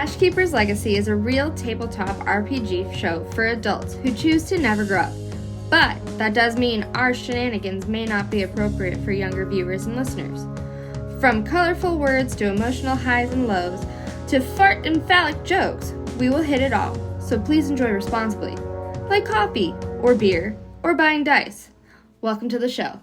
Ashkeepers Legacy is a real tabletop RPG show for adults who choose to never grow up. But that does mean our shenanigans may not be appropriate for younger viewers and listeners. From colorful words to emotional highs and lows to fart and phallic jokes, we will hit it all. So please enjoy responsibly, like coffee or beer or buying dice. Welcome to the show.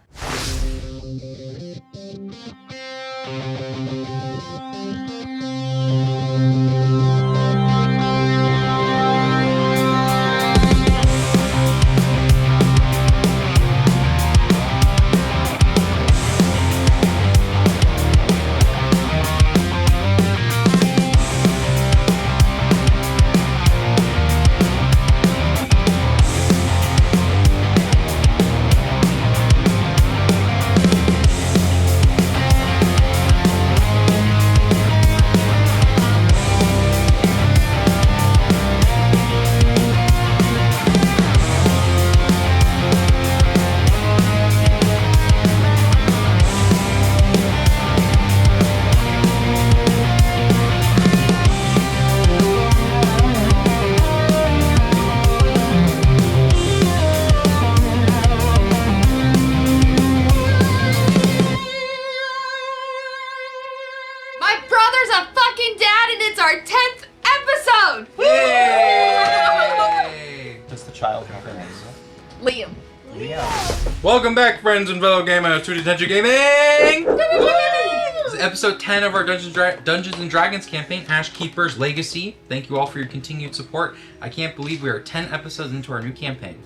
Welcome back, friends and fellow gamers, to Detention Gaming! This is episode 10 of our Dungeons & Dragons campaign, Ashkeepers Legacy. Thank you all for your continued support. I can't believe we are 10 episodes into our new campaign.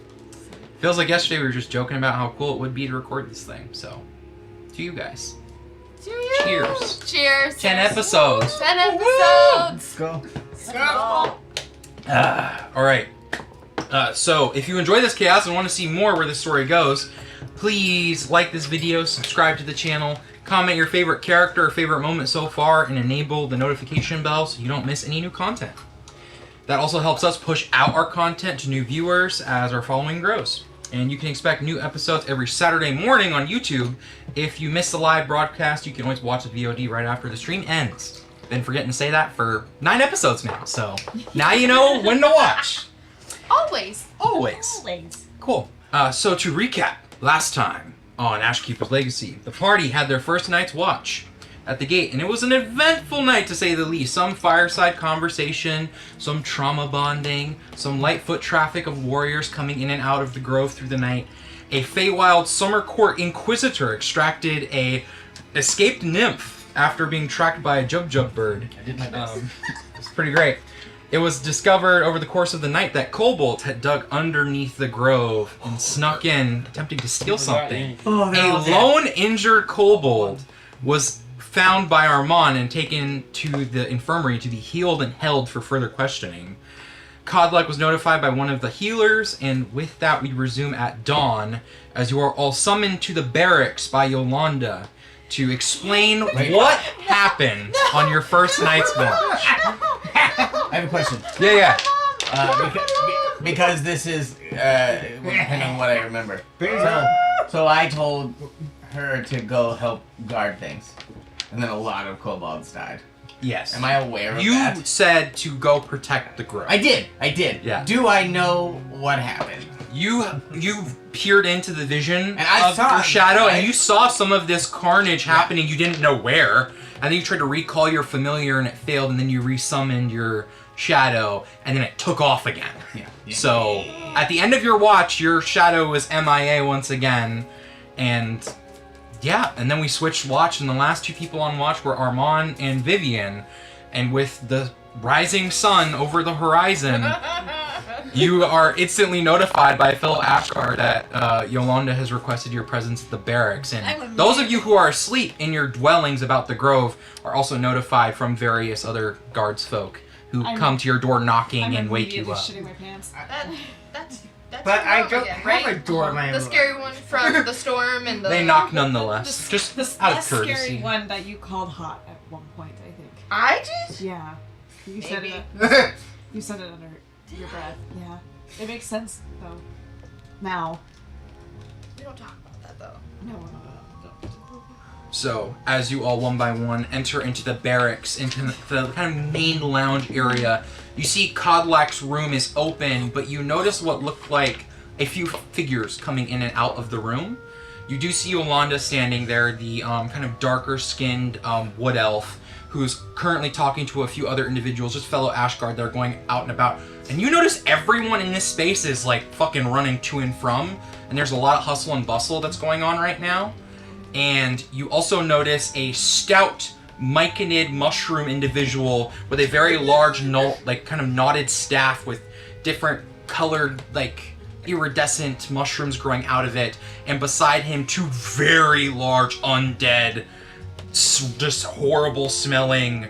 Feels like yesterday we were just joking about how cool it would be to record this thing, so, to you guys. Cheers. Cheers. 10 episodes. 10 episodes. Let's go. Alright. So, if you enjoy this chaos and want to see more where this story goes, please like this video, subscribe to the channel, comment your favorite character or favorite moment so far, and enable the notification bell so you don't miss any new content. That also helps us push out our content to new viewers as our following grows. And you can expect new episodes every Saturday morning on YouTube. If you miss the live broadcast, you can always watch the VOD right after the stream ends. Been forgetting to say that for 9 episodes now, so now you know when to watch. Always. Cool. So to recap, last time on Ashkeepers Legacy, the party had their first night's watch at the gate, and it was an eventful night to say the least. Some fireside conversation, some trauma bonding, some light foot traffic of warriors coming in and out of the grove through the night. A feywild summer court inquisitor extracted a escaped nymph after being tracked by a Jubjub bird. I did my best. It's pretty great. It was discovered over the course of the night that kobolds had dug underneath the grove and snuck in, attempting to steal something. A lone injured kobold was found by Armand and taken to the infirmary to be healed and held for further questioning. Khodlack was notified by one of the healers, and with that we resume at dawn, as you are all summoned to the barracks by Yolanda to explain what happened on your first night's watch. I have a question. Yeah. Because this is depending on what I remember. So I told her to go help guard things, and then a lot of kobolds died. Yes. Am I aware of that? You said to go protect the grove. I did. Yeah. Do I know what happened? You peered into the vision And I of saw your shadow, right? and you saw some of this carnage happening. You didn't know where, and then you tried to recall your familiar, and it failed. And then you resummoned your shadow, and then it took off again. Yeah. So at the end of your watch, your shadow was MIA once again, and yeah. And then we switched watch, and the last 2 people on watch were Armand and Vivian, and with the rising sun over the horizon. You are instantly notified by fellow Ashgar that Yolanda has requested your presence at the barracks, and those of you who are asleep in your dwellings about the grove are also notified from various other guards folk who come to your door knocking and wake you up. Shitting my pants. That's But I don't again, have right? a door in my The scary one from the storm and the... They knock nonetheless, just The out of less courtesy. scary one that you called hot at one point, I think. I did? Yeah. You said Maybe. it. You said it under your breath. Yeah. It makes sense though. Now. We don't talk about that though. No. So, as you all one by one enter into the barracks, into the kind of main lounge area, you see Khodlack's room is open, but you notice what looked like a few figures coming in and out of the room. You do see Yolanda standing there, the kind of darker-skinned wood elf, who's currently talking to a few other individuals, just fellow Ashguard that are going out and about. And you notice everyone in this space is like fucking running to and from, and there's a lot of hustle and bustle that's going on right now. And you also notice a stout, myconid mushroom individual with a very large, kind of knotted staff with different colored, like, iridescent mushrooms growing out of it. And beside him, two very large, undead, just horrible smelling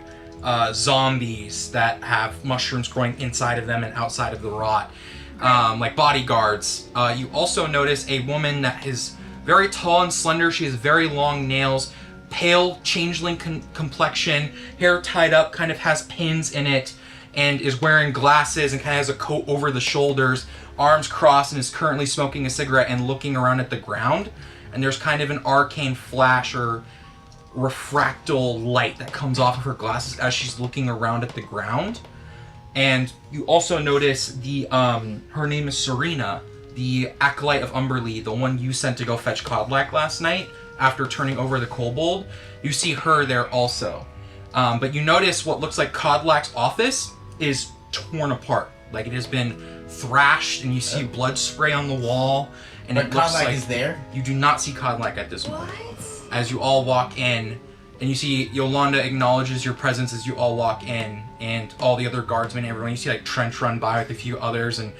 zombies that have mushrooms growing inside of them and outside of the rot, like bodyguards. You also notice a woman that is very tall and slender. She has very long nails, pale changeling complexion, hair tied up, kind of has pins in it, and is wearing glasses and kind of has a coat over the shoulders, arms crossed, and is currently smoking a cigarette and looking around at the ground. And there's kind of an arcane flash or refractal light that comes off of her glasses as she's looking around at the ground. And you also notice the her name is Serena, the acolyte of Umberlee, the one you sent to go fetch Khodlack last night after turning over the kobold. You see her there also. But you notice what looks like Khodlack's office is torn apart. Like it has been thrashed, and you see blood spray on the wall. And But it looks Khodlack like is there? You do not see Khodlack at this point. As you all walk in, and you see Yolanda acknowledges your presence as you all walk in, and all the other guardsmen, everyone. You see like Trench run by with a few others, and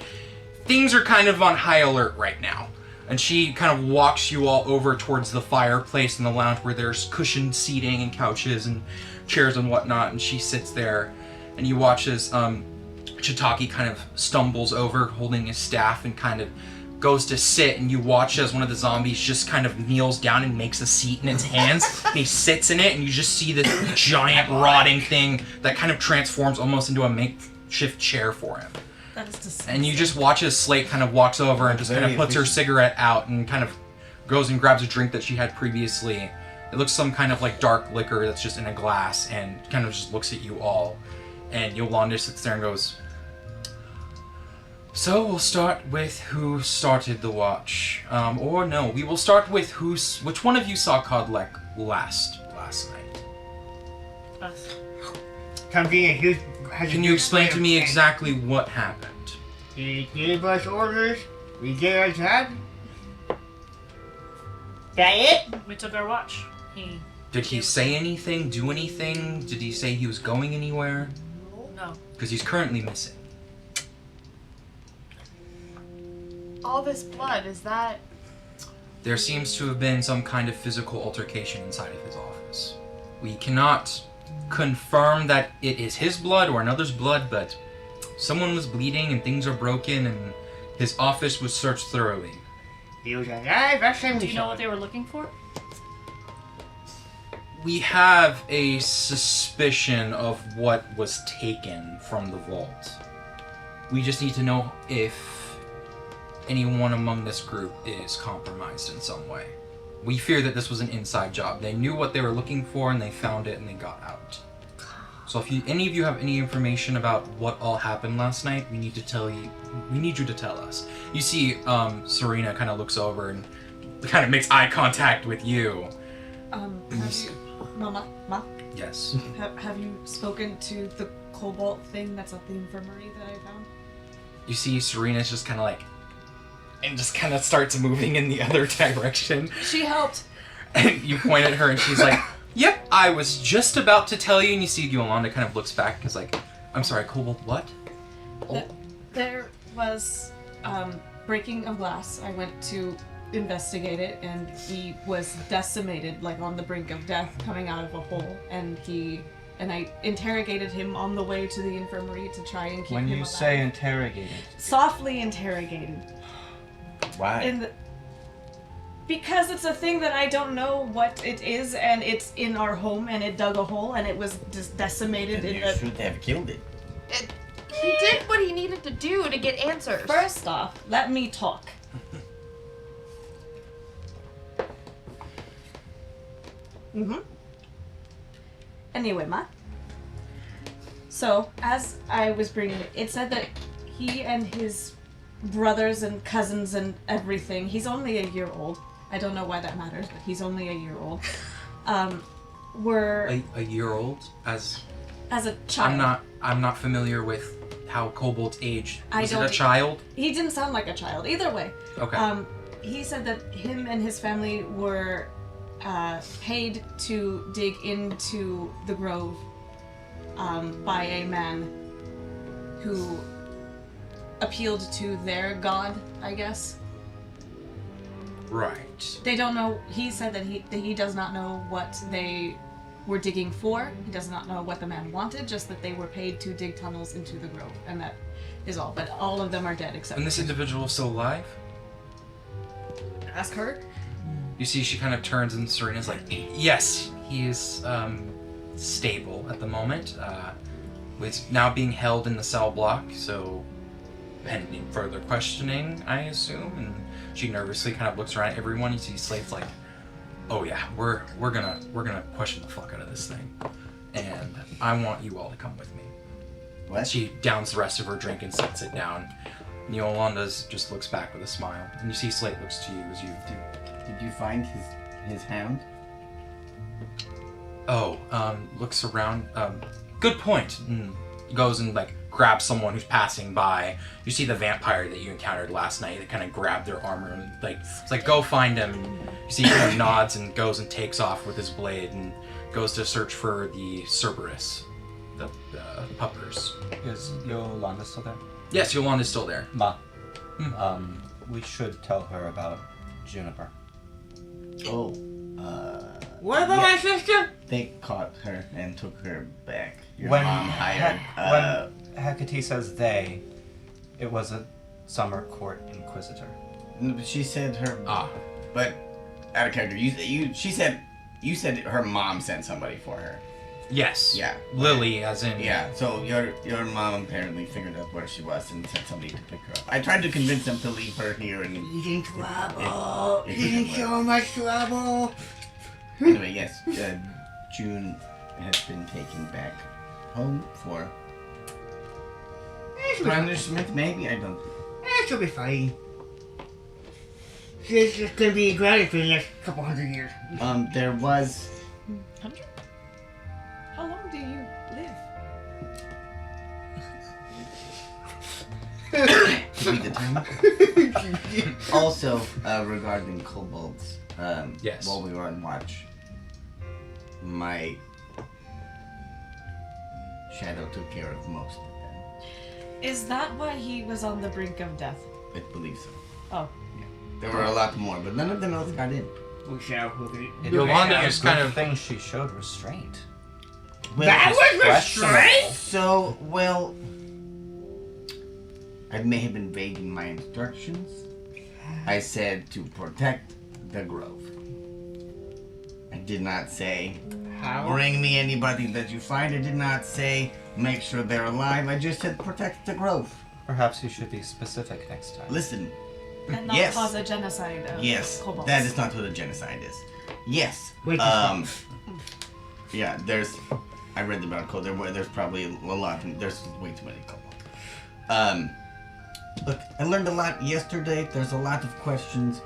things are kind of on high alert right now. And she kind of walks you all over towards the fireplace in the lounge where there's cushioned seating and couches and chairs and whatnot, and she sits there, and you watch as Chitaki kind of stumbles over holding his staff and kind of goes to sit, and you watch as one of the zombies just kind of kneels down and makes a seat in its hands. And he sits in it, and you just see this giant rotting thing that kind of transforms almost into a makeshift chair for him. That is disgusting. And you just watch as Slate kind of walks over and just kind of puts her cigarette out and kind of goes and grabs a drink that she had previously. It looks some kind of like dark liquor that's just in a glass, and kind of just looks at you all. And Yolanda sits there and goes, "So we'll start with who started the watch. Or no, we will start with which one of you saw Khodlack last night? Us. Can you explain to me exactly what happened?" He gave us orders. We did our job. That it? We took our watch. Did he say anything, do anything? Did he say he was going anywhere? No. Because he's currently missing. All this blood, is that... There seems to have been some kind of physical altercation inside of his office. We cannot confirm that it is his blood or another's blood, but someone was bleeding and things are broken, and his office was searched thoroughly. He was alive. Last time Do we you know saw what him. they were looking for? We have a suspicion of what was taken from the vault. We just need to know if anyone among this group is compromised in some way. We fear that this was an inside job. They knew what they were looking for, and they found it, and they got out. So if any of you have any information about what all happened last night, we need you to tell us. You see Serena kind of looks over and kind of makes eye contact with you. Mama? Yes. Have you spoken to the kobold thing that's at the infirmary that I found? You see Serena's just kind of like, and just kind of starts moving in the other direction. She helped. And you point at her and she's like, "Yep, I was just about to tell you." And you see Yolanda kind of looks back and is like, "I'm sorry, Kobold, what?" There was breaking of glass. I went to investigate it, and he was decimated, like on the brink of death, coming out of a hole. And I interrogated him on the way to the infirmary to try and keep him alive. When you say interrogated, Softly interrogated. Why? Because it's a thing that I don't know what it is, and it's in our home, and it dug a hole, and it was just decimated Then in you the... should have killed it. He did what he needed to do to get answers. First off, let me talk. Mm-hmm. Anyway, so, as I was bringing it said that he and his brothers and cousins and everything, he's only a year old. I don't know why that matters, but he's only a year old. Were... A year old? As a child. I'm not familiar with how kobolds age. Was it don't- a child? He didn't sound like a child. Either way. Okay. He said that him and his family were paid to dig into the grove by a man who appealed to their god, I guess. Right. They don't know. He said that he does not know what they were digging for. He does not know what the man wanted, just that they were paid to dig tunnels into the grove, and that is all. But all of them are dead except And this individual is still alive? Ask her. You see, she kind of turns and Serena's like, yes, he is stable at the moment. Was now being held in the cell block, so pending further questioning, I assume. And she nervously kind of looks around at everyone. You see Slate's like, oh yeah, we're gonna question the fuck out of this thing, and I want you all to come with me. What? She downs the rest of her drink and sets it down. And Yolanda just looks back with a smile, and you see Slate looks to you as you Did you find his hound? looks around. Good point. Goes and like grabs someone who's passing by. You see the vampire that you encountered last night. They kind of grab their armor and it's like go find him. And you see he kind of nods and goes and takes off with his blade and goes to search for the Cerberus, the puppers. Is Yolanda still there? Yes, Yolanda's still there. Ma. We should tell her about Juniper. Oh, What about my sister? they caught her and took her back. Your When mom hired. when Hecate says they, it was a summer court inquisitor. She said her. Ah. But out of character, she said you said her mom sent somebody for her. Yes. Yeah. Lily, as in. Yeah. So your mom apparently figured out where she was and sent somebody to pick her up. I tried to convince them to leave her here and. He's in trouble. It He's in didn't work. so much trouble. Anyway, yes, June has been taken back home for punishment. Maybe I don't. She'll be fine. She's just gonna be grounded for the next couple hundred years. There was. 100? How long do you live? To be determined. Also, regarding kobolds, Yes. while we were on watch, my shadow took care of most of them. Is that why he was on the brink of death? I believe so. Oh. There were a lot more, but none of them else got in. We shall hook it. Yolanda It's is a kind good of. thing she showed restraint. Well, That was questionable. restraint? So, well, I may have been vague in my instructions. I said to protect the grove. I did not say, How? bring me anybody that you find. I did not say, make sure they're alive. I just said, protect the grove. Perhaps you should be specific next time. Listen, And not Yes. cause a genocide of yes, kobolds. that is not what a genocide is. Yes, Wait, yeah, I read about kobolds. There's probably a lot, there's way too many kobolds. Look, I learned a lot yesterday. There's a lot of questions.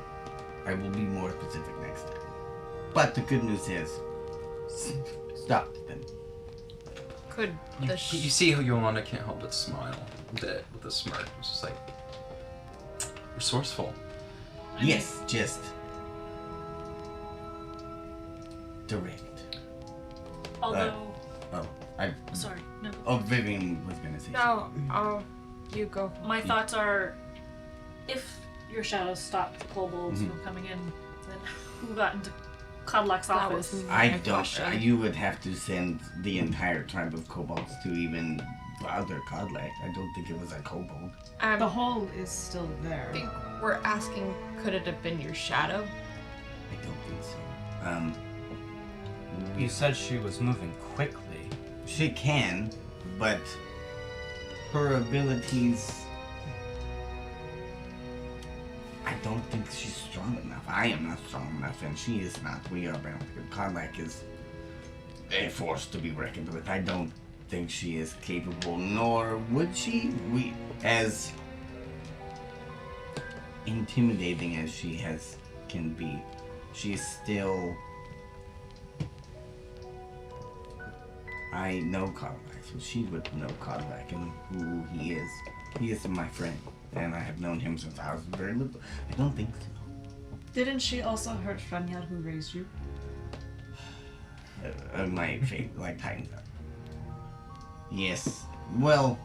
I will be more specific next time. But the good news is, stop them. Could You the see how Yolanda can't help but smile with a smirk. It's just like resourceful. Yes, just direct. Although, sorry, no. Vivian was gonna say. No, you go. My thoughts are, if your shadows stopped the kobolds Mhm. from coming in, then who got into Khodlack's That office? was I my don't. question. You would have to send the entire tribe of kobolds to even bother Khodlack. I don't think it was a kobold. The hole is still there. I think we're asking, could it have been your shadow? I don't think so. You said she was moving quickly. She can, but her abilities. I don't think she's strong enough. I am not strong enough, and she is not. We are bound. Khodlack is a force to be reckoned with. I don't think she is capable, nor would she. As intimidating as she can be, she's still. I know Khodlack, so she would know Khodlack and who he is. He is my friend, and I have known him since I was very little. I don't think so. Didn't she also hurt Franyar who raised you? My fate, like, tightens up. Yes. Well,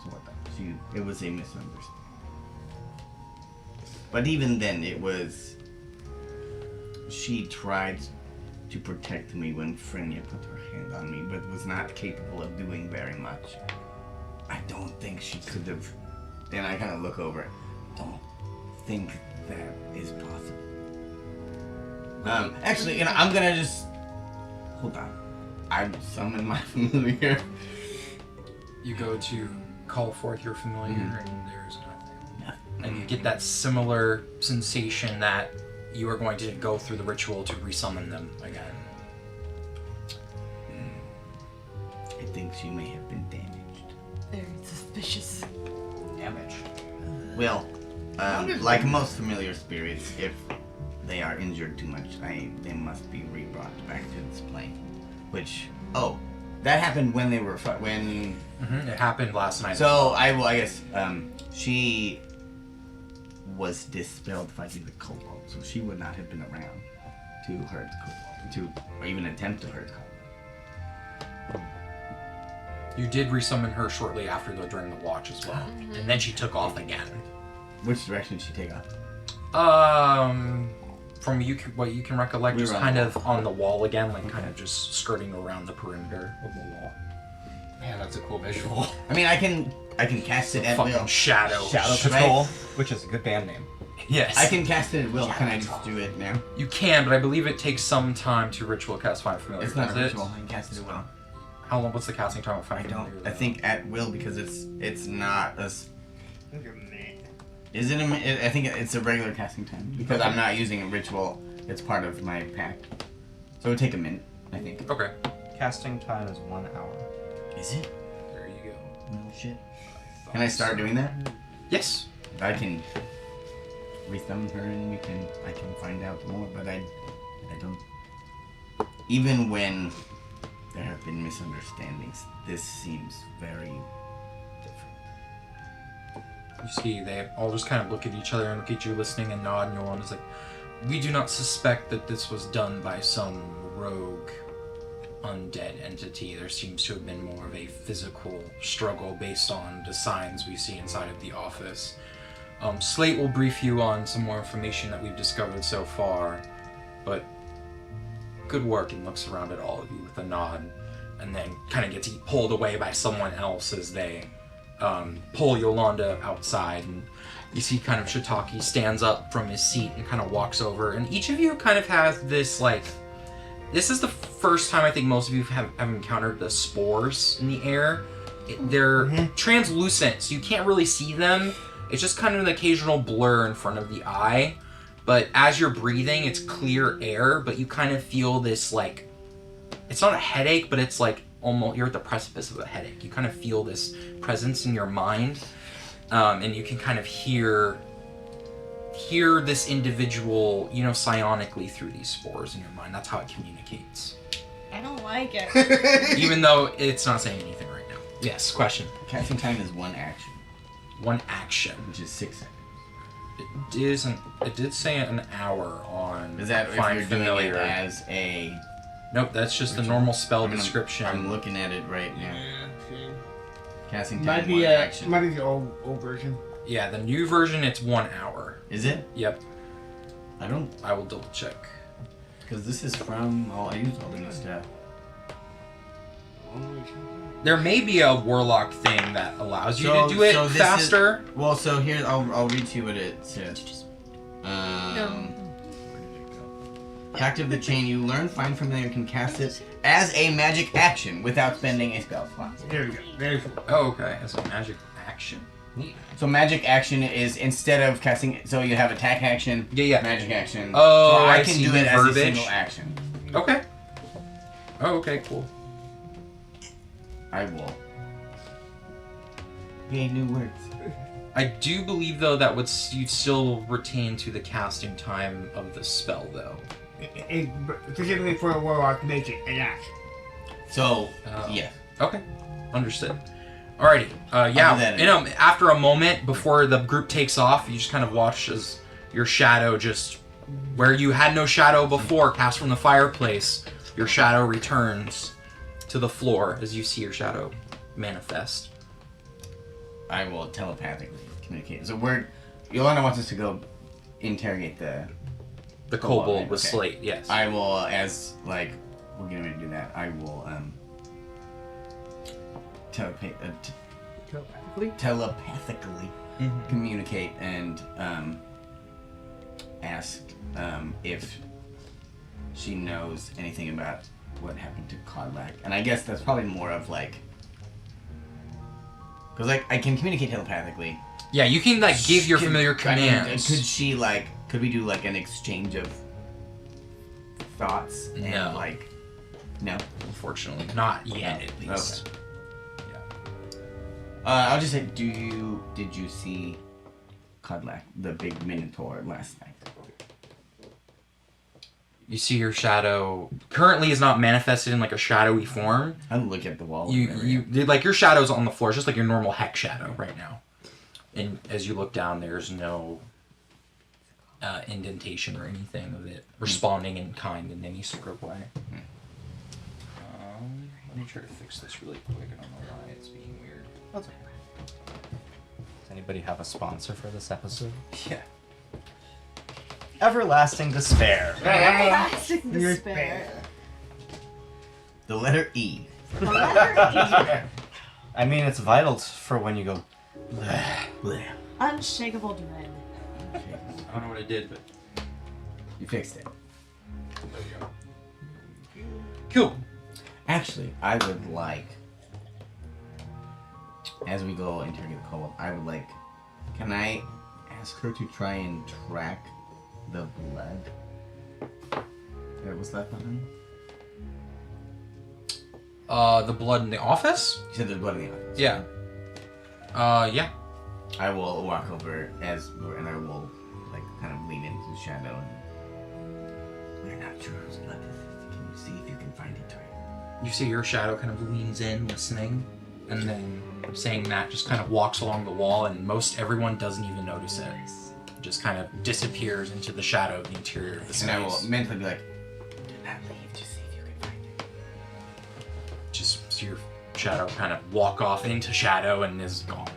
sort of. It was a misunderstanding. But even then, she tried to protect me when Frenya put her hand on me, but was not capable of doing very much. I don't think she could have. And I kind of look over. Don't think that is possible. Actually, I'm gonna just hold on. I summon my familiar. You go to call forth your familiar, and there's nothing. And you get that similar sensation that you are going to go through the ritual to resummon them again. I think she may have been damaged. Very suspicious. Damage. Well, like most familiar spirits, if they are injured too much, they must be re-brought back to this plane. Which, that happened when they were when. It happened last night. So I guess she was dispelled fighting the kobold, so she would not have been around to hurt the kobold, or even attempt to hurt kobold. You did resummon her shortly after during the watch as well, and then she took off again. Which direction did she take off? From what you can recollect, just were on kind the of on the wall again, like kind of just skirting around the perimeter of the wall. Man, that's a cool visual. I mean, I can cast it at Fucking will. Shadow Patrol, which is a good band name. Yes. I can cast it at will. Can I just do it now? You can, but I believe it takes some time to ritual cast Find Familiar. It's not does a it? ritual. I can cast it at will. How long? What's the casting time of I Find don't. Familiar? I think at will because it's not a. Look at me. Is it? I think it's a regular casting time because I'm not using a ritual. It's part of my pack, so it would take a minute. I think. Okay. Casting time is 1 hour. Is it? There you go. No shit. Can I start doing that? Yes. I can resummon her and I can find out more, but I don't. Even when there have been misunderstandings, this seems very different. You see, they all just kind of look at each other and look at you, listening and nod, and Yolanda's like, we do not suspect that this was done by some rogue undead entity. There seems to have been more of a physical struggle based on the signs we see inside of the office. Slate will brief you on some more information that we've discovered so far, but good work, and looks around at all of you with a nod, and then kind of gets pulled away by someone else as they pull Yolanda outside, and you see kind of Shiitake stands up from his seat and kind of walks over, and each of you kind of has this, like, this is the first time I think most of you have encountered the spores in the air. They're translucent, so you can't really see them. It's just kind of an occasional blur in front of the eye, but as you're breathing, it's clear air, but you kind of feel this, like, it's not a headache, but it's like almost, you're at the precipice of a headache. You kind of feel this presence in your mind, and you can kind of hear this individual, psionically through these spores in your mind. That's how it communicates. I don't like it. Even though it's not saying anything right now. Yes, question. Casting time is 1 action, One action. which is 6 seconds. It did say an hour on Is that if Find you're Familiar. doing it as a? Nope, that's just the normal spell description. I'm looking at it right now. Yeah, see. Casting time Might 1 be action. might be the old version. Yeah, the new version, it's 1 hour. Is it? Yep, I don't, I will double check. because this is from. I used all the new stuff. There may be a warlock thing that allows you So- to do it so this faster. Well, so here I'll read to you what it says. Active the chain. You learn Find Familiar can cast it as a magic action without spending a spell slot. There we go. Very cool. Oh, okay, as a magic action. So magic action is instead of casting, so you have attack action, magic action. Oh, so I can see do it as a verbiage. single action. Okay. Oh, okay, cool. I will. Yay, new words. I do believe though that you'd still retain to the casting time of the spell though. Specifically for a warlock, make it an action. So, yeah. Okay, understood. Alrighty, yeah, after a moment before the group takes off, you just kind of watch as your shadow just, where you had no shadow before, cast from the fireplace, your shadow returns to the floor as you see your shadow manifest. I will telepathically communicate. So Yolanda wants us to go interrogate the kobold with Slate, yes. I will, as, like, we're going to do that, I will, telepathically communicate and ask if she knows anything about what happened to Khodlack. And I guess that's probably more of like, because like I can communicate telepathically. Yeah, you can like give your familiar commands. Could we do like an exchange of thoughts? No. And like, no, unfortunately, not yet at least. Okay. I'll just say, did you see Khodlack, the big minotaur, last night? You see your shadow currently is not manifested in like a shadowy form. I'm looking at the wall. You like your shadow's on the floor, just like your normal hex shadow right now. And as you look down, there's no indentation or anything of it responding in kind in any sort of way. Let me try to fix this really quick. I don't know why it's being weird. That's okay. Does anybody have a sponsor for this episode? Yeah. Everlasting Despair. Everlasting Despair. The letter E. The letter E. I mean, it's vital for when you go. Bleh. Bleh. Unshakable dread. I don't know what I did, but You fixed it. there you go. Cool. Actually, I would like, as we go interrogate the kobold, I would like, can I ask her to try and track the blood that was left behind? The blood in the office? You said there's blood in the office. Yeah. Yeah. I will walk over and I will like kind of lean into the shadow and we're not sure whose blood this is. Can you see if you can find it, right? You see your shadow kind of leans in, listening, and then saying that just kind of walks along the wall, and most everyone doesn't even notice it. It just kind of disappears into the shadow of the interior of the space. And I will mentally be like, do not leave, just see if you can find it. Just see your shadow kind of walk off into shadow and is gone.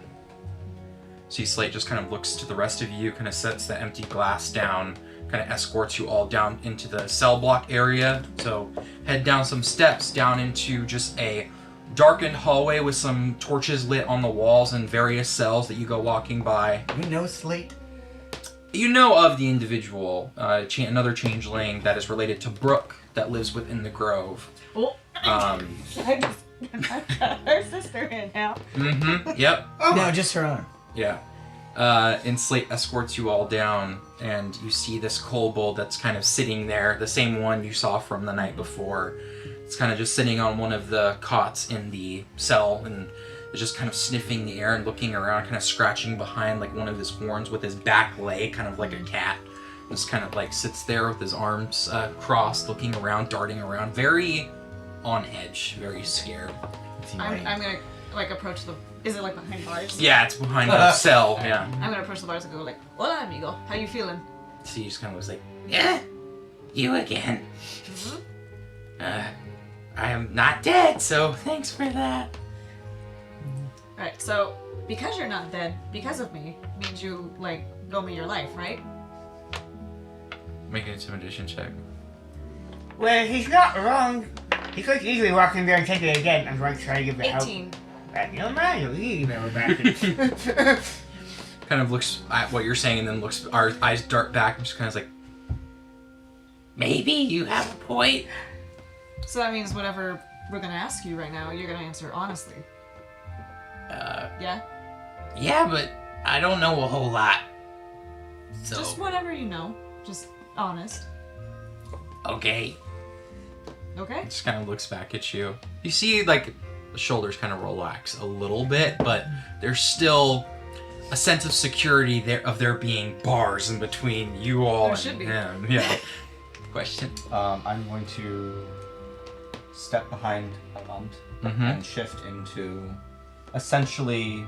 See, Slate just kind of looks to the rest of you, kind of sets the empty glass down, kind of escorts you all down into the cell block area. So head down some steps down into just a darkened hallway with some torches lit on the walls and various cells that you go walking by. You know Slate? You know of the individual, another changeling that is related to Brooke that lives within the Grove. Oh. I got her sister in now. Mm-hmm, yep. No, just her arm. Yeah. And Slate escorts you all down, and you see this kobold that's kind of sitting there, the same one you saw from the night before. It's kind of just sitting on one of the cots in the cell, and is just kind of sniffing the air and looking around, kind of scratching behind like one of his horns with his back leg, kind of like a cat. Just kind of like sits there with his arms crossed, looking around, darting around, very on edge, very scared. I'm gonna like approach the. Is it like behind bars? Yeah, it's behind the cell. Yeah. I'm gonna approach the bars and go like, "Hola, amigo. How you feeling?" So he just kind of was like, "Yeah, you again. I am not dead, so thanks for that." Alright, so because you're not dead, because of me, means you like owe me your life, right? Make an intimidation check. Well, he's not wrong. He could easily walk in there and take it again. I'm going to try to give the help. 18. No matter, you never back. Kind of looks at what you're saying and then looks, our eyes dart back and just kind of like, maybe you have a point. So that means whatever we're gonna ask you right now, you're gonna answer honestly. Yeah? Yeah, but I don't know a whole lot. So. Just whatever you know. Just honest. Okay. Okay. Just kind of looks back at you. You see, like, the shoulders kind of relax a little bit, but there's still a sense of security there being bars in between you all There and should be. him. Yeah. Question. I'm going to step behind Armand and shift into essentially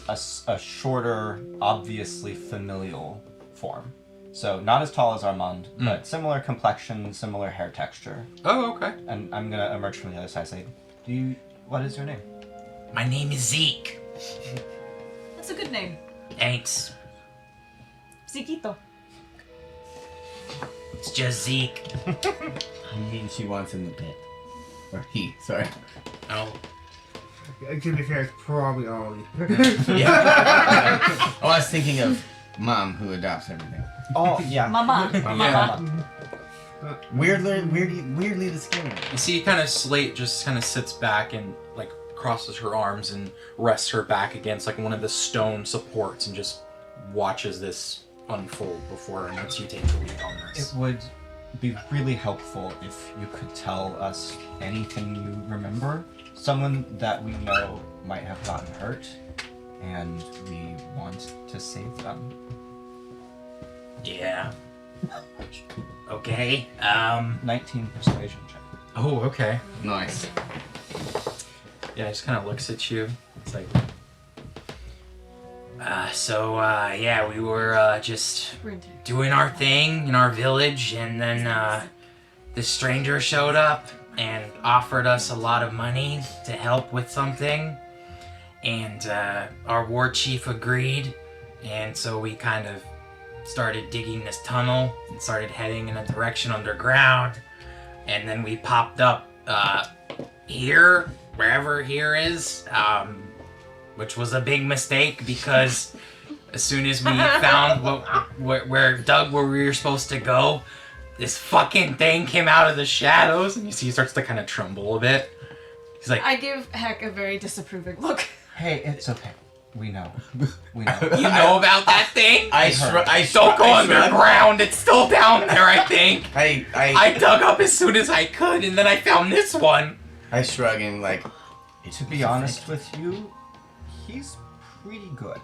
a shorter, obviously familial form. So not as tall as Armand, but similar complexion, similar hair texture. Oh, okay. And I'm gonna emerge from the other side and say, what is your name? My name is Zeke. That's a good name. Thanks. Ziquito. It's just Zeke. I mean, she wants in the pit. Or he, sorry. Oh. To be fair, it's probably Ollie. Yeah. Oh, I was thinking of Mom, who adopts everything. Oh, yeah. Mama. Yeah. Weirdly discriminating. You see, kind of Slate just kind of sits back and like crosses her arms and rests her back against like one of the stone supports and just watches this unfold before her and lets you take the lead on this. It would be really helpful if you could tell us anything you remember. Someone that we know might have gotten hurt, and we want to save them. Yeah. Okay. 19 persuasion check. Oh, okay. Nice. Yeah, he just kind of looks at you. It's like, yeah, we were just doing our thing in our village, and then this stranger showed up and offered us a lot of money to help with something, and our war chief agreed, and so we kind of started digging this tunnel and started heading in a direction underground, and then we popped up here, wherever here is, which was a big mistake because as soon as we found where we were supposed to go, this fucking thing came out of the shadows, and you see he starts to kind of tremble a bit. He's like, I give Heck a very disapproving look. Hey, it's okay. We know. We know. you know about that thing? Don't go underground. It's still down there, I think. I dug up as soon as I could, and then I found this one. I shrug and like. To be honest with you, he's pretty good.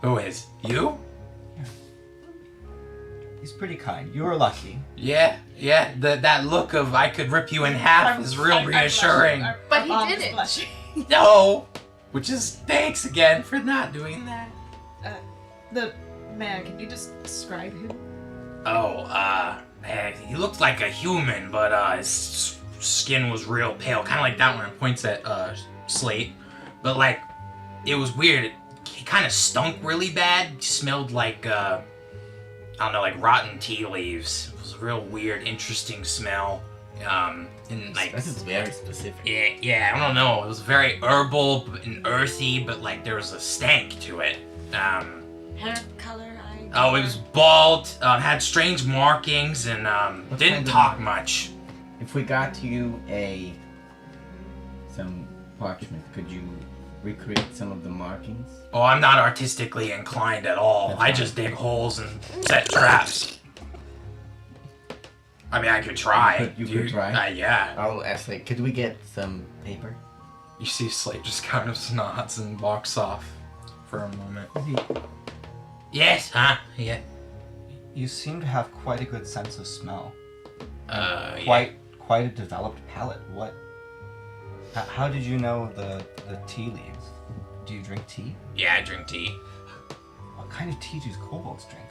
Who is? You? He's pretty kind. You were lucky. Yeah. That look of I could rip you in half is real reassuring. But he didn't. No! Which is thanks again for not doing that. The man, can you just describe him? He looked like a human, but his skin was real pale, kind of like that one. It points at Slate, but like it was weird. He kind of stunk really bad. He smelled like I don't know, like rotten tea leaves. It was a real weird, interesting smell. And like This is very specific. Yeah, I don't know. It was very herbal and earthy, but like there was a stank to it. Hair color, It was bald, had strange markings, and didn't talk much. If we got you some parchment, could you recreate some of the markings? Oh, I'm not artistically inclined at all. I just dig holes and set traps. I mean, I could try. You could try? Yeah. I'll ask, like, could we get some paper? You see Slate just kind of nods and walks off for a moment. Yes, huh? Yeah. You seem to have quite a good sense of smell. Yeah. Quite a developed palate. What? How did you know the tea leaves? Do you drink tea? Yeah, I drink tea. What kind of tea do kobolds drink?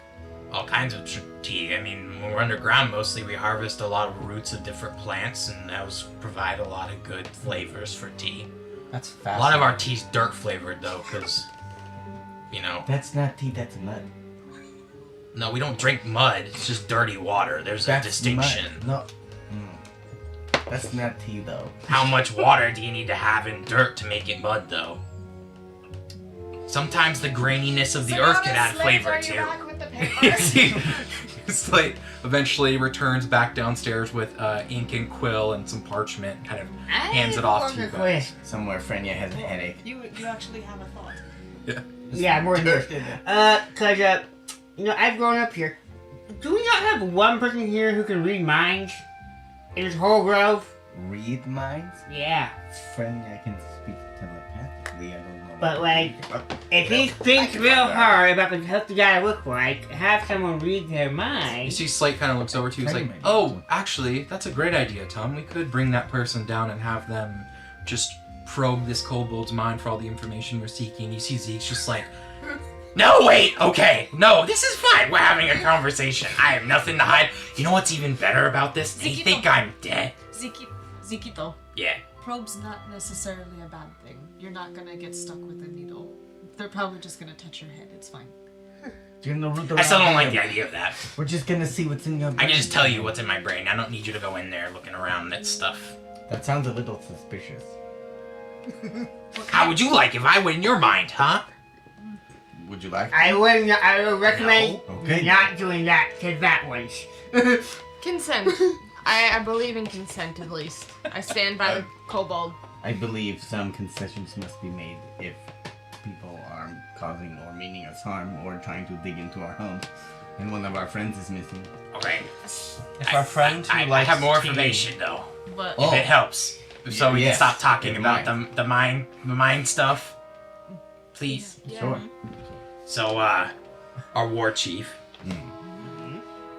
All kinds of tea. I mean, when we're underground, mostly we harvest a lot of roots of different plants, and those provide a lot of good flavors for tea. That's fascinating. A lot of our tea's dirt flavored, though, because, you know... That's not tea, that's mud. No, we don't drink mud. It's just dirty water. There's a distinction. Mud. No. That's not tea, though. How much water do you need to have in dirt to make it mud, though? Sometimes the graininess of the earth can add flavor, too. Back with the paper? Slate eventually returns back downstairs with ink and quill and some parchment, kind of hands it off to you guys. Somewhere Frenya has a headache. You actually have a thought. Yeah. Yeah, more interested. Cause I've grown up here. Do we not have one person here who can read minds in this whole grove? Read minds? Yeah. Frenya can speak telepathically. I don't know. But like, if he thinks real hard about what the guy look like, have someone read their You mind. see Slate kind of looks over to you. He's like, oh, actually, that's a great idea, Tom. We could bring that person down and have them just probe this kobold's mind for all the information we're seeking. You see Zeke's just like, no, wait, okay, no, this is fine. We're having a conversation. I have nothing to hide. You know what's even better about this? They think I'm dead. Zikito. Yeah. Probe's not necessarily a bad thing. You're not gonna get stuck with a needle. They're probably just gonna touch your head. It's fine. I still don't like the idea of that. We're just gonna see what's in your brain. I can just tell you what's in my brain. I don't need you to go in there looking around at stuff. That sounds a little suspicious. How would you like if I went in your mind, huh? Would you like? I would recommend No? Okay. not doing that to that one. Consent. I believe in consent, at least. I stand by the kobold. I believe some concessions must be made if people are causing or meaning us harm or trying to dig into our homes, and one of our friends is missing. Okay. If our friend who I likes have more tea- information though, But if it helps, so we Yes. can stop talking Good about night. the mind stuff, please. Sure. So, our war chief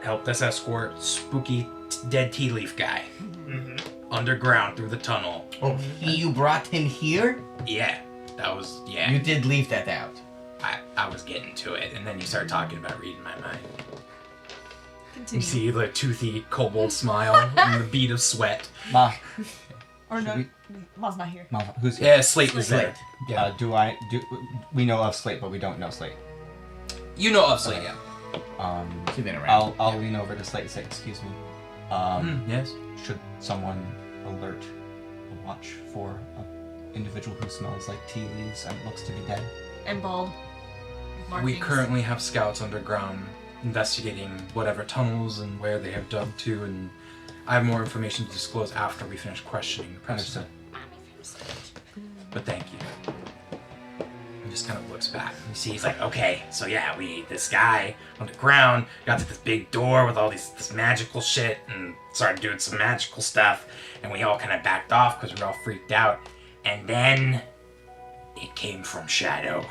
helped us escort spooky dead tea leaf guy underground through the tunnel. Oh, you brought him here? Yeah, that was You did leave that out. I was getting to it, and then you start talking about reading my mind. continue. You see the toothy kobold smile and the bead of sweat. Ma, Or no, Should Ma's not here. Ma, who's Yeah, Slate was Slate. there. Yeah, do we know of Slate, but we don't know Slate. you know of Slate, yeah. She's been around. I'll lean over to Slate and say, excuse me. Yes. Should someone alert a watch for an individual who smells like tea leaves and looks to be dead? And bald. We Markings. currently have scouts underground investigating whatever tunnels and where they have dug to, and I have more information to disclose after we finish questioning the person. But thank you. He just kind of looks back. You see, he's like, okay, so yeah, this guy on the ground got to this big door with all this magical shit and started doing some magical stuff, and we all kind of backed off because we were all freaked out. And then it came from Shadow.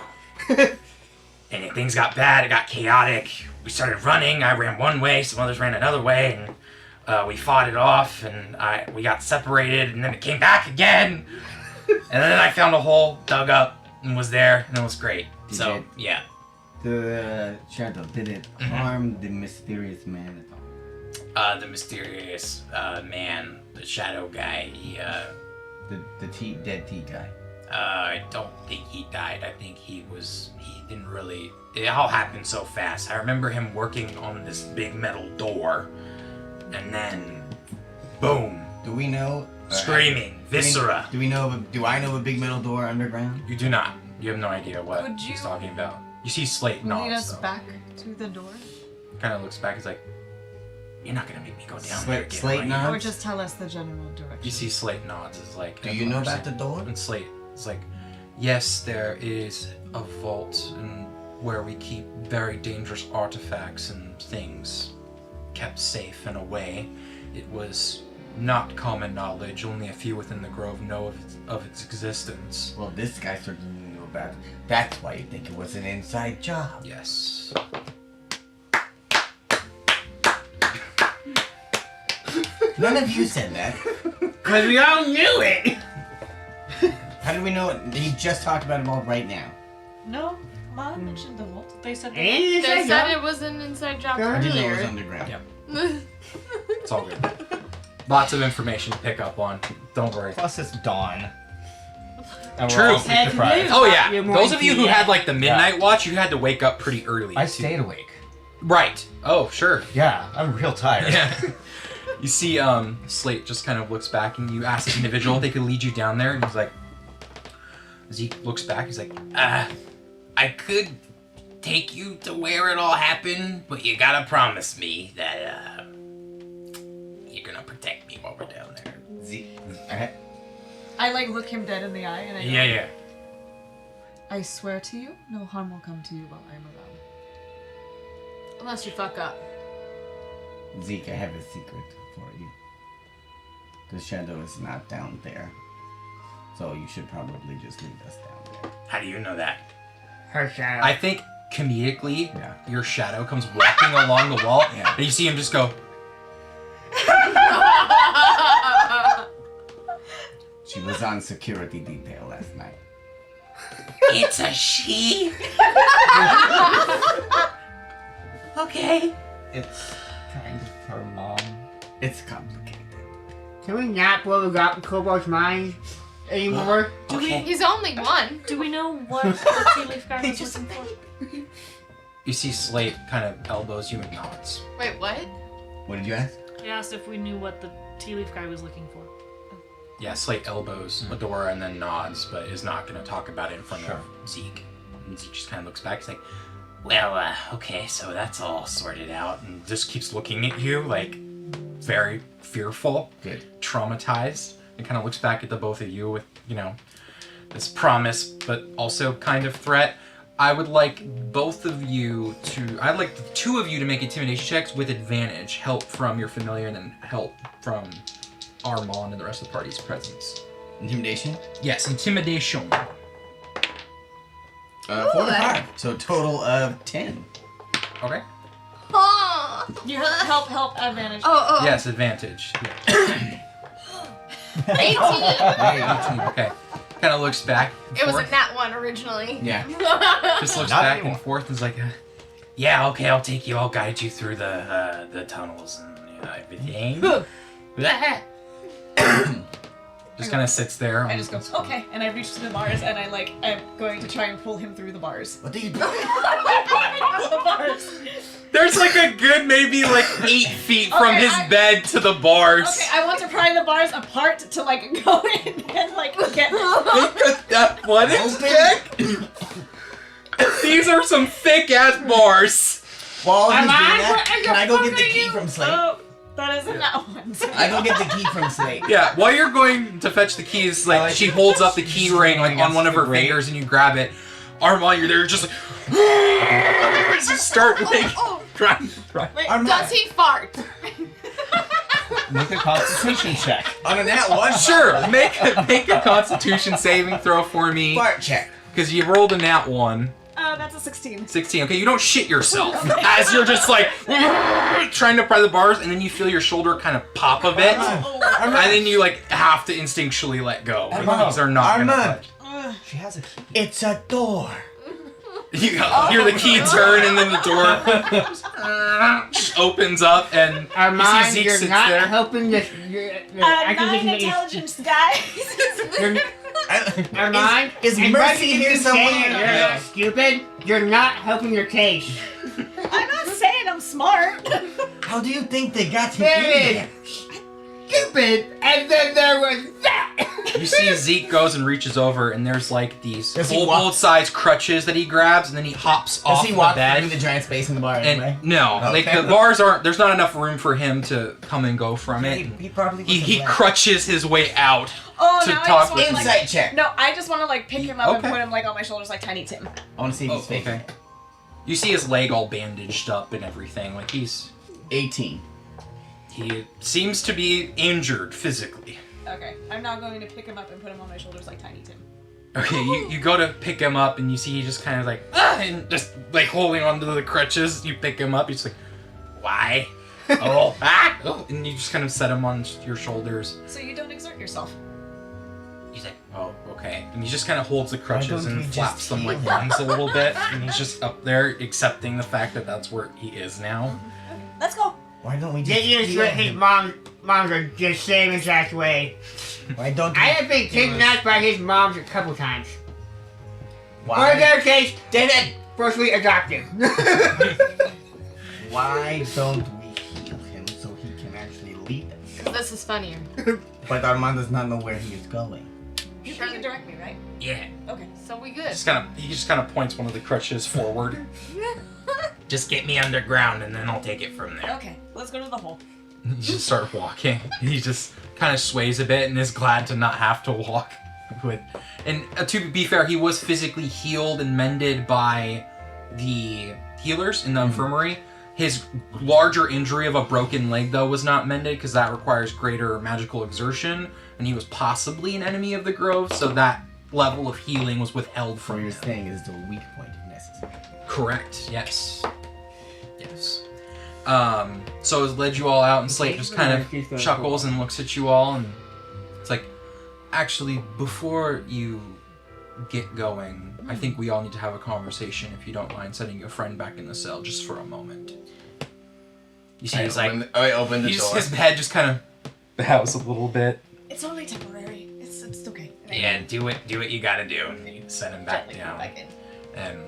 And if things got bad, it got chaotic. We started running. I ran one way, some others ran another way, and we fought it off, and we got separated, and then it came back again. And then I found a hole, dug up, and was there, and it was great. So, yeah. The shadow, did it harm the mysterious man at all? The mysterious man, the shadow guy, he, The dead tea guy. I don't think he died. I think he didn't really, it all happened so fast. I remember him working on this big metal door, and then, boom, Do we know? screaming, viscera. Do I know of a big metal door underground? You do not. You have no idea what Could he's you- talking about. You see Slate Lead nods, us though. back to the door? Kind of looks back, he's like, you're not gonna make me go down there again, Slate are you?" nods? Or just tell us the general direction. You see Slate nods, is like, Do you know about the door? And Slate is like, yes, there is a vault where we keep very dangerous artifacts and things kept safe in a way. It was not common knowledge. Only a few within the Grove know of its existence. Well, this guy certainly knew about it. That's why you think it was an inside job. Yes. None of you said that. Because we all knew it! How do we know it? He just talked about it all right now. No, Ma mentioned the vault. They said And They inside said job. it was an inside job Yeah. I didn't know it was earlier. underground. Yep. It's all good. Lots of information to pick up on. Don't worry. Plus it's dawn. And True. we're all sleep deprived. Oh yeah, You're more those of you who into had like the midnight watch, you had to wake up pretty early. I to- stayed awake. Right. Oh, sure. Yeah, I'm real tired. Yeah. You see, Slate just kind of looks back, and you ask the individual if they could lead you down there, and he's like, Zeke looks back, he's like, I could take you to where it all happened, but you gotta promise me that you're gonna protect me while we're down there. Okay. I like look him dead in the eye and I go, Yeah. I swear to you, no harm will come to you while I'm around. Unless you fuck up. Zeke, I have a secret for you. The shadow is not down there. So you should probably just leave us down there. How do you know that? Her shadow. I think comedically, Yeah. your shadow comes walking along the wall, Yeah. and you see him just go. She was on security detail last night. It's a she. Okay. It's kind of her mom. It's complicated. Can we not blow up Kobold's mind anymore? Okay. He's only one. Do we know what the tea leaf guy was looking for? You see Slate kind of elbows you and nods. Wait, what? What did you ask? He asked if we knew what the tea leaf guy was looking for. Yeah, Slate elbows Adora and then nods, but is not going to talk about it in front Sure. of Zeke. And Zeke just kind of looks back, he's like, well, okay, so that's all sorted out. And just keeps looking at you, like, very fearful, Good. traumatized, and kind of looks back at the both of you with, this promise, but also kind of threat. I would like both of you to, I'd like the two of you to make intimidation checks with advantage. Help from your familiar and then help from Armand and the rest of the party's presence. Intimidation? Yes, intimidation. 4 to 5. So total of 10. Okay. Oh. You help advantage. Oh. Yes, advantage. 18. Okay. Kind of looks back. And It was a forth. nat one originally. Yeah. Just looks Not back anymore. and forth and is like, yeah, okay, I'll take you. I'll guide you through the tunnels and everything. Just kind of sits there. I just go, okay, and I reach to the bars and I'm going to try and pull him through the bars. What do you do? The bars. There's like a good maybe 8 feet from Okay, his bed to the bars. Okay, I want to pry the bars apart to go in and get them. That one is check. These are some thick ass bars. While he's doing Armand, that, what can I go get the are key you- from Slate? Oh, that isn't that one. I go get the key from Slate. Yeah, while you're going to fetch the keys, she holds up the key ring on one of her fingers and you grab it. Armand, you're there, just like just start trying. Wait, Armand. does he fart? Make a constitution check. On a nat 1? Sure, make a Constitution saving throw for me Fart check. because you rolled a nat 1. That's a 16. 16. Okay, you don't shit yourself as you're just trying to pry the bars, and then you feel your shoulder kind of pop a bit, and then you have to instinctually let go. These are not gonna Armand. budge. She has a key. It's a door. You hear the key turn, and then the door opens up, and you see Armand, Zeke you're sits not there. helping this. Guys. Armand, Is and Mercy what you here keep somewhere? saying, Yeah. You're stupid. You're not helping your case. I'm not saying I'm smart. How do you think they got him There in it here? is. Stupid. And then there was that. You see Zeke goes and reaches over, and there's these Does he walk- kobold-sized crutches that he grabs, and then he hops Does off he the walk bed. through the giant space in the bar And anyway? no, Okay. the bars aren't. There's not enough room for him to come and go from it. He probably He crutches his way out. Oh, To now I talk just want with to Insight check. No, I just want to pick him up Okay. and put him on my shoulders like Tiny Tim. I want to see if he's faking. okay. You see his leg all bandaged up and everything. He's 18. he seems to be injured physically. Okay, I'm now going to pick him up and put him on my shoulders like Tiny Tim. Okay, you go to pick him up and you see he just kind of and just holding onto the crutches. You pick him up. He's like, why? Oh, and you just kind of set him on your shoulders. So you don't exert yourself. He's like, oh, okay. And he just kind of holds the crutches don't and we just flaps them heal him? wings a little bit. And he's just up there accepting the fact that that's where he is now. Let's go. Why don't we just Get used to it. His mom's are just same exact way. Why don't we I have been kidnapped by his moms a couple times. Or in Why? their case, David! forcibly adopted. Why don't we heal him so he can actually lead us? This is funnier. But Armand does not know where he is going. You Sure. can direct me, right? Yeah. Okay. So we good. He just kind of points one of the crutches forward. Just get me underground, and then I'll take it from there. Okay. Let's go to the hole. You just start walking. He just kind of sways a bit and is glad to not have to walk. And to be fair, he was physically healed and mended by the healers in the infirmary. His larger injury of a broken leg, though, was not mended because that requires greater magical exertion, and he was possibly an enemy of the Grove, so that level of healing was withheld So from you're him. saying is the weak point if necessary. Correct. Yes. Yes. So it led you all out, and Slate just kind of chuckles and looks at you all, and it's like, actually, before you get going, I think we all need to have a conversation, if you don't mind sending your friend back in the cell just for a moment. You see, I open the door. his head just kind of bows a little bit. It's only temporary. It's okay. Yeah, do what you gotta do. And you send him back Gently down. come back in. And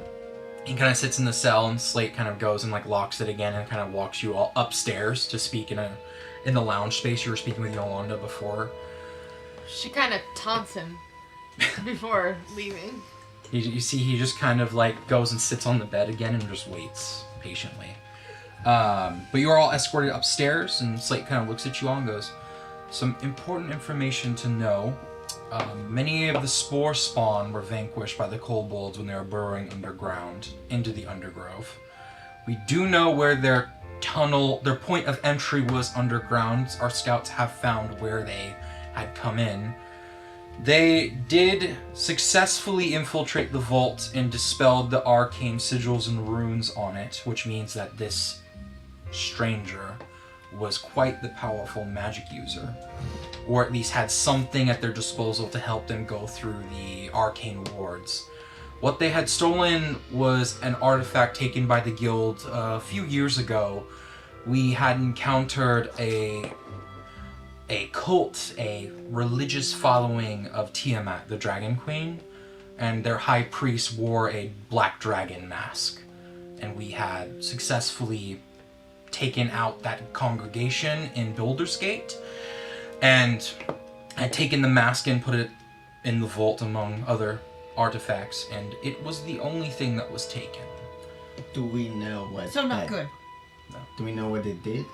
he kind of sits in the cell, and Slate kind of goes and like locks it again, and kind of walks you all upstairs to speak in the lounge space. You were speaking with Yolanda before. She kind of taunts him before leaving. You see, he just kind of like goes and sits on the bed again and just waits patiently. But you're all escorted upstairs, and Slate kind of looks at you all and goes, "Some important information to know. Many of the spore spawn were vanquished by the kobolds when they were burrowing underground into the Undergrove. We do know where their point of entry was underground. Our scouts have found where they had come in. They did successfully infiltrate the vault and dispelled the arcane sigils and runes on it, which means that this stranger was quite the powerful magic user, or at least had something at their disposal to help them go through the arcane wards. What they had stolen was an artifact taken by the guild a few years ago. We had encountered a cult, a religious following of Tiamat, the Dragon Queen, and their high priest wore a black dragon mask. And we had successfully taken out that congregation in Builder's Gate, and had taken the mask and put it in the vault among other artifacts, and it was the only thing that was taken. Do we know what? So not good. Do we know what it did?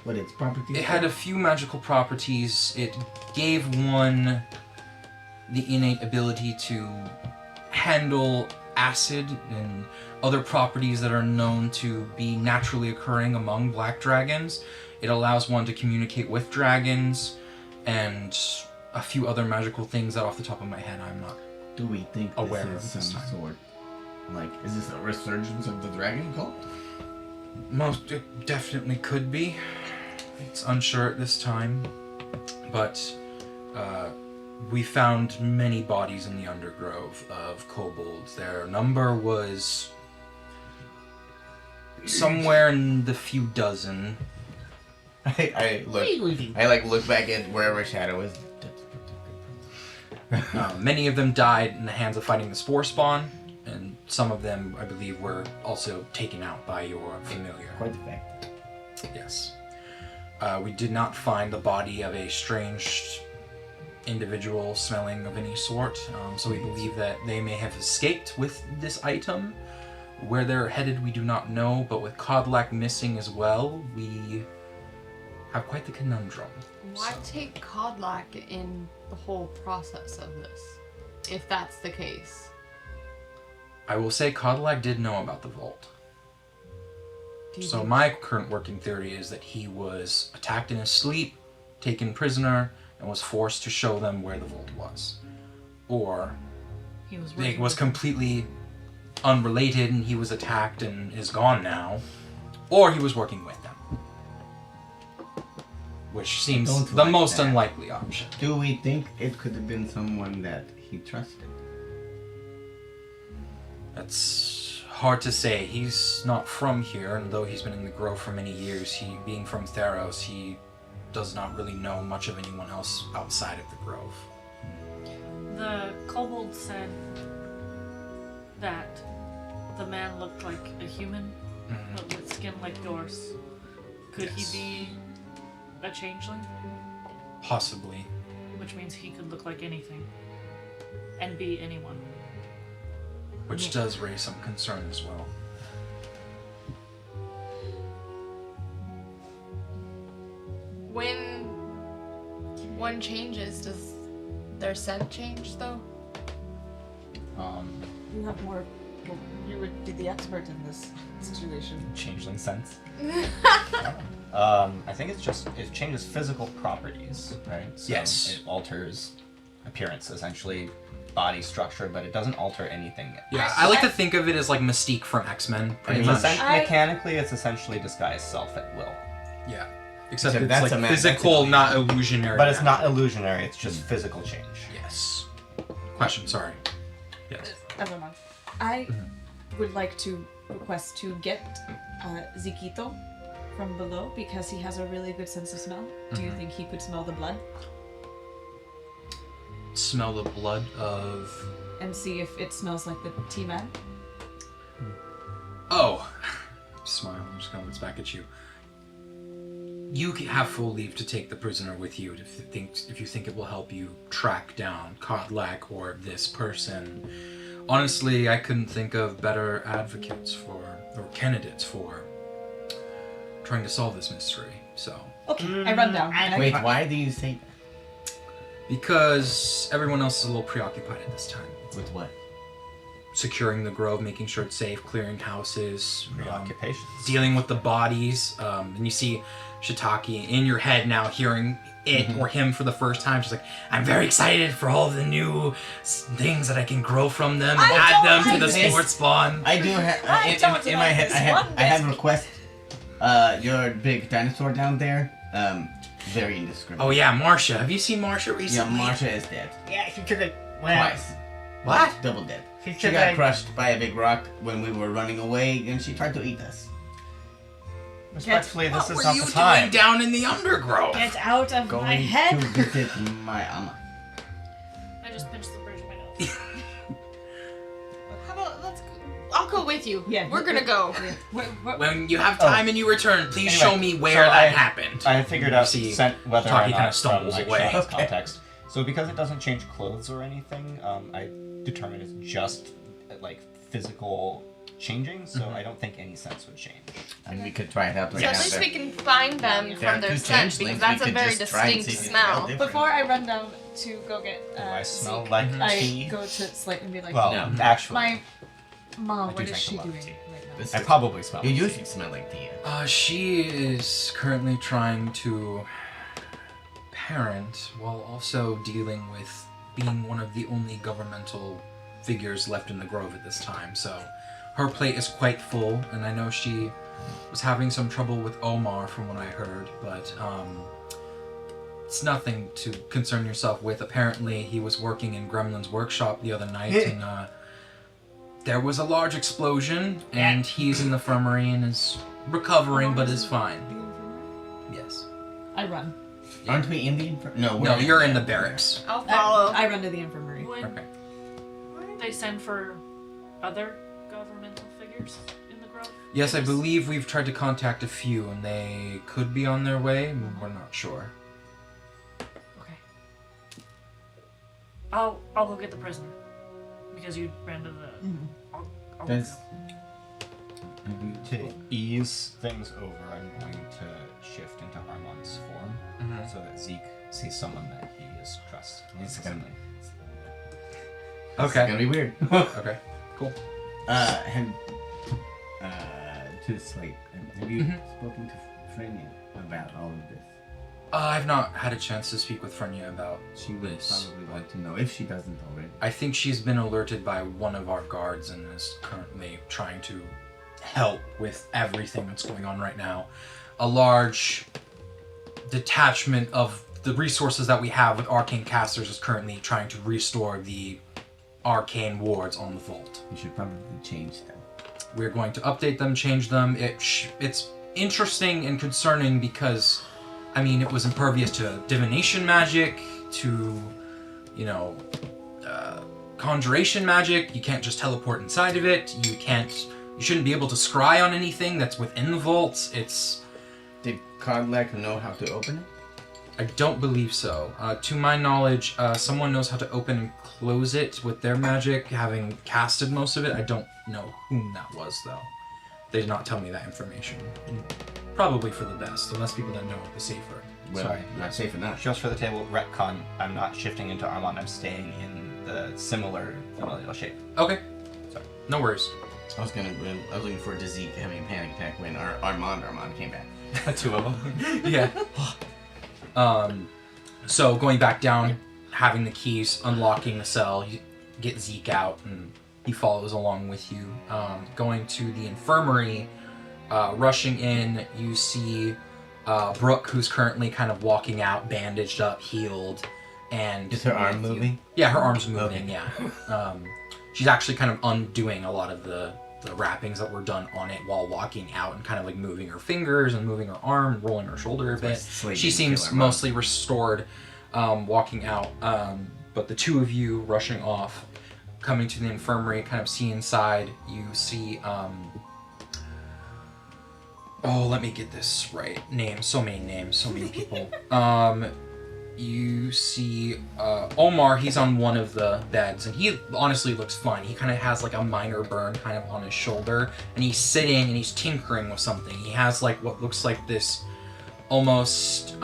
What its properties? It had a few magical properties. It gave one the innate ability to handle acid and other properties that are known to be naturally occurring among black dragons. It allows one to communicate with dragons, and a few other magical things that off the top of my head I'm not. Do we think aware this of is this some time. sort? Like, is this a resurgence of the dragon cult? Most it definitely could be. It's unsure at this time, but we found many bodies in the Undergrove of kobolds. Their number was somewhere in the few dozen. I look back at wherever Shadow is. Many of them died in the hands of fighting the spore spawn, and some of them, I believe, were also taken out by your familiar. Quite the fact. Yes. We did not find the body of a strange individual smelling of any sort, so we believe that they may have escaped with this item. Where they're headed, we do not know, but with Khodlack missing as well, we have quite the conundrum. Why take Khodlack in the whole process of this, if that's the case? I will say Khodlack did know about the vault. So my current working theory is that he was attacked in his sleep, taken prisoner, and was forced to show them where the vault was. Or He was it working was with- completely unrelated and he was attacked and is gone now. Or he was working with them. Which seems Don't the like most that. unlikely option. Do we think it could have been someone that he trusted? That's hard to say. He's not from here, and though he's been in the Grove for many years, he, being from Theros, he does not really know much of anyone else outside of the Grove. The kobold said that the man looked like a human, but with skin like yours. Could Yes. he be a changeling? Possibly. Which means he could look like anything. and be anyone. Which does raise some concern as well. When one changes, does their scent change though? You have more. Well, you would be the expert in this situation. Changeling sense. I think it changes physical properties, right? So Yes. It alters appearance, essentially body structure, but it doesn't alter anything. Yeah, I like to think of it as like Mystique from X-Men, pretty much. Mechanically, it's essentially disguise self at will. Yeah. Except Except it's that's like that's physical, not illusionary. But it's not illusionary, it's just physical change. Yes. Question, sorry. Yes. Never mind. I would like to request to get Ziquito from below because he has a really good sense of smell. Do you think he could smell the blood? Smell the blood of... And see if it smells like the T-Man? Oh. Smile, I'm just gonna look back at you. You have full leave to take the prisoner with you if you think it will help you track down Khodlack or this person. Honestly, I couldn't think of better advocates or candidates for trying to solve this mystery, so. Okay, I run down. Wait, why do you say that? Because everyone else is a little preoccupied at this time. With what? Securing the grove, making sure it's safe, clearing houses, Preoccupations. dealing with the bodies, and you see Shiitake in your head now hearing it or him for the first time. She's like, I'm very excited for all the new things that I can grow from them and add them to the sports spawn. I do have in my head. I have a request. Your big dinosaur down there. Very indiscriminate. Oh yeah, Marsha. Have you seen Marsha Yeah, recently? Marsha is dead. Yeah, she took a Twice. What? Double dead. She She took got a crushed by a big rock when we were running away, and she tried to eat us. Respectfully, this What is were not you the time. doing down in the Undergrove? Get out of my Going head. to visit my ama. I just pinched the bridge of my nose. How about let's go. I'll go with you. Yeah, We're gonna go. When you have time and you return, please Anyway, show me where so that happened. I figured out See, whether or Taki not kinda from stumbles like away. Sean's Okay. context. So because it doesn't change clothes or anything, I determined it's just like physical changing. So I don't think any sense would change. And we could try it out right So now. at least we can find them There are from their two scent changelings, because that's we a could very just try and distinct see if they smell smell. different. Before I run down to go get Do I smell Zeke, like I tea? go to Slate and be like, Well, No. actually, my mom, I do what is drink she a lot doing of tea. right now? This I is- probably smell. You it. usually smell like tea. She is currently trying to parent while also dealing with being one of the only governmental figures left in the grove at this time. So her plate is quite full, and I know she was having some trouble with Omar from what I heard, but it's nothing to concern yourself with. Apparently he was working in Gremlin's workshop the other night, and there was a large explosion, and he's in the infirmary and is recovering, but is fine. Yes. I run. Aren't we in the No, we're No, you're in the barracks. I'll follow. I run to the infirmary. When Okay. they send for other governmental figures in the grove? Yes, I believe we've tried to contact a few, and they could be on their way. We're not sure. Okay. I'll go get the prisoner. Because you ran to the... I'll Does To ease things over, I'm going to shift into Armand's form so that Zeke sees someone that he is trusts. It's gonna- Okay. It's gonna be weird. Okay. Cool. To Slate, have you spoken to Frenia about all of this? I've not had a chance to speak with Frenia about She would this. probably like to know if she doesn't already. I think she's been alerted by one of our guards and is currently trying to help with everything that's going on right now. A large detachment of the resources that we have with arcane casters is currently trying to restore the arcane wards on the vault. You should probably change them. We're going to update them, change them. It's interesting and concerning because, I mean, it was impervious to divination magic, to, conjuration magic. You can't just teleport inside of it. You shouldn't be able to scry on anything that's within the vaults. Did Khodlack know how to open it? I don't believe so. To my knowledge, someone knows how to open and close it with their magic, having casted most of it. I don't know whom that was, though. They did not tell me that information. And probably for the best. The less people that know, the safer. Well, Sorry. not safe enough. Just for the table, retcon, I'm not shifting into Armand, I'm staying in the similar familial shape. Okay. Sorry. No worries. I was looking for Dezeke having a panic attack when Armand came back. Two of them. Yeah. So going back down, having the keys, unlocking the cell, you get Zeke out, and he follows along with you. Going to the infirmary, rushing in, you see Brooke, who's currently kind of walking out, bandaged up, healed, and Is her arm moving? Yeah, her arm's moving. Okay. Yeah. She's actually kind of undoing a lot of the wrappings that were done on it while walking out, and kind of like moving her fingers and moving her arm and rolling her shoulder a bit. She seems mostly restored walking out. But the two of you rushing off, coming to the infirmary, kind of see inside, you see oh, let me get this right. Names, so many people. You see Omar, he's on one of the beds, and he honestly looks fine. He kind of has like a minor burn kind of on his shoulder, and he's sitting and he's tinkering with something. He has like what looks like this almost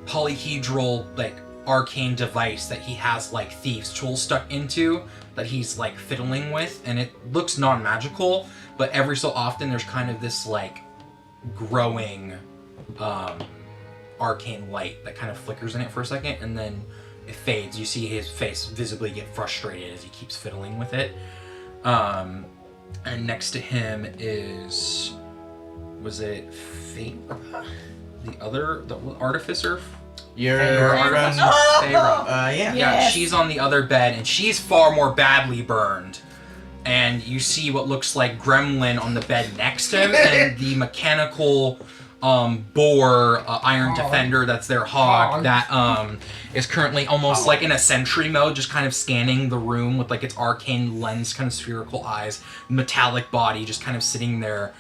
polyhedral like arcane device that he has like thieves' tools stuck into that he's like fiddling with, and it looks non-magical, but every so often there's kind of this like growing arcane light that kind of flickers in it for a second, and then it fades. You see his face visibly get frustrated as he keeps fiddling with it. And next to him is, was it Feyra? The artificer? You're Feyra. yeah. Yeah, Yes. she's on the other bed, and she's far more badly burned. And you see what looks like Gremlin on the bed next to him, and the mechanical boar iron defender that's their hog that is currently almost like in a sentry mode, just kind of scanning the room with like its arcane lens, kind of spherical eyes, metallic body, just kind of sitting there,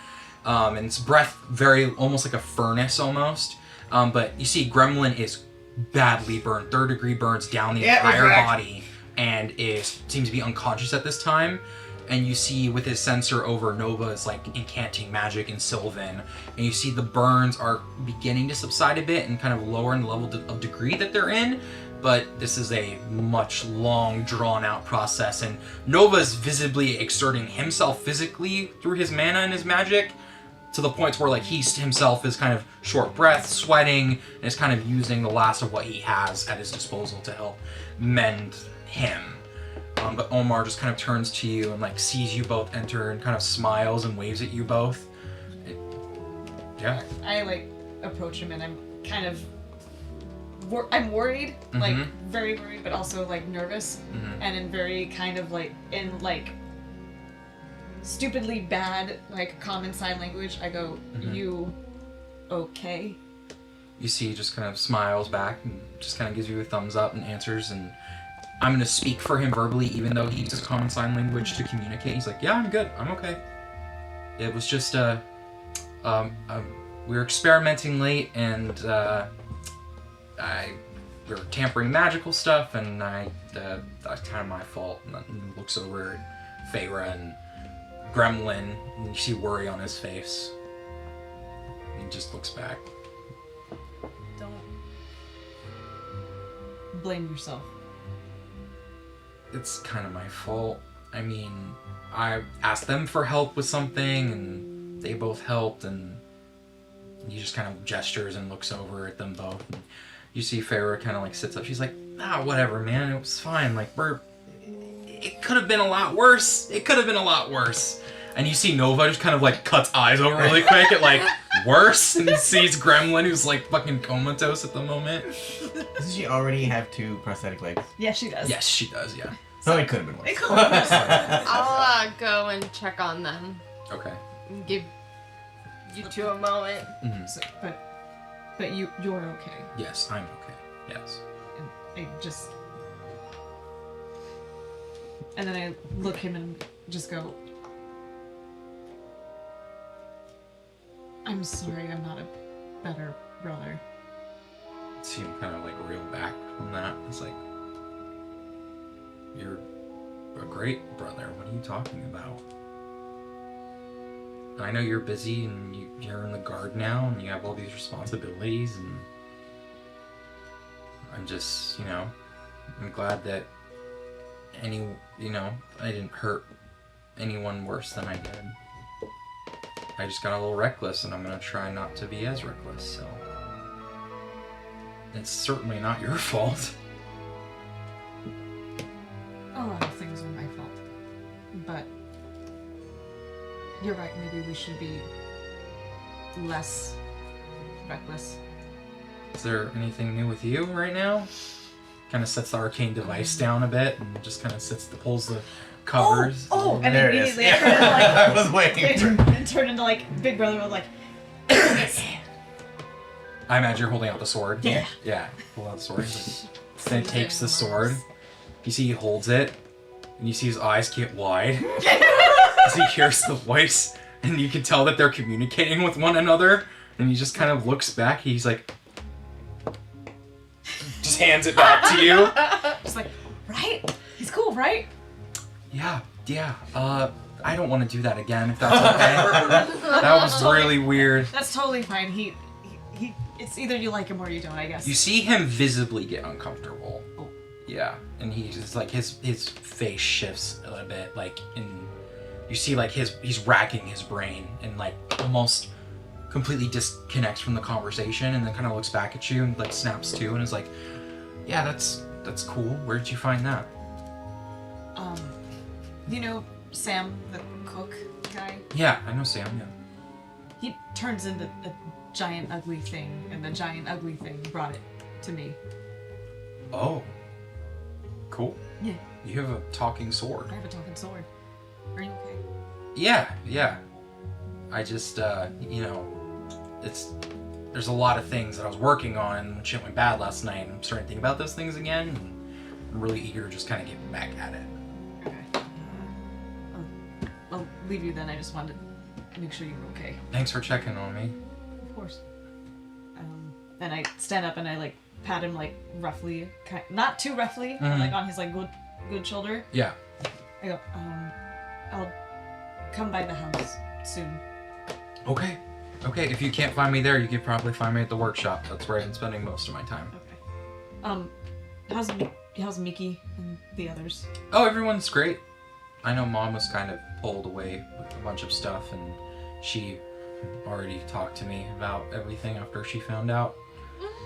and its breath very almost like a furnace almost. But you see Gremlin is badly burned, 3rd-degree burns down the entire body, and seems to be unconscious at this time. And you see with his sensor over, Nova is like incanting magic in Sylvan, and you see the burns are beginning to subside a bit and kind of lower in the level of degree that they're in, but this is a much long drawn out process, and Nova's visibly exerting himself physically through his mana and his magic to the points where like he himself is kind of short breath, sweating, and is kind of using the last of what he has at his disposal to help mend him. But Omar just kind of turns to you and like sees you both enter and kind of smiles and waves at you both. Yeah. I like approach him, and I'm kind of I'm worried, like very worried, but also like nervous, and in very kind of like in like stupidly bad like common sign language. I go, "You okay?" You see, he just kind of smiles back and just kind of gives you a thumbs up and answers, and I'm gonna speak for him verbally, even though he uses common sign language to communicate. He's like, "Yeah, I'm good. I'm okay. It was just we were experimenting late, and we were tampering magical stuff, and that's kind of my fault." And he looks over at Feyra and Gremlin, and you see worry on his face. He just looks back. Don't blame yourself. It's kind of my fault. I mean, I asked them for help with something, and they both helped, and he just kind of gestures and looks over at them both. And you see Feyre kind of like sits up. She's like, whatever, man. It was fine. Like, it could have been a lot worse. It could have been a lot worse. And you see Nova just kind of like cuts eyes over really quick at like, worse? And sees Gremlin, who's like fucking comatose at the moment. Doesn't she already have 2 prosthetic legs? Yeah, she does. Yes, she does, yeah. So it could have been worse. It could have been worse. I'll go and check on them. Okay. Give you 2 a moment. So, but you're okay. Yes, I'm okay. Yes. And I just, and then I look him and just go, "I'm sorry, I'm not a better brother." see him kind of like reel back from that. It's like, you're a great brother. What are you talking about? I know you're busy and you're in the guard now and you have all these responsibilities, and I'm just, I'm glad that I didn't hurt anyone worse than I did. I just got a little reckless, and I'm gonna try not to be as reckless, so. It's certainly not your fault. A lot of things are my fault. But you're right, maybe we should be less reckless. Is there anything new with you right now? Kind of sets the arcane device down a bit and just kind of pulls the covers. And There it is. immediately I turned into like I was waiting for and turned into like Big Brother with like I imagine you're holding out the sword. Yeah. Yeah, pull out the sword. Then he takes the sword. You see he holds it, and you see his eyes get wide as he hears the voice, and you can tell that they're communicating with one another, and he just kind of looks back. He's like, just hands it back to you. just like, right? He's cool, right? Yeah. I don't want to do that again, if that's okay. That was really weird. That's totally fine. He it's either you like him or you don't, I guess. You see him visibly get uncomfortable. Oh. Yeah, and he's just like his face shifts a little bit, like you see like he's racking his brain and like almost completely disconnects from the conversation, and then kind of looks back at you and like snaps to and is like, yeah, that's cool. Where did you find that? You know Sam, the cook guy? Yeah, I know Sam. Yeah. He turns into a giant ugly thing, and the giant ugly thing brought it to me. Oh. Cool. Yeah. You have a talking sword. I have a talking sword. Are you okay? Yeah. I just, there's a lot of things that I was working on, and shit went bad last night, and I'm starting to think about those things again, and I'm really eager to just kind of get back at it. Okay. I'll leave you then. I just wanted to make sure you were okay. Thanks for checking on me. Of course. And I stand up and I like pat him like roughly, not too roughly, like on his like good shoulder. Yeah. I go, I'll come by the house soon. Okay. If you can't find me there, you can probably find me at the workshop. That's where I've been spending most of my time. Okay. How's Mickey and the others? Oh, everyone's great. I know Mom was kind of pulled away with a bunch of stuff, and she already talked to me about everything after she found out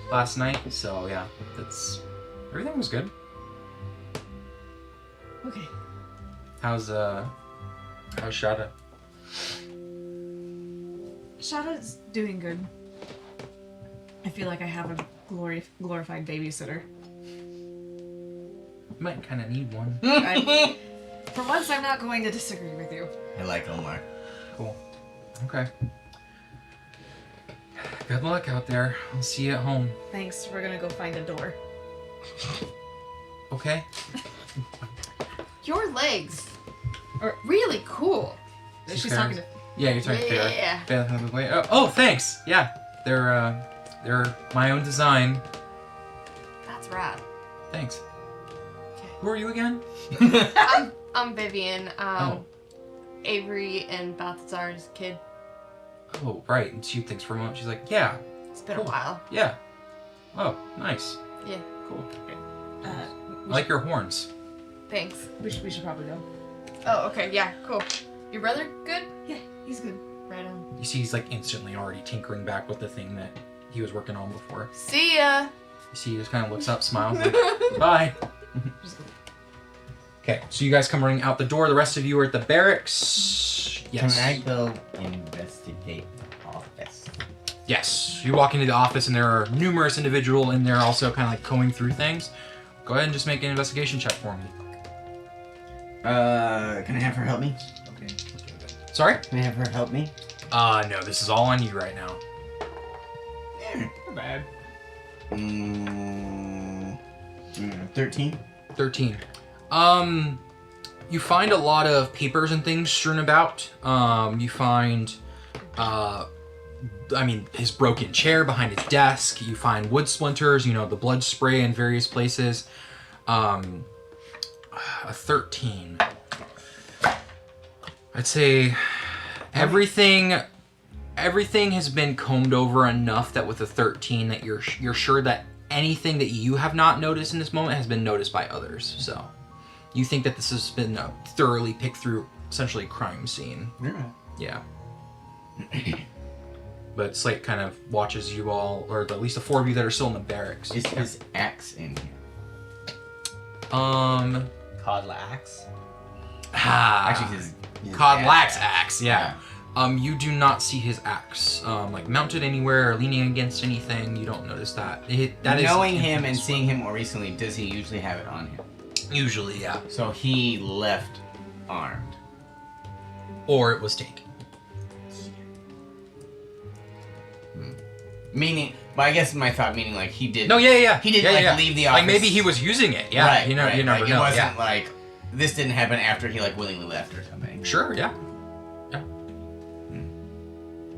last night. So yeah, everything was good. Okay. How's Shada? Shada's doing good. I feel like I have a glorified babysitter. You might kind of need one. For once, I'm not going to disagree with you. I like Omar. Cool. Okay. Good luck out there. I'll see you at home. Thanks. We're gonna go find a door. Okay. Your legs are really cool. She's talking to. Yeah, you're talking to Yeah. Farrah. Oh, thanks. Yeah, they're my own design. That's rad. Thanks. Okay. Who are you again? I'm Vivian. Avery and Balthazar's kid. Oh, right. And she thinks for a moment. She's like, yeah. It's been Cool. a while. Yeah. Oh, nice. Yeah. Cool. Uh, I like your horns. Thanks. we should probably go. Oh, okay. Yeah. Cool. Your brother good? Yeah, he's good. Right on. You see, he's like instantly already tinkering back with the thing that he was working on before. See ya. You see, he just kind of looks up, smiles, like, bye. Okay, so you guys come running out the door. The rest of you are at the barracks. Yes. Can I go investigate the office? Yes. You walk into the office, and there are numerous individuals in there also kind of like combing through things. Go ahead and just make an investigation check for me. Can I have her help me? Okay. Sorry? Can I have her help me? No, this is all on you right now. Not bad. 13? 13. You find a lot of papers and things strewn about. You find, his broken chair behind his desk. You find wood splinters, the blood spray in various places. A 13. I'd say everything has been combed over enough that with a 13 that you're sure that anything that you have not noticed in this moment has been noticed by others. So you think that this has been thoroughly picked through, essentially, crime scene. Yeah. But Slate kind of watches you all, or at least the 4 of you that are still in the barracks. Is his axe in here? Khodlack's. Actually, his Khodlack's axe, yeah. You do not see his axe, mounted anywhere or leaning against anything. You don't notice that. Knowing him and seeing him more recently, does he usually have it on him? Usually, yeah. So he left armed. Or it was taken. Meaning, well, I guess my thought meaning he did. No, yeah. He didn't leave the office. Like maybe he was using it. Yeah, right, you never know. It wasn't this didn't happen after he willingly left or something. Sure, yeah.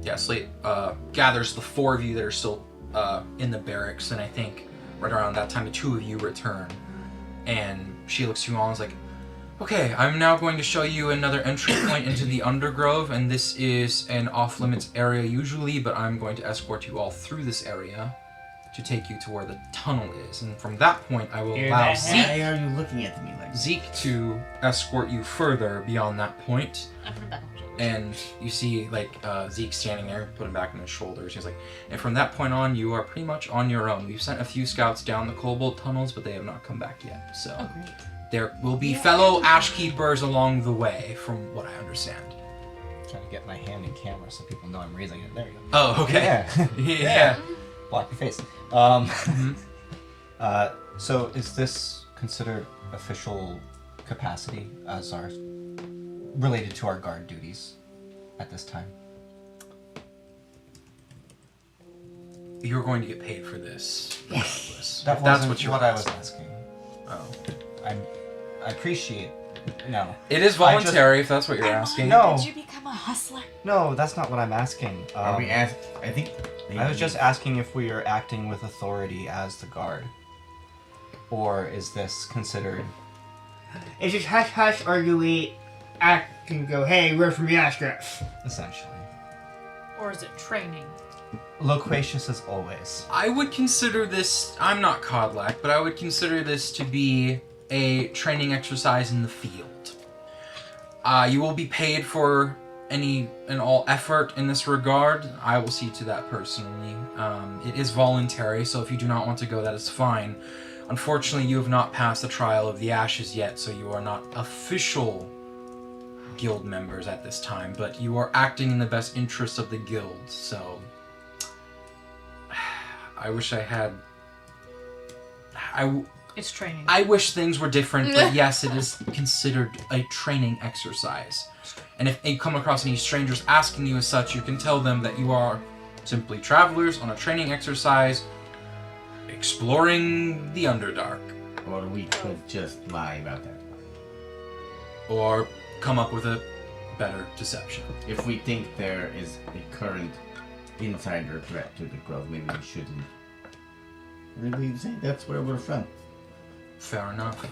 Yeah, Slate gathers the 4 of you that are still in the barracks, and I think right around that time the 2 of you return, and she looks to you all and is like, okay, I'm now going to show you another entry point into the Undergrove, and this is an off-limits area usually, but I'm going to escort you all through this area to take you to where the tunnel is, and from that point I will allow Why are you looking at me like that? Zeke to escort you further beyond that point. I put it back on my shoulders. And you see, Zeke standing there, put him back on his shoulders. He's like, and from that point on, you are pretty much on your own. We've sent a few scouts down the Kobold tunnels, but they have not come back yet. So there will be fellow Ashkeepers along the way, from what I understand. I'm trying to get my hand in camera so people know I'm raising it. There you go. Oh, okay. Yeah. Yeah. Block your face. So is this considered official capacity as our related to our guard duties at this time? You're going to get paid for this. Regardless. That if that's wasn't what I was asking. Oh. I appreciate. No. It is voluntary if that's what you're asking. No. Did you become a hustler? No, that's not what I'm asking. Are we asked? I think. I was just asking if we are acting with authority as the guard, or is this considered? Is it hush hush, or do we act and go, hey, we're from the Ashkeepers? Essentially. Or is it training? Loquacious as always. I would consider this, I'm not Khodlack, but I would consider this to be a training exercise in the field. You will be paid for any and all effort in this regard. I will see to that personally. It is voluntary, so if you do not want to go, that is fine. Unfortunately, you have not passed the trial of the ashes yet, so you are not official guild members at this time, but you are acting in the best interest of the guild, so I wish I had... It's training. I wish things were different, but yes, it is considered a training exercise. And if you come across any strangers asking you as such, you can tell them that you are simply travelers on a training exercise exploring the Underdark. Or we could just lie about that. Or come up with a better deception. If we think there is a current insider threat to the grove, maybe we shouldn't really say that's where we're from. Fair enough.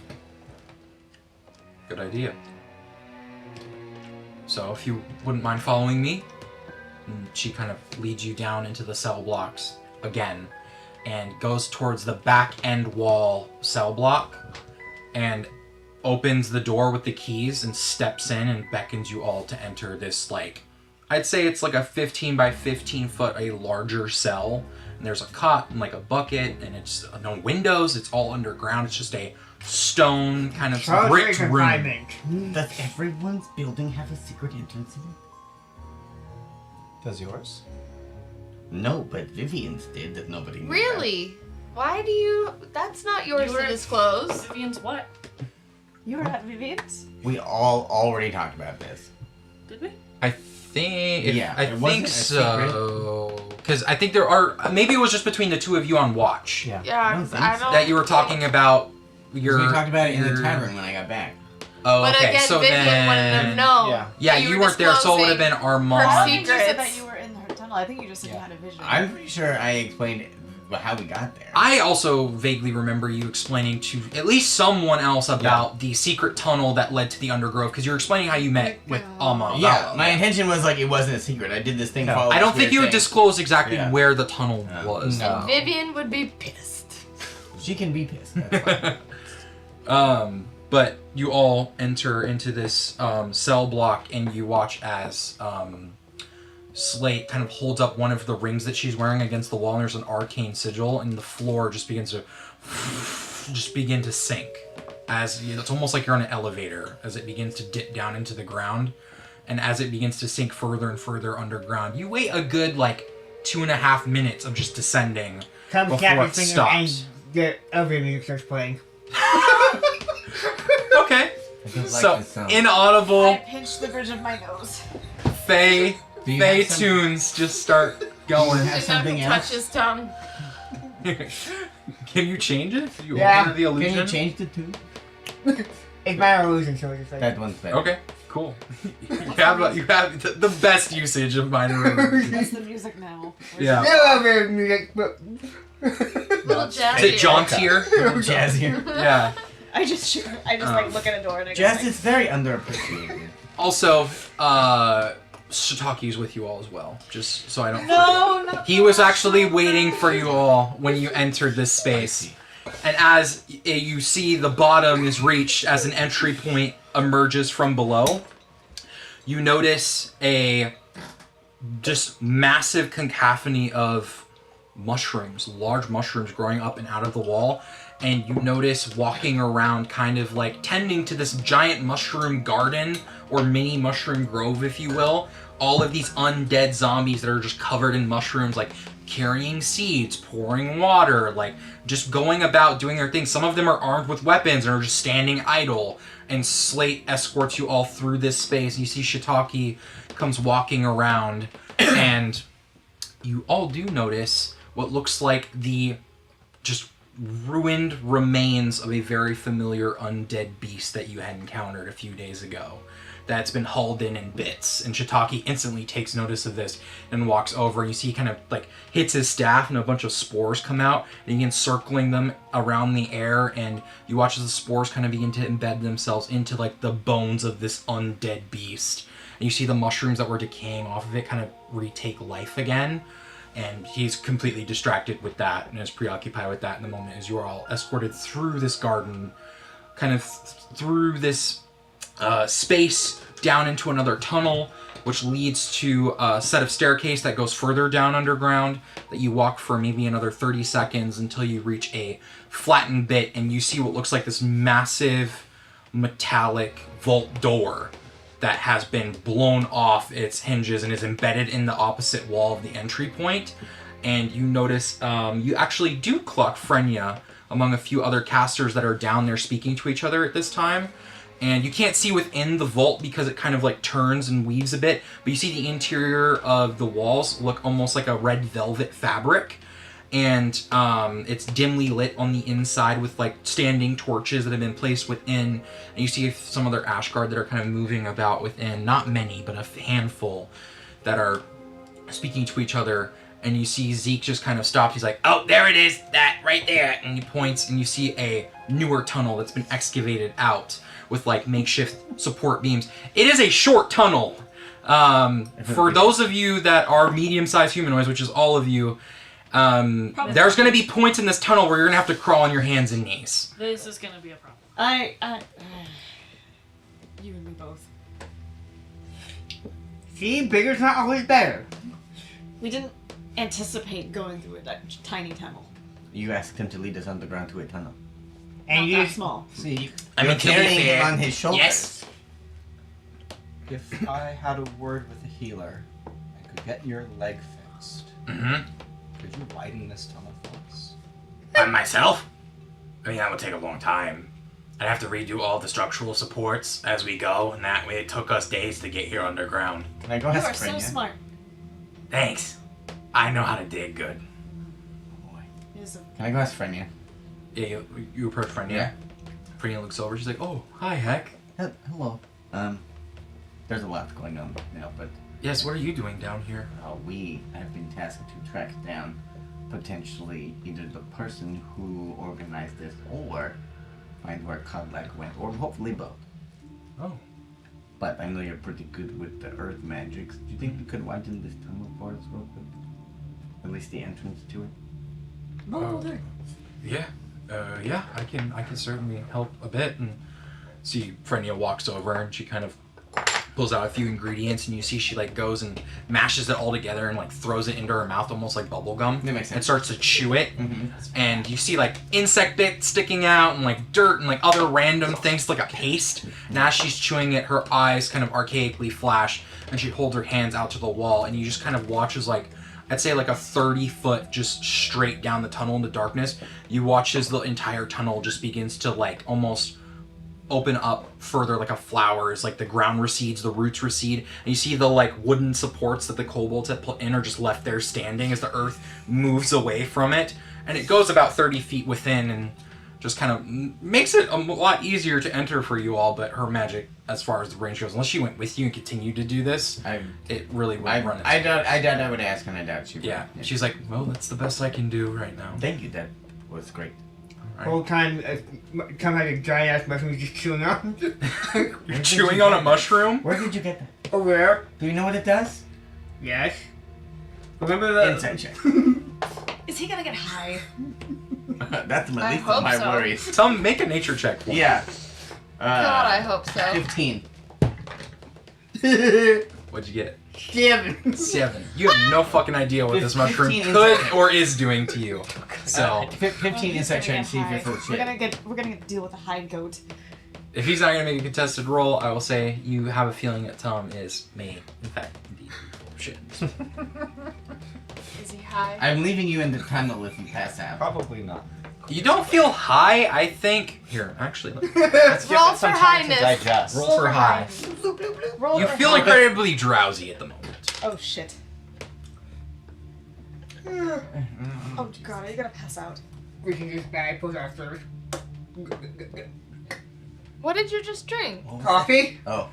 Good idea. So if you wouldn't mind following me, and she kind of leads you down into the cell blocks again and goes towards the back end wall cell block and opens the door with the keys and steps in and beckons you all to enter this, I'd say it's a 15 by 15 foot, a larger cell. And there's a cot and a bucket, and it's no windows, it's all underground. It's just a stone kind of brick room. Does everyone's building have a secret entrance in it? Does yours? No, but Vivian's did that nobody knew. Really? Why do you... That's not yours to disclose. Vivian's what? You were at Vivian's? We all already talked about this. Did we? I think... Yeah, I it wasn't think a so. Because I think there are... Maybe it was just between the 2 of you on watch. Yeah. Yeah, 'cause I don't... That you were talking about your... We talked about it in the tavern when I got back. Oh, But okay. again, so Vivian then... wouldn't have known. Yeah. Yeah, that you weren't there, so it would have been disclosing Armand. her Armand just said secrets. that you were in her tunnel. nocturnal. I think you just said you had a vision. I'm pretty sure I explained how we got there. I also vaguely remember you explaining to at least someone else about the secret tunnel that led to the Undergrove, because you're explaining how you met with Armand. Yeah, my intention was like it wasn't a secret. I did this thing. No. I don't think you would disclose exactly Yeah. where the tunnel was. No. And Vivian would be pissed. She can be pissed. That's fine. But you all enter into this cell block, and you watch as Slate kind of holds up one of the rings that she's wearing against the wall, and there's an arcane sigil, and the floor just begins to sink. As it's almost like you're on an elevator as it begins to dip down into the ground, and as it begins to sink further and further underground, you wait a good 2.5 minutes of just descending Come before snap your it finger and stops. the elevator music starts playing. Okay. I don't like So this sound. I inaudible pinched the bridge of my nose. Fey Do you have some- tunes just start going. have something Touch else? his tongue. Can you change it? You Yeah. alter the illusion? Can you change the tune? It's my illusion, so it's just like... That one's better. Okay, cool. you have the best usage of minor illusion. What's the music now? Yeah. The elevator music, but... Little jazzy. Is it jauntier? Jazzier. Yeah. I just look at a door and I go Jazz like, is very underappreciated. Also, Shitaki's with you all as well, just so I don't forget. no, not He was actually waiting for you all when you entered this space. And as you see the bottom is reached, as an entry point emerges from below, you notice a just massive cacophony of mushrooms, large mushrooms growing up and out of the wall. And you notice walking around kind of tending to this giant mushroom garden, or mini mushroom grove, if you will. All of these undead zombies that are just covered in mushrooms, carrying seeds, pouring water, just going about doing their thing. Some of them are armed with weapons and are just standing idle. And Slate escorts you all through this space. You see Shiitake comes walking around, and you all do notice what looks like the just ruined remains of a very familiar undead beast that you had encountered a few days ago, that's been hauled in bits. And Shiitake instantly takes notice of this and walks over, and you see he kind of hits his staff and a bunch of spores come out, and he begins circling them around the air, and you watch as the spores kind of begin to embed themselves into the bones of this undead beast. And you see the mushrooms that were decaying off of it kind of retake life again. And he's completely distracted with that and is preoccupied with that in the moment as you are all escorted through this garden, kind of through this space down into another tunnel, which leads to a set of staircase that goes further down underground, that you walk for maybe another 30 seconds until you reach a flattened bit, and you see what looks like this massive metallic vault door that has been blown off its hinges and is embedded in the opposite wall of the entry point. And you notice you actually do clock Frenya among a few other casters that are down there speaking to each other at this time. And you can't see within the vault because it kind of turns and weaves a bit, but you see the interior of the walls look almost like a red velvet fabric. And it's dimly lit on the inside with standing torches that have been placed within. And you see some other Ashguard that are kind of moving about within. Not many, but a handful that are speaking to each other. And you see Zeke just kind of stopped. He's like, "Oh, there it is, that right there." And he points, and you see a newer tunnel that's been excavated out with makeshift support beams. It is a short tunnel. For those of you that are medium-sized humanoids, which is all of you, there's going to be points in this tunnel where you're going to have to crawl on your hands and knees. This is gonna be a problem. you and me both. See, bigger's not always better. We didn't anticipate going through that tiny tunnel. You asked him to lead us underground to a tunnel. And Not you that small. See, You're carrying him on his shoulders. Yes. if I had a word with a healer, I could get your leg fixed. Mm-hmm. Could you widen this tunnel for us? By myself? I mean, that would take a long time. I'd have to redo all the structural supports as we go, and that way it took us days to get here underground. Can I go You ask are so Frenya? smart. Thanks. I know how to dig good. Oh boy. Yes, Can I go ask Frenya? Yeah, you approach Frenya. Yeah. Frenya looks over. She's like, "Oh, hi, Heck." Hello. There's a lot going going on now, but Yes, what are you doing down here? we have been tasked to track down potentially either the person who organized this or find where Khodlack went, or hopefully both. Oh. But I know you're pretty good with the earth magics. Do you think you could widen this tunnel for us real quick? At least the entrance to it? Yeah. Yeah, I can certainly help a bit. And see Frenia walks over and she kind of pulls out a few ingredients, and you see she like goes and mashes it all together and like throws it into her mouth almost like bubble gum. That makes sense. And starts to chew it. Mm-hmm. And you see like insect bits sticking out and like dirt and like other random things like a paste. And as she's chewing it, her eyes kind of archaically flash, and she holds her hands out to the wall, and you just kind of watch as like, I'd say like a 30-foot just straight down the tunnel into darkness. You watch as the entire tunnel just begins to like almost open up further like a flower, as like the ground recedes, the roots recede, and you see the like wooden supports that the kobolds had put in are just left there standing as the earth moves away from it. And it goes about 30 feet within and just kind of makes it a lot easier to enter for you all, but her magic, as far as the range goes, unless she went with you and continued to do this, it really wouldn't run its I doubt I would ask, and I doubt she would. Yeah. She's like, well, that's the best I can do right now. Thank you, that was great. Whole time, come like a giant ass mushroom just chewing on. You're chewing on a mushroom? Where did you get that? Over there. Do you know what it does? Yes. Remember the Insight check. Is he gonna get high? That's the I least hope of my so. worries. Tell him, make a nature check. For me. Yeah. God, I hope so. 15. What'd you get? 7. 7. You have no fucking idea what this mushroom 15 could or is doing to you. So, 15 insight check and see if you're full of We're shit. gonna deal with a high goat. if he's not gonna make a contested roll, I will say you have a feeling that Tom may, in fact, indeed, full of shit. Is he high? I'm leaving you in the tunnel if you pass out. Probably not. You don't feel high, I think. Here, actually, Let's give Roll it some for time highness. to digest. roll for high. Roll You for feel high. incredibly drowsy at the moment. Oh shit. Oh god, are you gonna pass out? We can just bag put our thirst. What did you just drink? Coffee? Oh.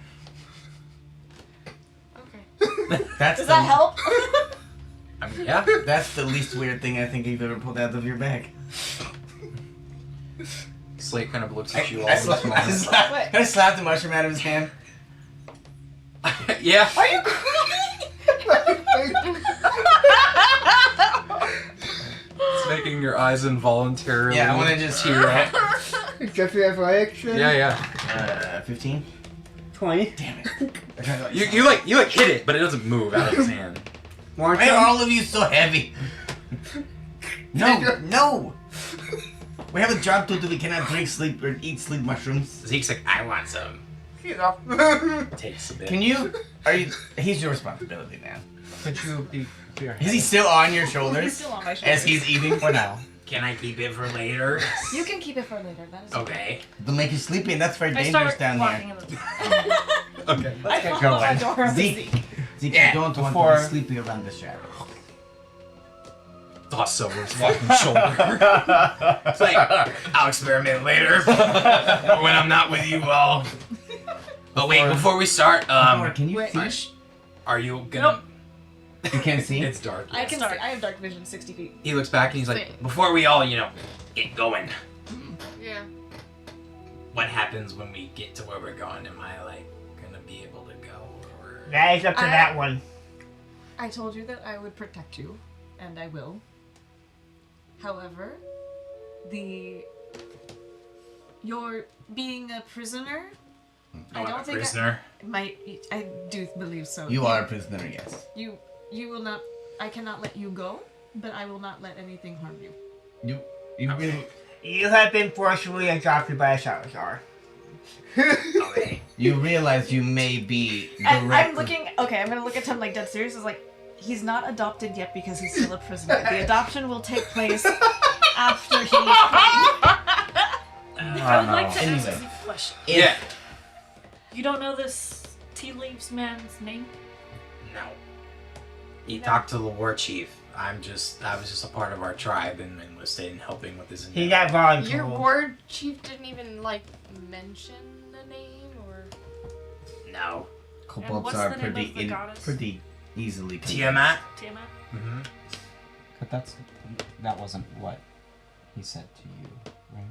Okay. That's Does that help? I mean, yeah. That's the least weird thing I think you've ever pulled out of your bag. Slate kind of looks at you all I in this moment. slapped the mushroom out of his hand. Yeah. Are you crying? It's making your eyes involuntarily Yeah, I want to just tear up. Just the athletics? Yeah, yeah. 15? 20. Damn it. You like hit it, but it doesn't move out of his hand. Want Why are some? all of you so heavy? No, no! We have a job to do. We cannot drink, sleep, or eat sleep mushrooms. Zeke's like, I want some. Get off. Takes a bit. Can you? He's your responsibility now. Could you be clear? Is he still on your He's shoulders still on my shoulders. as he's eating? For now. Can I keep it for later? You can keep it for later. That is Okay. They'll make you sleepy, and that's very I dangerous start down walking there. in the Okay. I get follow going. Adora Zeke, Zeke, Yeah, you don't want to before- be sleepy around the shadow. Toss over his fucking shoulder. It's like, I'll experiment later. When I'm not with you all. But wait, before we start, Can you wait. see? are you gonna... You can't see? It's dark. I can see. Start. I have dark vision, 60 feet. He looks back and he's like, Wait. before we all, get going, Yeah. what happens when we get to where we're going? Am I, gonna be able to go? Or... That is up to that one. I told you that I would protect you, and I will. However, you're being a prisoner. I don't think prisoner. I do believe so. You are a prisoner, yes. You will not. I cannot let you go, but I will not let anything harm you. You've been, You have been forcibly adopted by a Salazar. Okay. you realize you may be And I'm directly... looking. Okay, I'm gonna look at him like dead serious. It's like he's not adopted yet because he's still a prisoner. The adoption will take place after he is free. I would like to ask Anyway. a question. Yeah. You don't know this tea leaves man's name? No. He talked to the war chief. I was just a part of our tribe and enlisted in helping with this. He got volunteered. Your ward chief didn't even mention the name or. No. Kobolds what's are the name of pretty the goddess? pretty easily convinced. Tiamat. Tiamat? Mm-hmm. But that wasn't what he said to you, right?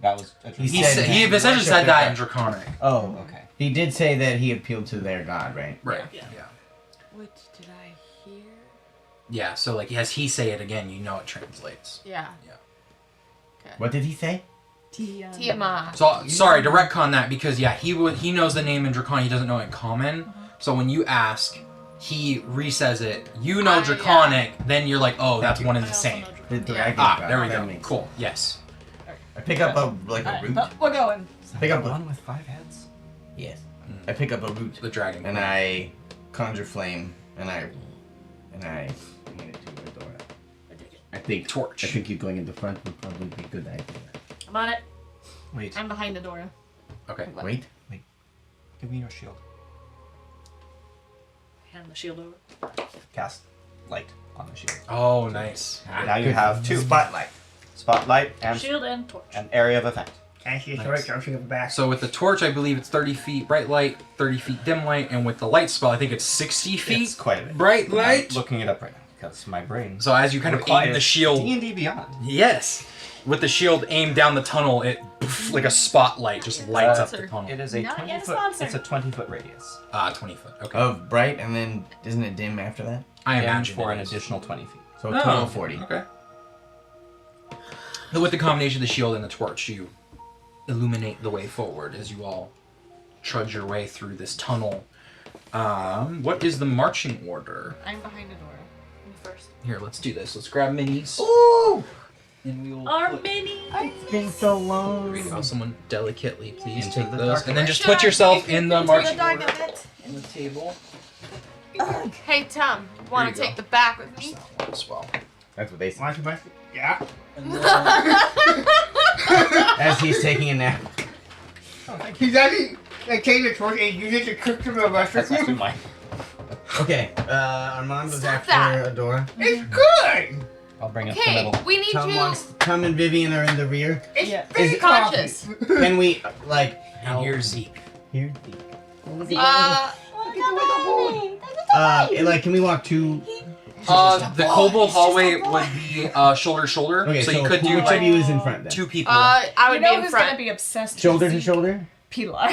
That was He said essentially said that in Draconic. Oh, okay. He did say that he appealed to their god, right? Right. Yeah. Yeah. What did I hear? Yeah. So like, as he say it again, you know it translates. Yeah. Yeah. Okay. What did he say? Tiamat. So sorry to retcon that because yeah, he knows the name in Draconic. He doesn't know it in Common. So when you ask, he re-says it. You know Draconic, then you're like, oh, that's one and the same. The dragon Ah, god. there we That go. makes Cool. Yes. I pick up a root. But we're going. Pick up one with 5 heads. Yes. I pick up a root The dragon. and I conjure flame and I hand it to Adora. I think Torch. I think you going in the front would probably be a good idea. I'm on it. Wait, I'm behind Adora. Okay. Wait. give me your shield. Hand the shield over. Cast light on the shield. Oh, nice. Now you have 2. Spotlight. Spotlight and Shield and torch. an area of effect. Can I see a Nice. torch? I'll see the back. So with the torch, I believe it's 30 feet bright light, 30 feet dim light, and with the light spell, I think it's 60 feet It's quite a bit. bright light. I'm looking it up right now because my brain. So as you kind of aim requires the shield, D&D Beyond. yes, with the shield aimed down the tunnel, it like a spotlight just lights up the tunnel. It is a Not 20 yet a foot. sponsor. It's a 20-foot radius. 20 foot. Okay. Of bright and then isn't it dim after that? I And imagine for it an is. additional 20 feet. So a total of 40. Okay. And with the combination of the shield and the torch, you illuminate the way forward as you all trudge your way through this tunnel. What is the marching order? I'm behind Adora. Me first. Here, let's do this. Let's grab minis. Ooh! And we will Our put- mini. It's been so long. There you go. Someone delicately, please Into take the those, dark and then just Sure. put yourself in the Into marching dark order of it. on the table. Hey Tom, want you to go. take the back with me? That one as well. That's what they say. Want to Yeah. And then, As he's taking a nap. He's actually like taking the torch and use it to cook some of us. That's actually mine. Okay, Armand was Stop after that. Adora. It's good. I'll bring up the Okay, middle. we need Tom and Vivian are in the rear. It's Yeah. very Is it cautious. Can we, like, and here's Zeke. here? Like, can we walk two? The Kobold hallway would be shoulder to shoulder, Okay, so you could do which like of you is in front then? 2 people. I You would know be in who's gonna front. be obsessed Shoulder with to shoulder? Pilar.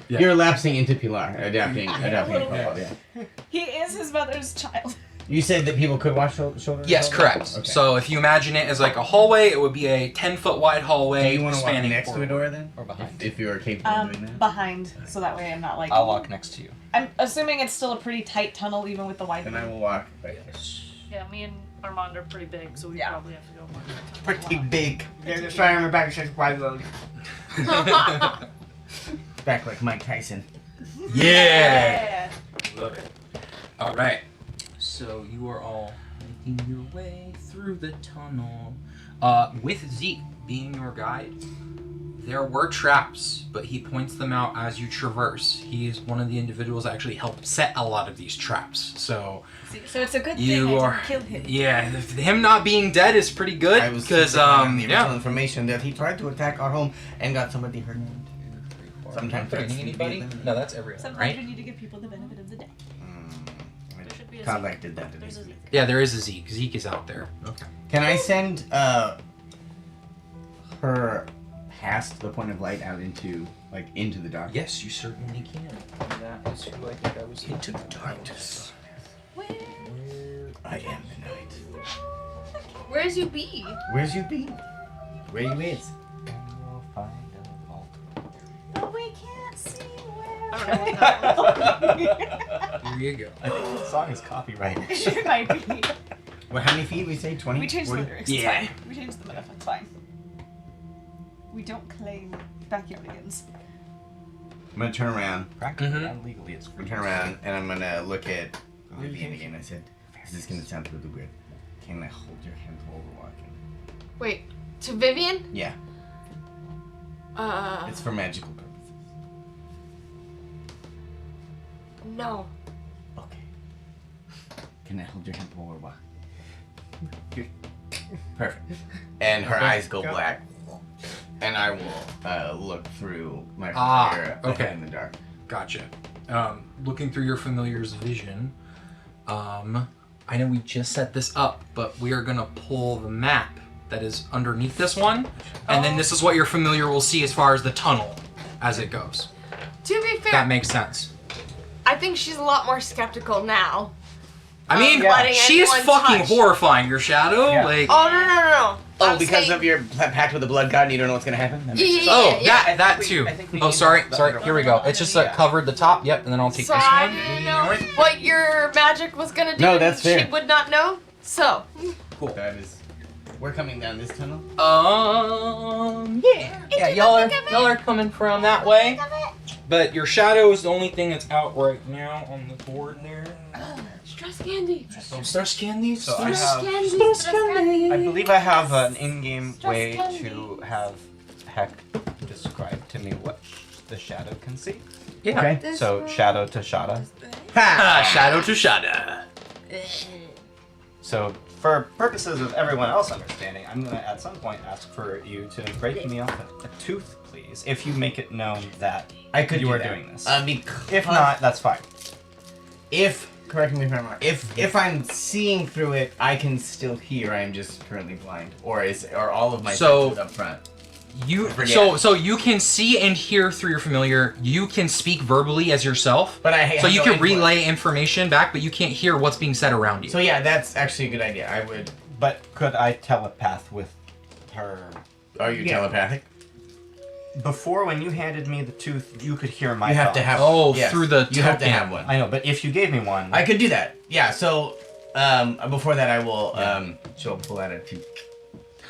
Yeah. You're lapsing into Pilar, adapting Kobold, yeah. He is his mother's child. You said that people could walk shoulder to Yes, shoulder? correct. Okay. So if you imagine it as like a hallway, it would be a 10-foot wide do hallway you want to walk spanning next to forward. Adora then? Or behind. If you are capable of doing that? Behind, so that way I'm not like. I'll walk next to you. I'm assuming it's still a pretty tight tunnel, even with the wide. Then I will walk right there. Yeah, me and Armand are pretty big, so we Yeah. probably have to go more. Pretty big. There's a sign on the back that says wide load. Back like Mike Tyson. Yeah! Love it. All right. So you are all making your way through the tunnel. With Zeke being your guide, there were traps, but he points them out as you traverse. He is one of the individuals that actually helped set a lot of these traps. So So it's a good thing you I are, didn't kill him. yeah, him not being dead is pretty good I was because the original yeah. information that he tried to attack our home and got somebody hurt. Sometimes that's anybody? No, that's everyone, Sometimes right? we need to give people the benefit of the doubt. There should be a Khodlack Zeke. did that to me. There's a Zeke. Yeah, there is a Zeke. Zeke is out there. Okay. Can I send her past the point of light out into the dark? Yes, you certainly can. That is who I think I was Into the darkness. I am the night. Where's you be? Where's you been? Where you is? We'll find a vault. But we can't see where. I don't know what that was. Here you go. I think this song is copyrighted. It might be. Well, how many feet we say? 20? We changed the 40? lyrics. Yeah. It's fine. We changed the metaphor. It's fine. We don't claim backyardigans. I'm gonna turn around. Practically Mhm. and legally, it's I'm free. gonna turn around and I'm gonna look at Vivian again. I said, "This is gonna sound really weird. Can I hold your hand while we're walking?" Wait, to Vivian? Yeah, it's for magical purposes. No. Okay. Can I hold your hand while we're walking? Perfect. And her eyes go black. And I will look through my fire okay. in the dark. Gotcha. looking through your familiar's vision, I know we just set this up, but we are gonna pull the map that is underneath this one, and then this is what your familiar will see as far as the tunnel as it goes. To be fair, That makes sense. I think she's a lot more skeptical now. I mean, letting she is anyone fucking touch. horrifying, your shadow. Yeah. Like, Oh, no. Oh, I'm because saying- of your pact with the blood god and you don't know what's gonna happen? That makes sense. oh, yeah. that too. Oh, sorry. Here we go. It's just covered the top. Yep, and then I'll take So this I one. didn't know what your magic was gonna do. No, that's and fair. She would not know. So, That is. We're coming down this tunnel. Yeah, y'all are coming from that way. But your shadow is the only thing that's out right now on the board there. stress candy. Stress candies. So I Stress have, candy. Stress candy. I believe I have an in-game way to have Heck describe to me what the shadow can see. Yeah. Okay. So shadow to shadow. Shadow to shadow. So for purposes of everyone else understanding, I'm going to at some point ask for you to break me off a tooth, please, if you make it known that I could you do are that. doing this. Because If not, that's fine. correct me if I'm wrong. If I'm seeing through it, I can still hear. I am just currently blind, or all of my senses up front. So you can see and hear through your familiar. You can speak verbally as yourself. But I so have you no can input. relay information back, but you can't hear what's being said around you. So yeah, that's actually a good idea. I would. But could I telepath with her? Are you telepathic? Before, when you handed me the tooth, you could hear my You have thoughts. to have. Oh, yes, through the You have to token. have one. I know, but if you gave me one, I could do that. Yeah. So before that, I will she'll pull out a tooth.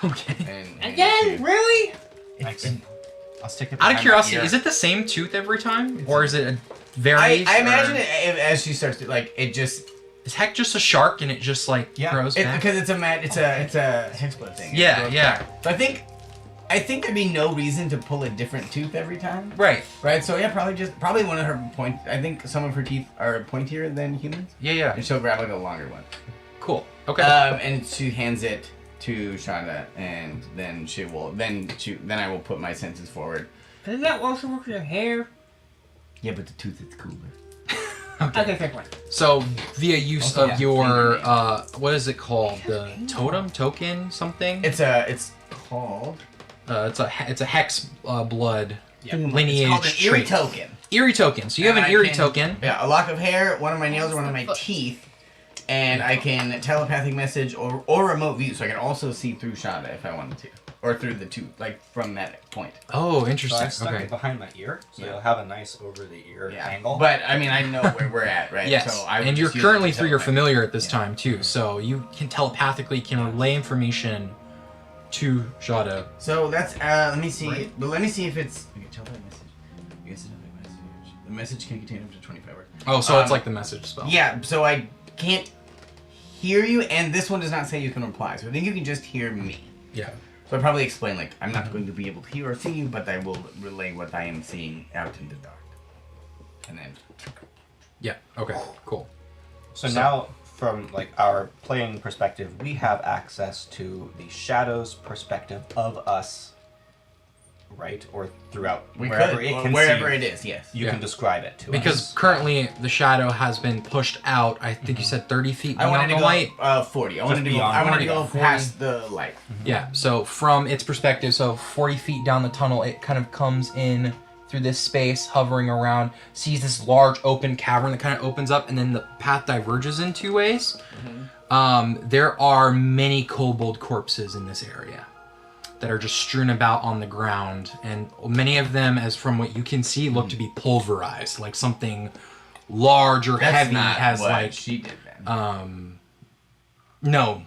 Okay. And Again? Really? I'll stick it. Out of behind my curiosity, ear. is it the same tooth every time, or is it a I varies? imagine or- it as she starts to like it just Is Heck just a shark and it just like grows back? because it's a hexblood thing. It Yeah, grows yeah. back. So I think there'd be no reason to pull a different tooth every time. Right. Right. So yeah, probably one of her point. I think some of her teeth are pointier than humans, Yeah. and she'll grab like a longer one. Cool. Okay. And she hands it to Shonda, and then then I will put my senses forward. Doesn't that also work with your hair? Yeah, but the tooth is cooler. Okay, fair point. So via use Also, of your what is it called? The token something? It's called it's a hex blood lineage It's called an eerie trait. token. Eerie token. So you have And an I eerie can- token. Yeah, a lock of hair, one of my nails, or one of my teeth, and I can telepathic message or remote view, so I can also see through Shonda if I wanted to, or through the tooth, like from that point. Oh, So I interesting. stuck Okay. it behind my ear, so Yeah. you'll have a nice over the ear Yeah, angle. but I mean I know where we're at, right? Yes, So I would and you're just use currently it to through your telepathic. familiar at this Yeah. time too, so you can telepathically relay information to Jada. So that's let me see. Right. But let me see if it's okay, telepathic message. Yes, telepathic message. The message can contain up to 25 words. Oh, so it's like the message spell. Yeah, so I can't hear you, and this one does not say you can reply. So I think you can just hear me. Yeah. So I probably explain like I'm not going to be able to hear or see you, but I will relay what I am seeing out in the dark. And then Yeah. Okay. Cool. So now, from like our playing perspective, we have access to the shadow's perspective of us, right? Or throughout wherever it can wherever see. it is, yes. You Yeah. can describe it to Because us. currently the shadow has been pushed out. I think you said 30 feet I beyond wanted to the go light. 40. I wanted to go. beyond I wanted to 40. go 40. past the light. Yeah. So from its perspective, so 40 feet down the tunnel, it kind of comes in through this space, hovering around, sees this large open cavern that kind of opens up, and then the path diverges in two ways. There are many kobold corpses in this area that are just strewn about on the ground, and many of them, as from what you can see, look to be pulverized, like something large or That's heavy not has what like she did then. no.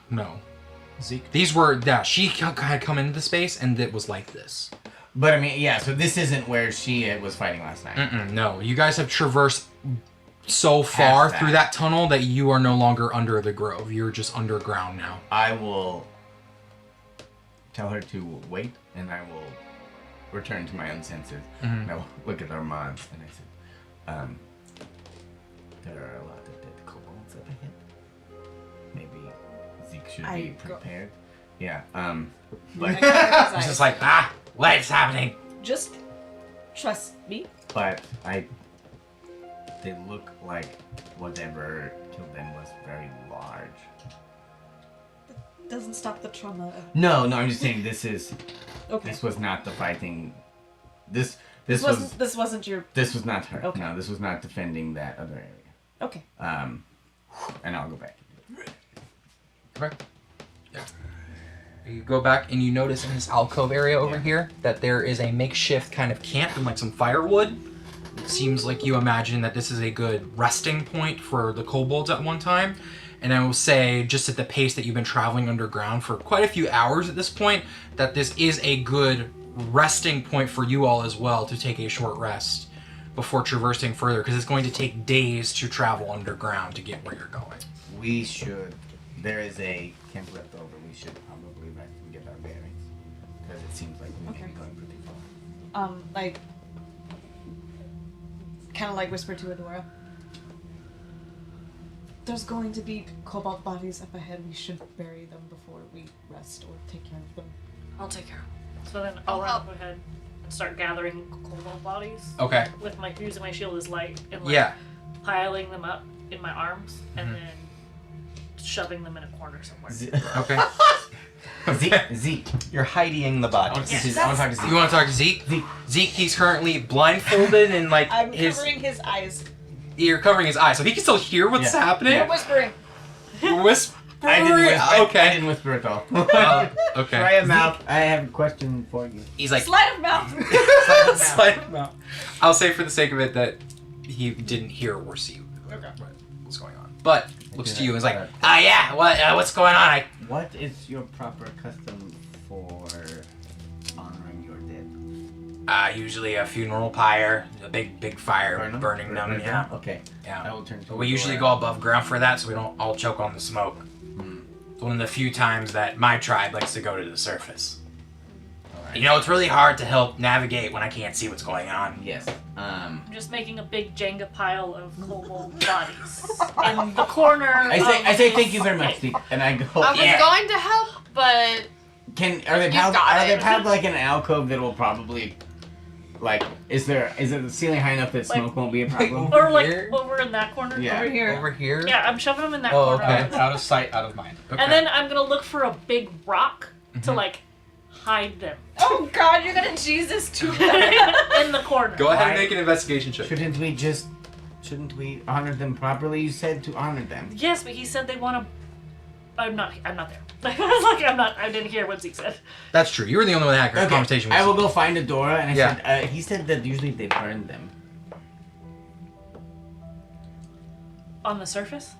Zeke. These were she had come into the space and it was like this. But I mean, yeah. So this isn't where she was fighting last night. No, you guys have traversed so far that. through that tunnel that you are no longer under the grove. You're just underground now. I will tell her to wait, and I will return to my own senses. And I will look at Armand, and I said, there are a lot of dead kobolds up ahead. Maybe Zeke should I be go- prepared. Yeah, I but, cover his It's just eyes. like, what is happening? Just trust me. but I they look like whatever killed them was very large. Doesn't stop the trauma. No, I'm just saying this is. Okay. This was not the fighting. This This was. wasn't your. This was not her. Okay. No, this was not defending that other area. Okay. And I'll go back. Okay. Yeah. You go back and you notice in this alcove area over here that there is a makeshift kind of camp and like some firewood. It seems like you imagine that this is a good resting point for the kobolds at one time. And I will say, just at the pace that you've been traveling underground for quite a few hours at this point, that this is a good resting point for you all as well to take a short rest before traversing further, because it's going to take days to travel underground to get where you're going. We should. There is a camp left over. We should probably back and get our bearings because it seems like we may be going pretty far. Like, kind of like whisper to Adora. There's going to be kobold bodies up ahead. We should bury them before we rest or take care of them. I'll take care of them. So then I'll run up ahead and start gathering kobold bodies. Okay. With my using my shield as light and like Yeah. piling them up in my arms and then shoving them in a corner somewhere. Okay. Zeke. You're hiding the I body. want to talk to Zeke. You want to talk to Zeke? Zeke, he's currently blindfolded and like I'm his. covering his eyes. You're covering his eyes, so he can still hear what's happening. I'm whispering. Whisper. I didn't whisper. I Okay. didn't whisper at all. Okay. Try a mouth. I have a question for you. He's like. Sleight of mouth. Sleight of mouth. I'll say for the sake of it that he didn't hear or see what's going on. But looks to you and is like, yeah, what's going on? What is your proper custom for honoring your dead? Usually a funeral pyre, a big fire burning them. Yeah. Okay. Yeah. I will turn to But we usually go above ground for that, so we don't all choke on the smoke. It's one of the few times that my tribe likes to go to the surface. Alright. You know, it's really hard to help navigate when I can't see what's going on. Yes. I'm just making a big Jenga pile of kobold bodies in the corner. I say thank you very much, Zeke, and I go. I was going to help, but Are they piled? got Are they it. piled like in an alcove that will probably, like, is it the ceiling high enough that smoke won't be a problem? Or like Here? over in that corner. Yeah. Over here. Over here? Yeah, I'm shoving them in that Oh, corner. okay. Out of sight, out of mind. Okay. And then I'm gonna look for a big rock to like hide them Oh God, you're gonna Jesus too. in the corner. Go ahead and Why- make an investigation check. Shouldn't we honor them properly? You said to honor them. Yes, but he said they want to. I'm not there. I was like, I didn't hear what Zeke said. That's true. You were the only one that had a conversation with I will Zeke. go find Adora, and I Yeah. said, he said that usually they burn them. On the surface?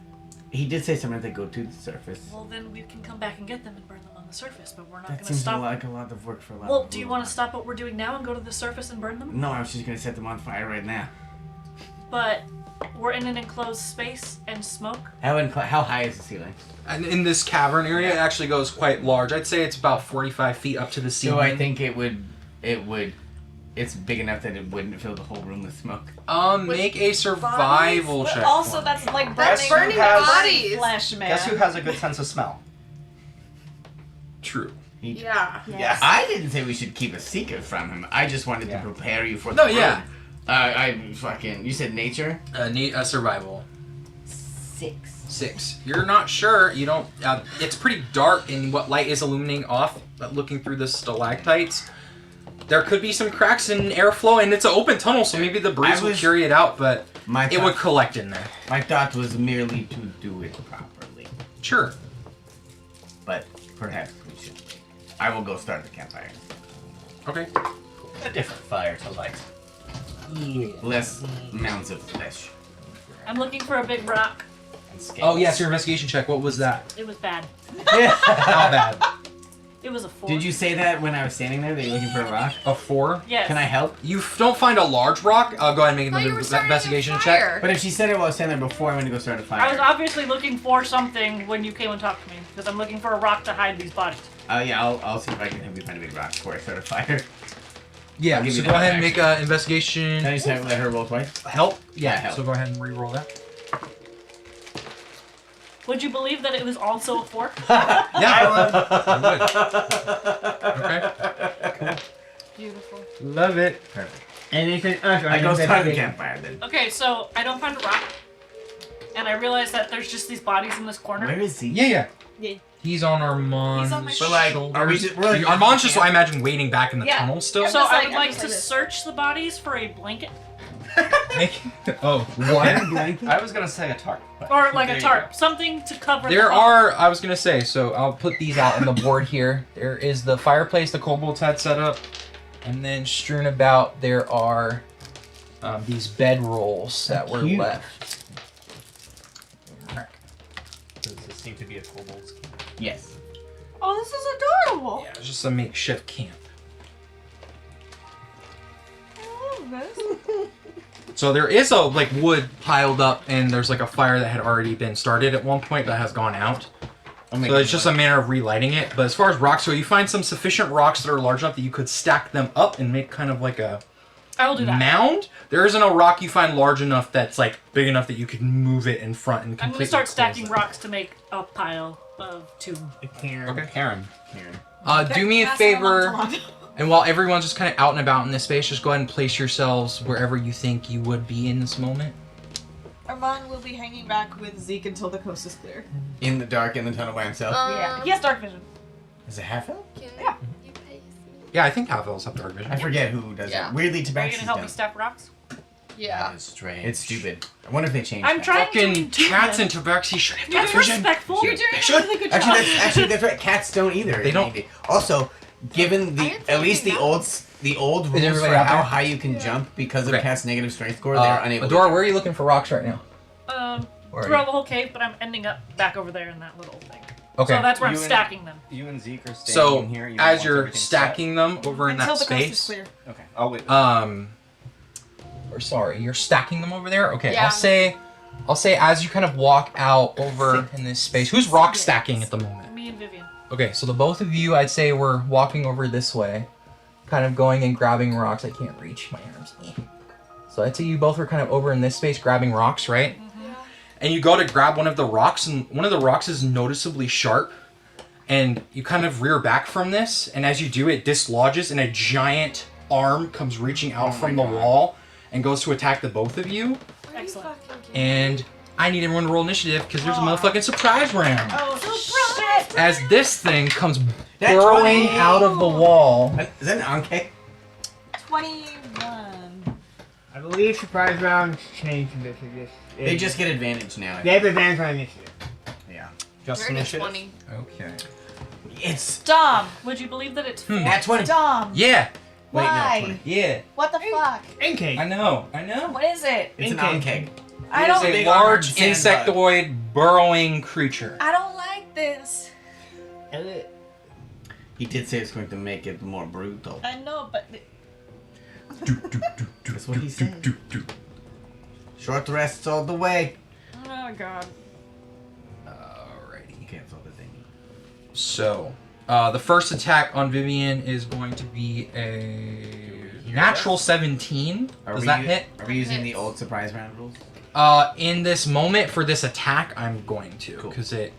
He did say sometimes they go to the surface. Well, then we can come back and get them and burn them on the surface, but we're not That going to seems stop. like a lot of work for a lot Well, of do you little want to stop what we're doing now and go to the surface and burn them? time. No, I was just gonna set them on fire right now. But we're in an enclosed space and smoke. How high is the ceiling? And in this cavern area, it actually goes quite large. I'd say it's about 45 feet up to the ceiling. So I think it's big enough that it wouldn't fill the whole room with smoke. Make a survival check. Also, for that's me. like Guess burning, who has- bodies. flesh, man. Guess who has a good sense of smell? True. yeah. Yes. I didn't say we should keep a secret from him. I just wanted to prepare you for No, the yeah. road. You said nature? Need a survival. 6. 6. You're not sure. You don't. It's pretty dark in what light is illuminating off. But looking through the stalactites, there could be some cracks in airflow, and it's an open tunnel, so maybe the breeze will carry it out. But it would collect in there. My thought was merely to do it properly, Sure. but perhaps we should. I will go start the campfire. Okay. A different fire to light. Less mounds of flesh. I'm looking for a big rock. And Oh yes, your investigation check. What was that? It was bad. How bad? It was a 4. Did you say that when I was standing there that you're looking for a rock? A 4. Yes. Can I help? You don't find a large rock. Go ahead and make I thought you another were starting a investigation fire. check. But if she said it while I was standing there before, I went to go start a fire. I was obviously looking for something when you came and talked to me, because I'm looking for a rock to hide these bodies. Yeah, I'll see if I can help you find a big rock before I start a fire. Yeah. I'll give So you go that ahead and make action. an investigation. Can I just let her roll twice? Help. Yeah, help. So go ahead and re-roll that. Would you believe that it was also a 4? Yeah. I would. Okay. Beautiful. Love it. Perfect. Anything? I go start the campfire then. Okay, so I don't find a rock, and I realize that there's just these bodies in this corner. Where is he? Yeah. Yeah. He's on Armand's He's on my But like, are we just, we're like, Armand's just, I imagine, waiting back in the Yeah. tunnel still. So just I like- would I'm like just to like this. search the bodies for a blanket, Oh, what? I was gonna say a tarp. but- or like There a you tarp, something to cover. There the are, I was gonna say, so I'll put these out on the board here. There is the fireplace the kobolds had set up, and then strewn about there are these bed rolls that were Cute. left. Does this seem to be a kobold's camp? yes. Oh, this is adorable. Yeah, it's just a makeshift camp. I love this. So there is a like wood piled up, and there's like a fire that had already been started at one point that has gone out. So it's just a matter of relighting it. But as far as rocks go, you find some sufficient rocks that are large enough that you could stack them up and make kind of like a I will do that. mound. There isn't a rock you find large enough that's like big enough that you could move it in front and I'm completely gonna start close stacking it. rocks to make a pile of two. Karen. Okay. Karen. Do me a Pass it along to favor, Lonzo. and while everyone's just kind of out and about in this space, just go ahead and place yourselves wherever you think you would be in this moment. Armand will be hanging back with Zeke until the coast is clear. In the dark, in the tunnel by himself. Yeah. He has dark vision. Is it half elf? Yeah. Yeah, I think half elves have dark vision. I forget who does Yeah. it. Weirdly, Are you Tabaxi's gonna help me down. stack rocks? Yeah. That is strange. It's stupid. I wonder if they changed I'm that. trying to Fucking intuit cats them. and tabaxi should have You're dark doing vision. respectful. You're doing They a should. really good job. Actually, that's right. Cats don't either. They don't. Also, given the at least the old rules everybody for out how there? high you can jump because of Okay. Cat's negative strength score, they're unable. Adora, where are you looking for rocks right now? Where are Throughout you? the whole cave, but I'm ending up back over there in that little thing. Okay. So that's where I'm You and- stacking them. You and Zeke are staying So in here. You as want you're everything stacking them over in Until that the coast is space, clear. set? Okay, I'll wait. or sorry, you're stacking them over there. Okay, Yeah. I'll say as you kind of walk out over in this space. Who's rock stacking at the moment? Me and Vivian. Okay, so the both of you, I'd say, were walking over this way, kind of going and grabbing rocks. I can't reach my arms. So I'd say you both were kind of over in this space grabbing rocks, right? And you go to grab one of the rocks, and one of the rocks is noticeably sharp. And you kind of rear back from this, and as you do, it dislodges, and a giant arm comes reaching out from the wall and goes to attack the both of you. Excellent. And I need everyone to roll initiative because there's a motherfucking surprise round. Oh, shit! As this thing comes That's burrowing funny. out of the wall. Is that an Anke? 21. I believe surprise rounds changed this. They just get advantage now. They have advantage on initiative. Yeah. Just Dirty initiative. 20. Okay. It's Dom, would you believe that it's nat 20. Dom. Yeah. Wait, nat Why? 20. Yeah. What the fuck? Incake. I know. What is it? It's an Incake. Anke. I It is don't. a Big large armored sand bug. insectoid burrowing creature. I don't like this. He did say it's going to make it more brutal. I know, but That's what he said. Short rests all the way. oh god. Alrighty. Cancel the thing. So, the first attack on Vivian is going to be a natural 17. Does that hit? Are we using the Hits. old surprise round rules? In this moment, for this attack, I'm going to, Cool. because it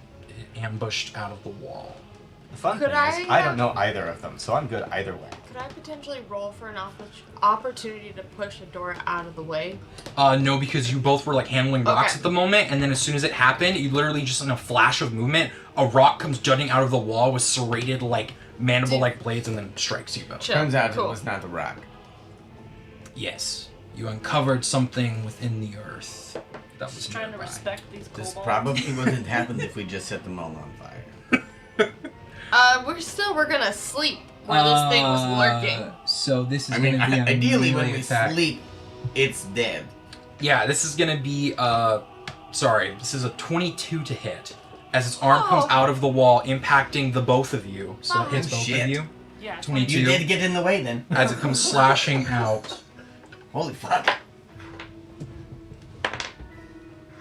ambushed out of the wall. The fun Could thing is, I, I don't know either of them, so I'm good either way. Could I potentially roll for an opportunity to push a door out of the way? No, because you both were like handling rocks Okay. at the moment, and then as soon as it happened, you literally just in a flash of movement, a rock comes jutting out of the wall with serrated like mandible-like blades, and then strikes you both. Chill. Turns out cool. it was not the rock. Yes, you uncovered something within the earth that was just trying to nearby. respect these This kobolds? probably wouldn't happen if we just set them all on fire. We're gonna sleep where this thing was lurking. So this is I mean, gonna be a ideally when melee we attack. sleep, it's dead. Yeah, this is gonna be this is a 22 to hit. As its arm comes out of the wall, impacting the both of you. So it hits both Shit. of you. Yeah. 22. You did get in the way then. As it comes slashing out. Holy fuck.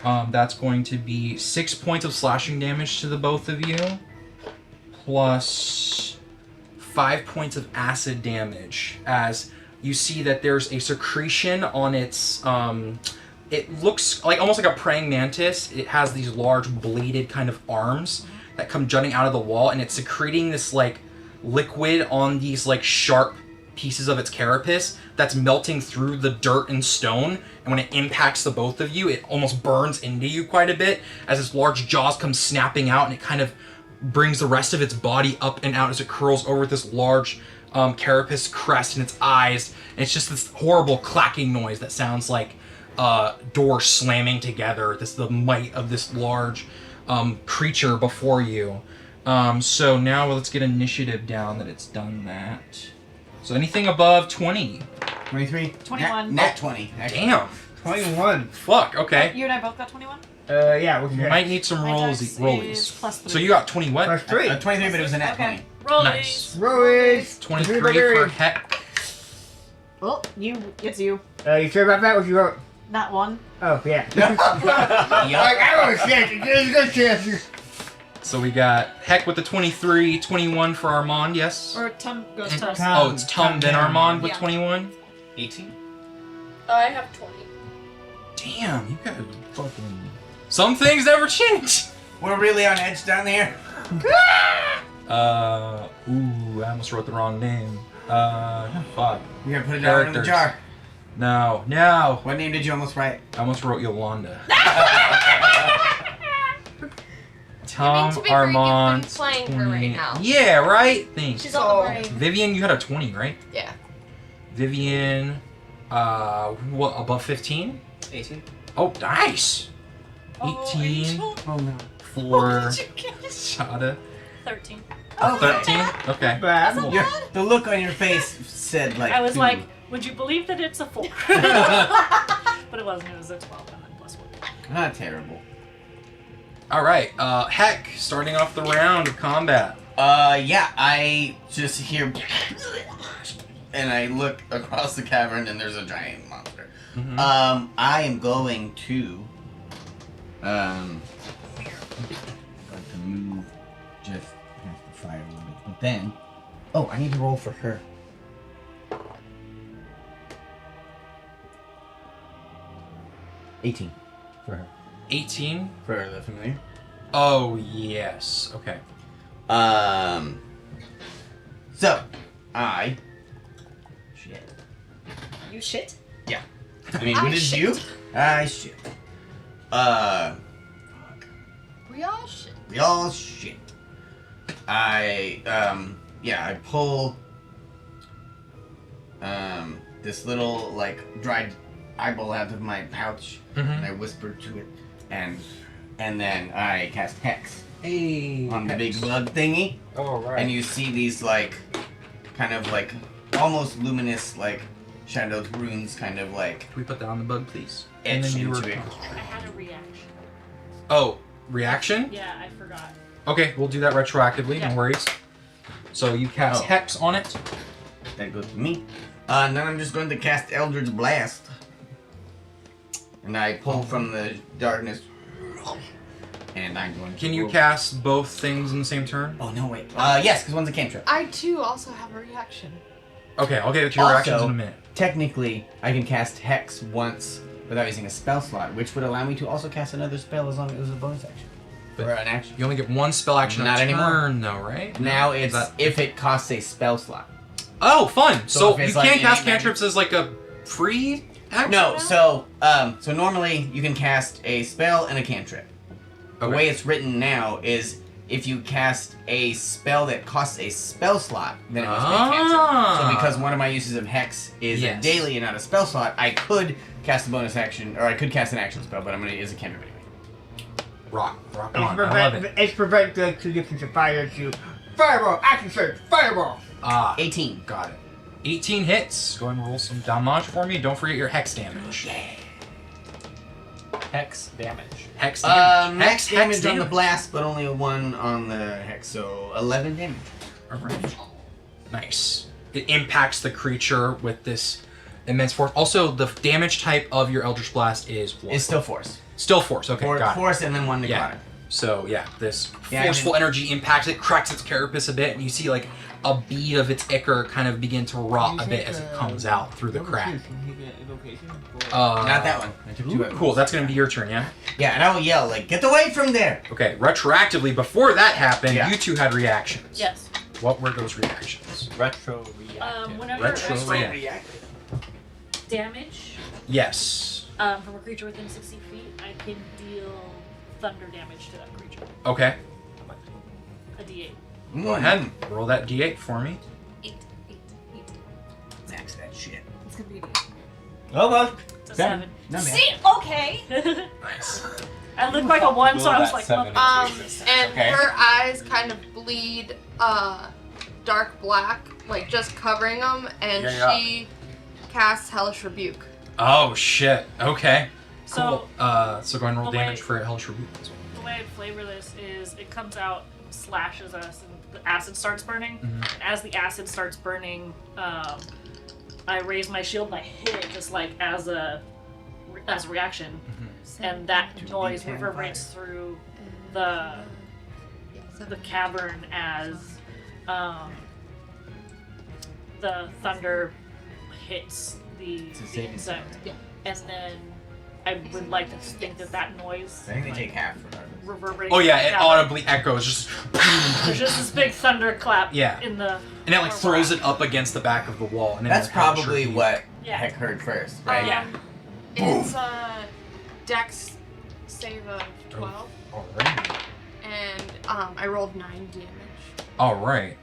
That's going to be 6 points of slashing damage to the both of you, plus 5 points of acid damage. As you see that there's a secretion on its. It looks like almost like a praying mantis. It has these large bladed kind of arms that come jutting out of the wall, and it's secreting this like liquid on these like sharp pieces of its carapace that's melting through the dirt and stone, and when it impacts the both of you, it almost burns into you quite a bit as its large jaws come snapping out, and it kind of brings the rest of its body up and out as it curls over this large carapace crest in its eyes, and it's just this horrible clacking noise that sounds like doors slamming together. This is the might of this large creature before you. So now let's get initiative down that it's done that. So anything above 20. 23. 21. Nat 20. Actually. Damn. 21. Fuck, okay. You and I both got 21? Yeah, what's You your might need some My dex is rollies. +3. So you got 20 what? Plus 3. 23, but it was a nat Okay. 20. Roll Nice. Rollies. 23 for Heck. Well, it's you. You sure about that? What you wrote? Not one. Oh, yeah. Yup. I wrote a chance. There's a good chance. So we got Heck with the 23, 21 for Armand, yes? Or Tum goes And- to Tum. oh, it's Tum, then Tum. Armand with Yeah. 21? 18. I have 20. Damn, you guys are fucking... Some things never change! We're really on edge down there. Ooh, I almost wrote the wrong name. Fuck. We gotta put it down in the Characters. jar. No. What name did you almost write? I almost wrote Yolanda. I Tom, mean, to be fair, Armand. you've been playing her right 20. now. Yeah, right? Thanks. She's on the brain. Vivian, you had a 20, right? Yeah. Vivian, what, above 15? 18. Oh, nice! 18 Oh no. for Shada. 13. Oh, 13? Okay. Bad. The look on your face said like. I was "Ooh." like, would you believe that it's a 4? But it wasn't. It was a 12 and then +1. Not terrible. Alright, Heck, starting off the round of combat. Yeah, I just hear. And I look across the cavern and there's a giant monster. Mhm. I am going to. Going to move just past the fire a little bit. But then. Oh, I need to roll for her. $18 for her. 18? For the familiar. Oh, yes. Okay. So, I. Shit. You shit? I mean, what did you? I shit. We all should. We all shit. I pull, this little, like, dried eyeball out of my pouch, and I whisper to it, and then I cast Hex Hey. on the big bug thingy, Oh, right. and you see these, like, kind of, like, almost luminous, like, shadowed runes kind of, like, Can we put that on the bug, please? etched you into were... it. I had a reaction. Oh, reaction? Yeah, I forgot. Okay, we'll do that retroactively, Yeah. no worries. So you cast Oh. Hex on it. That goes to me. And then I'm just going to cast Eldritch Blast. And I pull from the darkness. And I'm going to... Can you roll- cast both things in the same turn? Oh, no, wait. Yes, because one's a cantrip. I too also have a reaction. Okay, I'll get to your Also- actions in a minute. Technically, I can cast Hex once without using a spell slot, which would allow me to also cast another spell as long as it was a bonus action. But or an action. You only get one spell action Not a anymore. turn, though, right? Now Is it's that- if it costs a spell slot. Oh, fun! So So if you it's can't like cast any cantrips as like a free action? No, now? so normally you can cast a spell and a cantrip. The Okay. way it's written now is if you cast a spell that costs a spell slot, then it must be a cantrip. So because one of my uses of Hex is a Yes. daily and not a spell slot, I could cast a bonus action, or I could cast an action spell, but I'm gonna use a cantrip anyway. Rock on. I love it. It's prevent the two different fire to fireball, action surge, fireball. 18. Got it. 18 hits. Go ahead and roll some damage for me. Don't forget your Hex damage. Hex damage. Hex damage. Max Hex damage on the blast, but only a 1 on the Hex, so 11 damage. Alright. Nice. It impacts the creature with this immense force. Also, the damage type of your Eldritch Blast is what? It's still force. Still force. Okay, got it. Force and then 1 necrotic. Yeah. So yeah, this Yeah, forceful energy impacts it, cracks its carapace a bit, and you see like a bead of its ichor kind of begin to rot a bit as it comes out through the crack. Not that one. I took 2 Cool, that's gonna be your turn, yeah? Yeah, and I will yell, like, get away from there! Okay, retroactively, before that happened, Yeah. you two had reactions. Yes. What were those reactions? Retro reaction. Whenever Retroactive. damage Yes. from a creature within 60 feet, I can deal thunder damage to that creature. Okay. A D8. Go ahead. Roll that D8 for me. 8. Max that shit. It's gonna be a D8. Almost. It's a 7. Not bad. See? Okay. Nice. I look like a 1, so I was Roll like, that 7 well, into existence. And Okay. her eyes kind of bleed dark black, like just covering them, and Yeah. she casts Hellish Rebuke. Oh shit. Okay. So, Cool. So go ahead and roll the damage way- for a Hellish Rebuke as well. the way I'd flavor this is it comes out, slashes us, and the acid starts burning. Mhm. And as the acid starts burning, I raise my shield and I hit it just like as a reaction, and that noise reverberates through the cavern as the thunder hits the It's a saving insect. throw. And then I would like to think that noise I think they like, take half regardless. reverberates. Oh yeah, through it the cavern. audibly echoes. Just There's just this big thunder clap Yeah. in the and it like throws it up against the back of the wall. And then That's the Hellish probably Rebuke- what Yeah. Heck heard first, right? Yeah. It's a Dex save of 12, Alright. and I rolled 9 damage. Alright.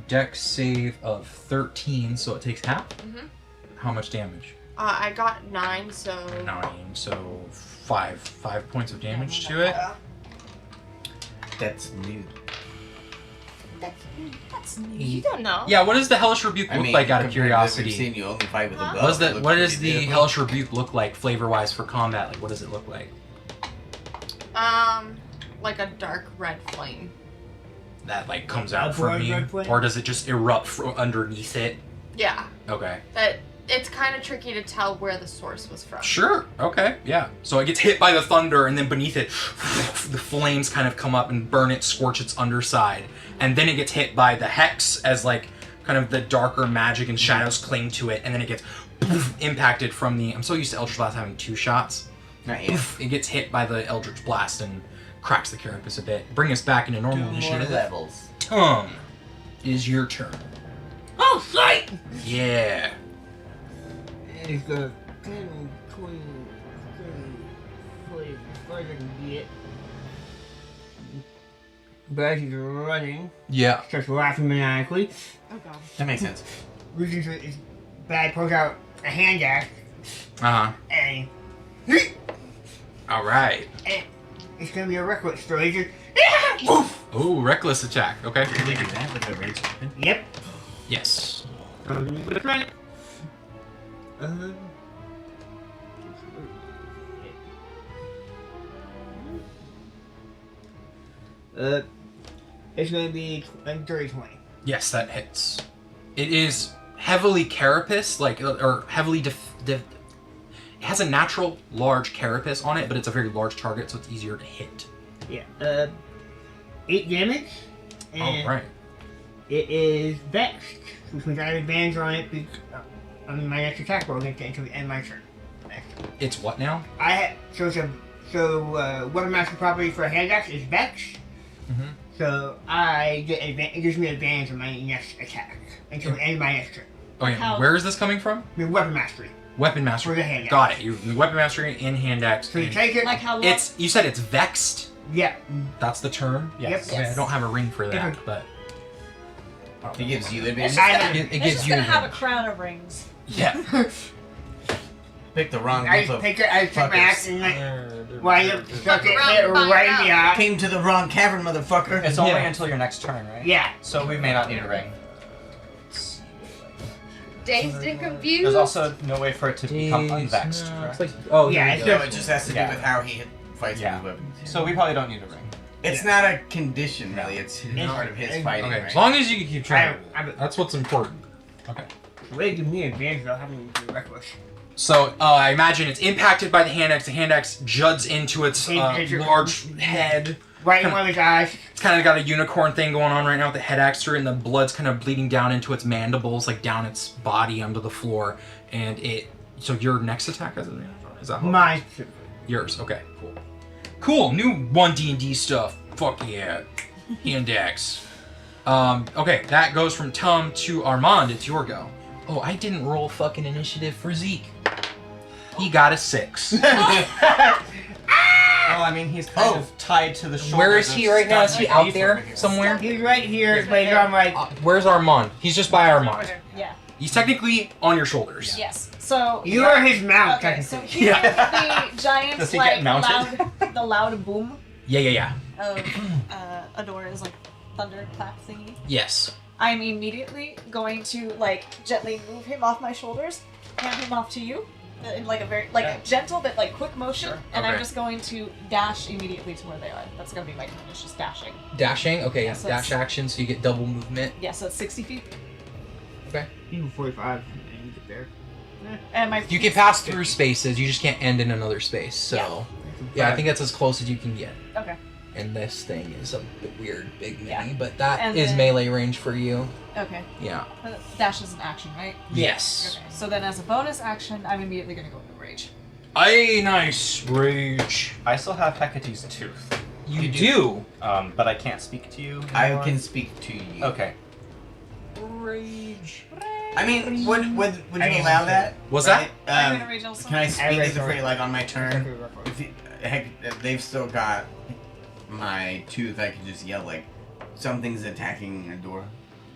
Dex save of 13, so it takes half. Mhm. How much damage? I got 9, so 9, so 5 points of damage to it. That's new. that's new. You don't know. Yeah, what does the Hellish Rebuke look like out of compared to what curiosity? we've seen you only fight with a Huh? bow. What does it looks what does pretty the beautiful. Hellish Rebuke look like flavor-wise for combat? Like, what does it look like? Like a dark red flame. That like comes out A from blood you, red flame? or does it just erupt from underneath it? Yeah, Okay. that it's kind of tricky to tell where the source was from. Sure. Okay. Yeah. So it gets hit by the thunder, and then beneath it, the flames kind of come up and burn it, scorch its underside, and then it gets hit by the hex as like kind of the darker magic and shadows cling to it, and then it gets impacted from the. I'm so used to Eldritch Blast having 2 shots. Not yet. It gets hit by the Eldritch Blast and cracks the carapace a bit. Bring us back into normal 2 more initiative. levels. Tom, is your turn. Oh, shit! Yeah. It's the 10, 20, 30, 40, I can get. But as he's running, Yeah. starts laughing maniacally. Oh god. That makes sense. Reaches for his bag, pulls out a hand axe, Uh huh. and All right. it's gonna be a reckless throw. He just, woof! Ooh, reckless attack. Okay. Really do that with a rage weapon? Yep. Yes. It's gonna be dirty 20. Yes, that hits. It is heavily carapace, like or heavily it has a natural large carapace on it, but it's a very large target, so it's easier to hit. Yeah. 8 damage. And All right. it is vexed, which means I have advantage on it because on my next attack roll against it until the end of my turn. Vexed. It's what now? I have weapon master property for a hand axe is vexed. Mm-hmm. So I get it gives me advantage on my next attack until the end of my next turn. Okay. How- Where is this coming from? I mean, weapon mastery. Weapon mastery. For the hand axe. Got it. You weapon mastery in hand axe. So you and- take it. Like how long? It's you said it's vexed. Yeah. That's the term. Yep. Okay, I don't have a ring for that, Different. but He gives you advantage. it it's gives just you. gonna have a advantage. crown of rings. Yeah. Pick the wrong I group of take it. I take my fuckers. axe and like wind up, stuck it around hit and find right in out. the eye. Came to the wrong cavern, motherfucker. It's only Yeah. until your next turn, right? Yeah. So we may not need a ring. Dazed and confused. There's also no way for it to become unvexed, correct? oh Yeah, yeah. it's No, it just has to do Yeah. with how he fights Yeah. with his weapons. So we probably don't need a ring. It's not a condition, really. It's part of his fighting, Okay, right? as long as you can keep track. I'm That's what's important. Okay. way give me advantage without having to be reckless. So I imagine it's impacted by the hand axe. The hand axe juts into its large head. Right in one of his eyes. It's kind of got a unicorn thing going on right now with the head axe through it, and the blood's kind of bleeding down into its mandibles, like down its body onto the floor. And it. So your next attack has advantage on it? Is that how- Mine. Yours? Okay, cool. Cool. New 1 D&D stuff. Fuck yeah. Hand axe. Okay, that goes from Tum to Armand. It's your go. Oh, I didn't roll fucking initiative for Zeke. He got a 6. Oh, I mean, he's kind of tied to the shoulder. Where is he right now? Is he out there somewhere? He's right here, but he's on right. Where's Armand? He's just by Armand. Yeah. He's technically on your shoulders. Yes. So You are his mount, okay. So technically. here's the giant Does he like get mounted? loud boom Yeah. of Adora's like thunderclap thingy. Yes. I'm immediately going to like gently move him off my shoulders, hand him off to you, in like a very a gentle but like quick motion, and I'm Okay. just going to dash immediately to where they are. That's gonna be my turn. It's just dashing. Dashing? Okay, Yeah, so dash it's- action, so you get double movement. Yeah, so it's 60 feet. Okay. You move 45 and you get there. And my You can pass through spaces, you just can't end in another space, so... Yeah, I think that's as close as you can get. Okay. And this thing is a bit weird, big mini, Yeah. but that And is then- melee range for you. Okay. Yeah. Dash is an action, right? Yes. Okay. So then, as a bonus action, I'm immediately gonna go into rage. Aye, nice. Rage. I still have Hecate's tooth, You do? but I can't speak to you. I anymore. can speak to you. Okay. Rage. I mean, would you I can allow say that? What's Right? I'm gonna rage also. Can I speak rage as a for free, it. like on my turn? Heck, if they've still got my tooth, I could just yell like, something's attacking a door,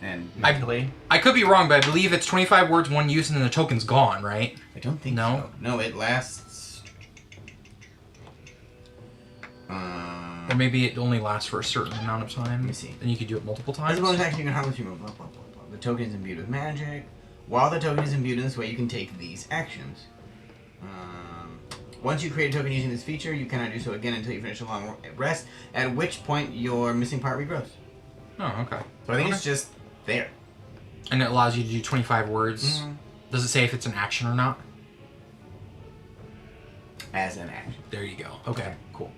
and I could be wrong, but I believe it's 25 words, one use, and then the token's gone, right? I don't think No? so. No, it lasts. Or maybe it only lasts for a certain amount of time. Let me see. And you could do it multiple As times. a bonus action, you can harmless remove blah blah blah blah. The token is imbued with magic. While the token is imbued in this way, you can take these actions. Once you create a token using this feature, you cannot do so again until you finish a long rest, at which point your missing part regrows. Oh, okay. So I think it's just there. And it allows you to do 25 words. Mhm. Does it say if it's an action or not? As an action. There you go. Okay, cool.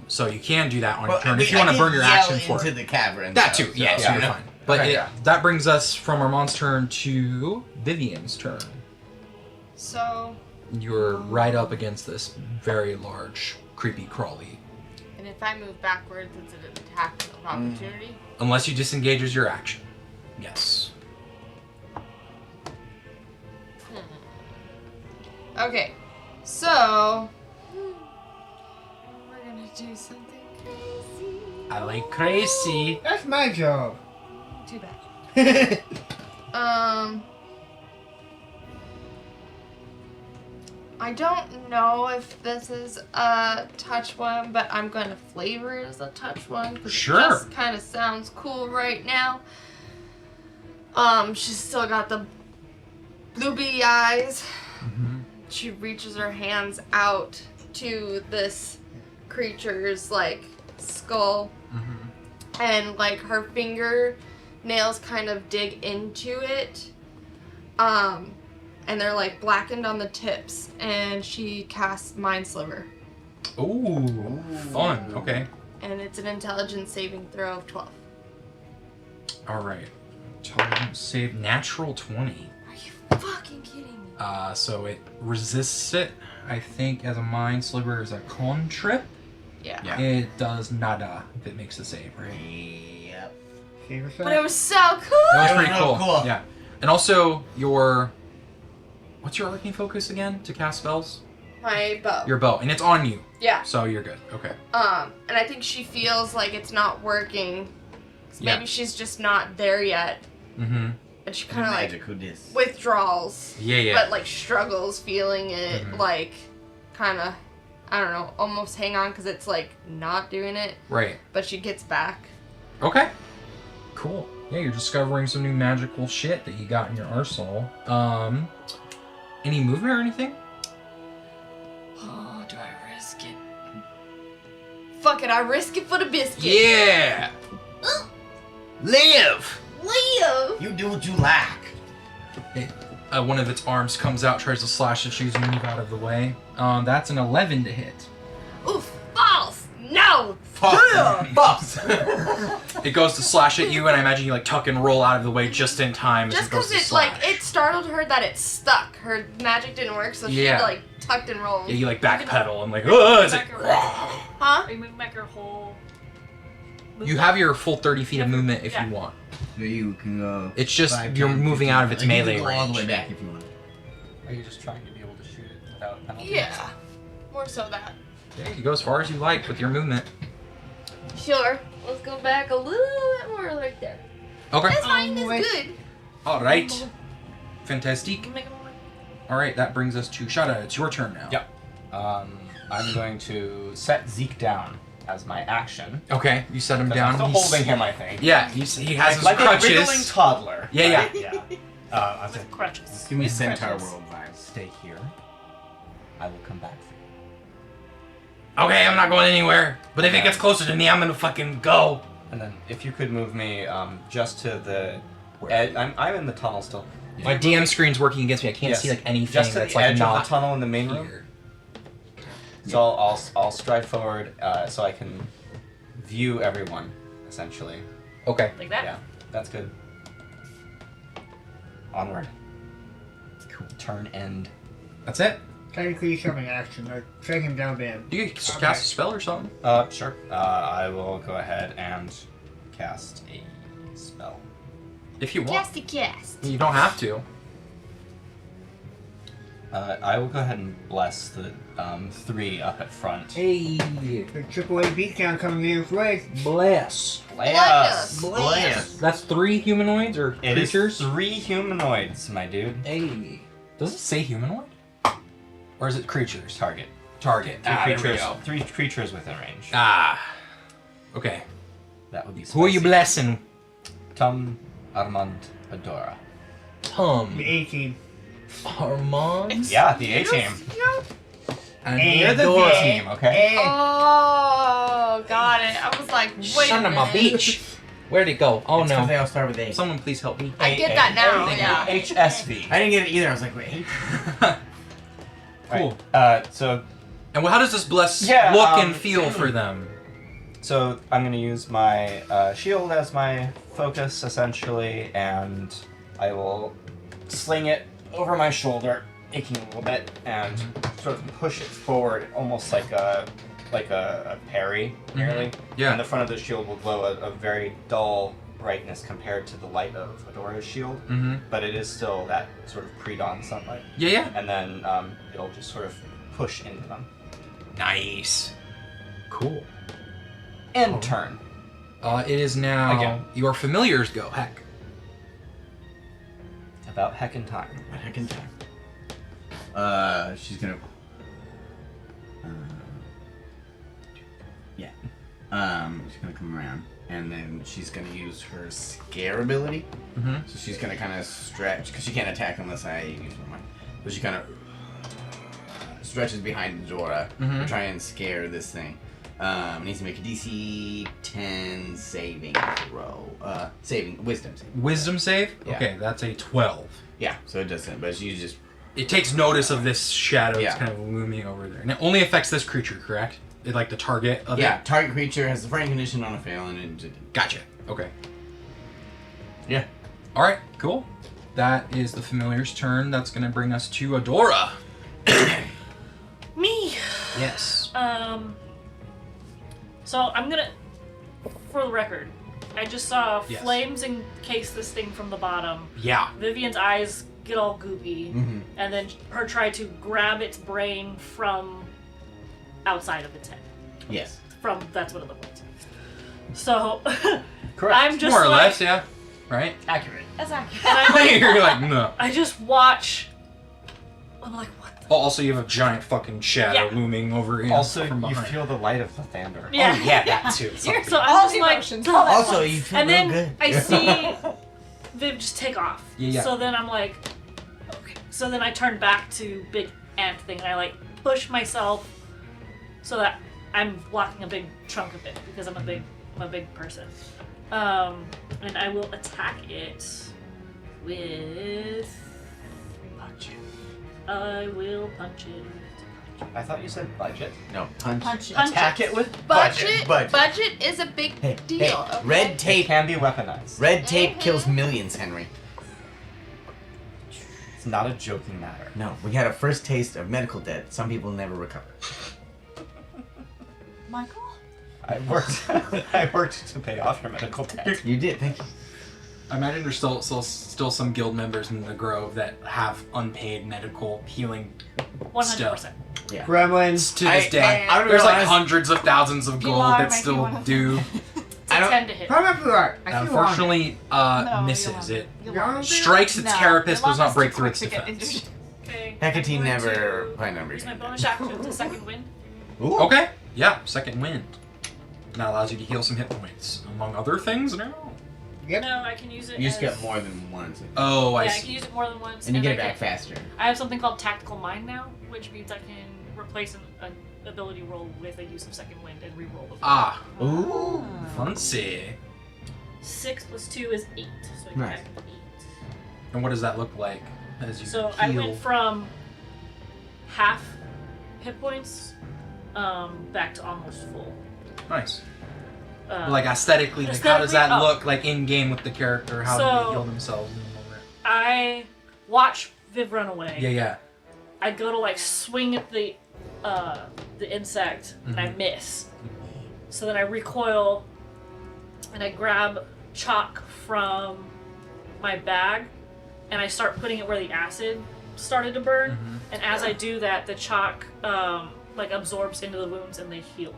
So you can do that on Well, your turn I if you mean, want I to can burn your yell action for into it. the cavern. That though, too, yeah, so so you're yeah. fine. But Okay, yeah. that brings us from Armand's turn to Vivian's turn. So, You're right up against this very large, creepy crawly. and if I move backwards, it's an attack of opportunity. Unless you disengage as your action. Yes. Okay, so we're gonna do something crazy. I like crazy. That's my job. Too bad. I don't know if this is a touch one, but I'm gonna flavor it as a touch one because Sure. it just kind of sounds cool right now. She's still got the blue beady eyes. She reaches her hands out to this creature's like skull, and like her fingernails kind of dig into it. And they're like blackened on the tips, and she casts Mind Sliver. Ooh, fun. Okay. And it's an intelligence saving throw of 12. All right. Intelligence save natural 20. Are you fucking kidding me? So it resists it. I think as a mind sliver is a con trip. Yeah. Yeah. It does nada if it makes the save, right? Yep. But it was so cool! That was It was pretty real cool. cool. Yeah. And also your what's your arcane focus again to cast spells? My bow. Your bow, and it's on you, Yeah. so you're good. Okay. And I think she feels like it's not working. 'Cause Yeah. maybe she's just not there yet. Mm-hmm. And she kind of like Magic, who dis? withdraws. Yeah. But like struggles feeling it, Mhm. like kind of, I don't know, almost hang on because it's like not doing it. Right. But she gets back. Okay. Cool. Yeah, you're discovering some new magical shit that you got in your arsenal. Any movement or anything? Oh, do I risk it? Fuck it, I risk it for the biscuit. Yeah. Live. Live! You do what you like. One of its arms comes out, tries to slash at you, as you move out of the way. That's an 11 to hit. Oof, false! No! False. It goes to slash at you, and I imagine you like tuck and roll out of the way just in time. Just as it goes because to it like slash. it startled her that it stuck. Her magic didn't work, so Yeah. she like tucked and rolled. Yeah, you like backpedal and like, oh, it's like, Huh? Are you moving back your whole You have your full 30 feet of movement if Yeah. you want. So you can go. It's just 5, you're 10, moving 15, out of its like, you melee can go all the way range. back if you want. Are you just trying to be able to shoot it without penalty? Yeah. More so that. Yeah, you go as far as you like with your movement. Sure. Let's go back a little bit more right there. Okay. That's fine. That's wait. good. All right. Fantastic. Make a moment. All right, that brings us to Shada. It's your turn now. Yep. I'm going to set Zeke down as my action. Okay, you set him 'Cause down. I'm still He's- holding him, I think. Yeah, he has his like a wriggling crutches. toddler. Yeah, yeah. right? Yeah. I was With crutches. Give me With Centaur crutches. World vibes. Stay here. I will come back for you. Okay, I'm not going anywhere. But if it gets closer to me, I'm gonna fucking go. And then if you could move me just to the edge. I'm in the tunnel still. My DM screen's working against me. I can't Yes. see like anything Just to that's the like edge not of the tunnel in the main room. here. So I'll stride forward so I can view everyone, essentially. Okay. Like that? Yeah, that's good. Onward. Cool. Turn end. That's it. Technically, something action. Like, track him down, man. You can cast a spell or something. Sure. I will go ahead and cast a spell. If you want. Cast a cast. You don't have to. I will go ahead and bless the 3 up at front. Hey. The AAA beatdown coming in its way. Bless. Bless! Bless. That's 3 humanoids or It is creatures? 3 humanoids, my dude. Hey. Does it say humanoid? Or is it creatures? Target. Target. Three There we creatures. go. 3 creatures within range. Ah. Okay. That would be Who are you spicy. blessing? Tom, Armand, Adora. Tom. The A-team. Armand. Yeah, the A team. And Hey, You're the B Adora. team, okay? Oh, got it. I was like, wait Son a of minute. a beach. Where'd it go? Oh It's 'cause they no. all start with A. Someone please help me. I get that now, yeah. HSV. I didn't get it either. I was like, wait. Cool. So And how does this bless Yeah, look and feel for them? So I'm going to use my shield as my focus, essentially, and I will sling it over my shoulder, aching a little bit, and sort of push it forward, almost like a parry, nearly. Yeah. And the front of the shield will glow a very dull brightness compared to the light of Adora's shield, Mm-hmm. but it is still that sort of pre-dawn sunlight. Yeah, yeah. And then it'll just sort of push into them. Nice. Cool. End turn. It is now Again. your familiars go. Heck. About heckin' time. What heck in time? She's gonna. Yeah. She's gonna come around, and then she's gonna use her scare ability. Mm-hmm. So she's gonna kind of stretch, because she can't attack unless I use one. So she kind of stretches behind Zora Mhm. to try and scare this thing. Needs to make a DC 10 saving throw. Wisdom save. Wisdom save? Yeah. Okay, that's a 12. Yeah, so it doesn't, but she just. It takes notice of this shadow Yeah. that's kind of looming over there. And it only affects this creature, correct? It, like the target of Yeah, it? target creature has the frightened condition on a fail, and it. Gotcha. Okay. Yeah. Alright, cool. That is the familiar's turn. That's going to bring us to Adora. Me. Yes. So I'm gonna, for the record, I just saw Yes. flames encase this thing from the bottom. Yeah. Vivian's eyes get all goopy, Mm-hmm. and then her try to grab its brain from outside of its head. Yes. That's what it looked like. So Correct. I'm just More or like, less, yeah. Right? Accurate. That's accurate. And I'm like, You're like, no. I just watch. I'm like, what? Oh, also, you have a giant fucking shadow Yeah. looming over you Also, from you behind. feel the light of the thunder. Yeah. Oh, yeah, that too. So I'm All just like, emotions. "Ugh." Also, you feel and real then good. I see Viv just take off. Yeah, yeah. So then I'm like, okay. So then I turn back to big ant thing, and I like push myself so that I'm blocking a big chunk of it because I'm a big person. And I will attack it with. Punch it. I will punch it. I thought you said budget. No, punch. Punch it. Attack it with Budget. Budget. Budget is a big Hey, deal. hey, okay? red It tape. can be weaponized. Red tape kills millions, Henry. It's not a joking matter. No, we had a first taste of medical debt. Some people never recover. Michael? I worked to pay off your medical debt. You did, thank you. I imagine there's still some guild members in the Grove that have unpaid medical healing 100%. Yeah. Gremlins. to this day. I don't There's like realize- hundreds of thousands of gold Pilar that might be still one of do. It's a 10 to hit. Come up here. I see Unfortunately, No, misses. you'll It Yolanda. strikes its carapace, does not Yolanda's break too through quick its to get defense. injured. Okay. Hecate I'm going never to played numbers. use my bonus action to second wind. Ooh. Okay, yeah, second wind. That allows you to heal some hit points, among other things. No. Yep. No, I can use it. You just as, get more than once. Oh, I Yeah, I see. can use it more than once. And you get it I back faster. I have something called Tactical Mind now, which means I can replace an ability roll with a use of second wind and re-roll the Ah, Ooh. fancy. 6 plus 2 is 8, so I can Nice. add 8. And what does that look like as you So heal? I went from half hit points back to almost full. Nice. Like aesthetically, like how does that look like in game with the character? How do So- they heal themselves in the moment? I watch Viv run away. Yeah, yeah. I go to like swing at the insect and I miss. So then I recoil and I grab chalk from my bag and I start putting it where the acid started to burn. And as I do that, the chalk like absorbs into the wounds and they heal.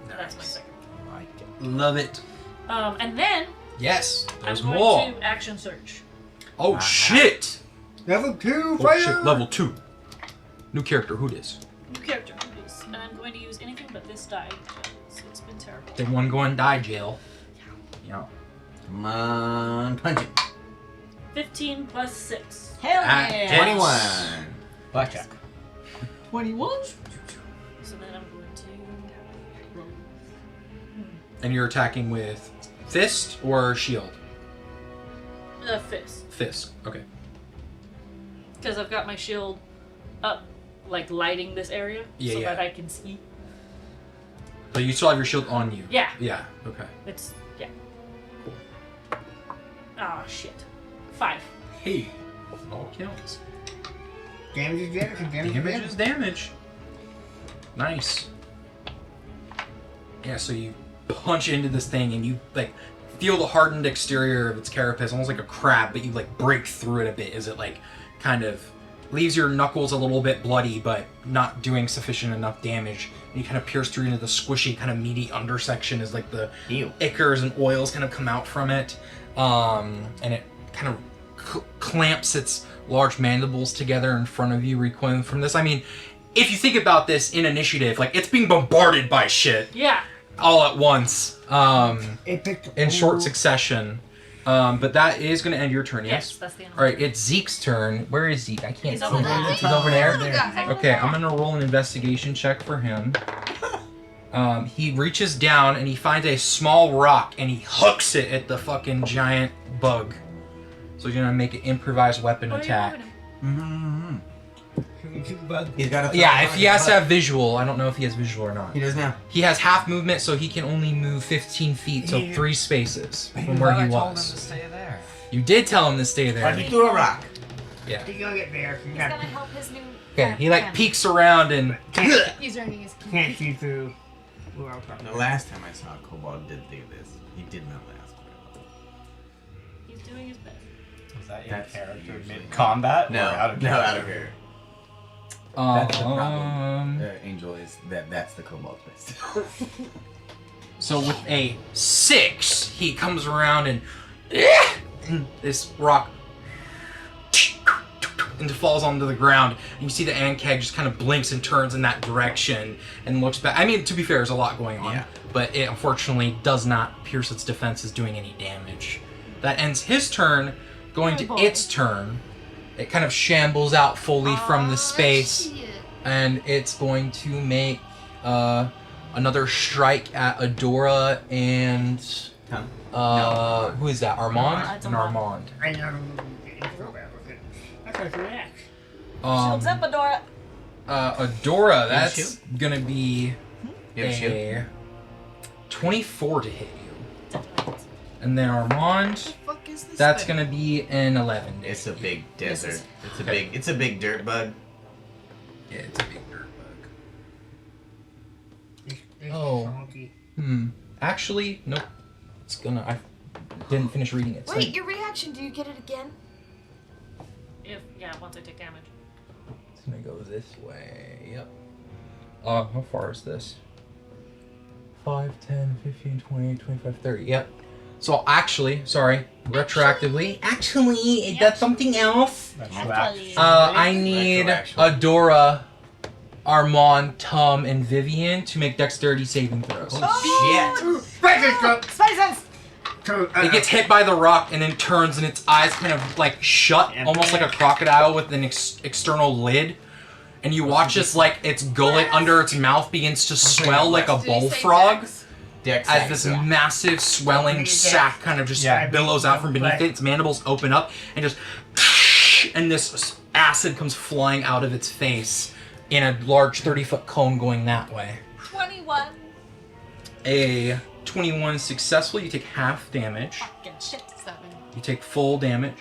That's my second. Love it. And then Yes, there's I'm going more. to action search. Oh shit! Level 2 Oh fire. shit, level 2. New character, who dis? New character, please. And I'm going to use anything but this die because it's been terrible. Did one go in die jail? Yeah. Come on, punch it. 15 plus 6. Hell Ah, yeah! 21. Blackjack. 21? So then I'm going to roll. And you're attacking with fist or shield? Fist. Fist. Okay. Because I've got my shield up, like lighting this area Yeah, so yeah. that I can see. But you still have your shield on you. Yeah. Yeah. Okay. It's, yeah. Ah, shit. 5. Hey. All counts. Damage is damage. Damage is Damage damage. is damage. Nice. Yeah, so you punch into this thing and you like feel the hardened exterior of its carapace, almost like a crab, but you like break through it a bit as it like kind of leaves your knuckles a little bit bloody, but not doing sufficient enough damage. And you kind of pierce through into the squishy, kind of meaty undersection as like the Ew. ichors and oils kind of come out from it, and it kind of clamps its large mandibles together in front of you, recoiling from this. I mean, if you think about this in initiative, like it's being bombarded by shit Yeah. all at once, It picked in short succession. But that is going to end your turn. Yes, Yes. that's the end. All right, it's Zeke's turn. Where is Zeke? I can't He's see over him. there. He's over there. There. Okay, I'm gonna roll an investigation check for him. He reaches down and he finds a small rock and he hooks it at the fucking giant bug. So he's gonna make an improvised weapon What are you attack. moving him? Mm-hmm. bug. He's got a. Yeah, if he has to have visual, I don't know if he has visual or not. He does now. He has half movement, so he can only move 15 feet, so 3 spaces from where he I told him to was. stay there. You did tell him to stay But he there. threw a rock. Yeah. He's gonna get there. He's gonna help his new. Okay, he like peeks around and He's earning his Can't see through. Well, The last time I saw Kobold did do this, he did not last very He's doing his best. Was that in That's character usually- mid-combat? long. or out of No, character? out of here. That's the problem. Angel is that's the Kobold twist. so with a 6, he comes around and this rock and falls onto the ground. And you see the Ankeg just kind of blinks and turns in that direction and looks back. I mean, to be fair, there's a lot going on, Yeah. but it unfortunately does not pierce its defenses, doing any damage. That ends his turn. Going to its turn, it kind of shambles out fully from the space. And it's going to make another strike at Adora and who is that? Armand? It's And Armand. Armand. I know. That's a react. Shields up, Adora. Adora, that's shield? gonna be You have a shield? a 24 to hit you. Definitely. And then Armand, Fuck is this that's thing? gonna be an 11. It's a big desert. is- It's a big dirt bug. Yeah, it's a big dirt bug. It's Oh. funky. Actually, nope. It's gonna. I didn't finish reading it. Wait, your reaction, do you get it again? Once I take damage. It's gonna go this way. Yep. How far is this? 5, 10, 15, 20, 25, 30. Yep. So actually, sorry, retroactively. Actually, it does something else. I need Adora, Armand, Tom, and Vivian to make dexterity saving throws. Shit. Spices! It gets hit by the rock and then turns and its eyes kind of like shut, almost like a crocodile with an external lid. And you watch as like its gullet under its mouth begins to swell like a bullfrog. As this massive swelling sack kind of just billows out from beneath it. Its mandibles open up and just... And this acid comes flying out of its face in a large 30-foot cone going that way. 21. A 21 is successful. You take half damage. Fucking shit. 7. You take full damage.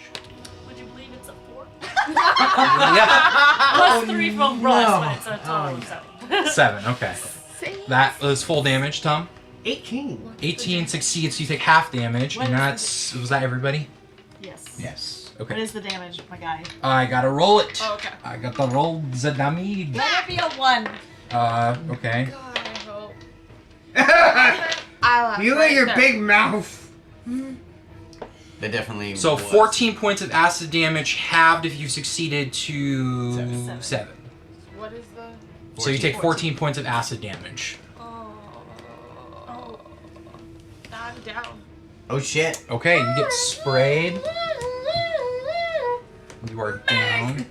Would you believe it's a 4? Yeah. Plus 3 from Ross, but it's a total of 7. 7, okay. That was full damage, Tom. 18. 18 succeeds, so you take half damage, and that's... Was that everybody? Yes. Yes. What Okay. is the damage, my guy? I gotta roll it. Oh, okay. I got to roll the damage. Let it be a 1. Okay. God, I hope. I laughed You right and your there. big mouth. They definitely. So was. 14 points of acid damage, halved if you succeeded to 7. What is the... So you take 14 points of acid damage. Oh. I'm down. Oh shit. Okay, you get sprayed. You are down.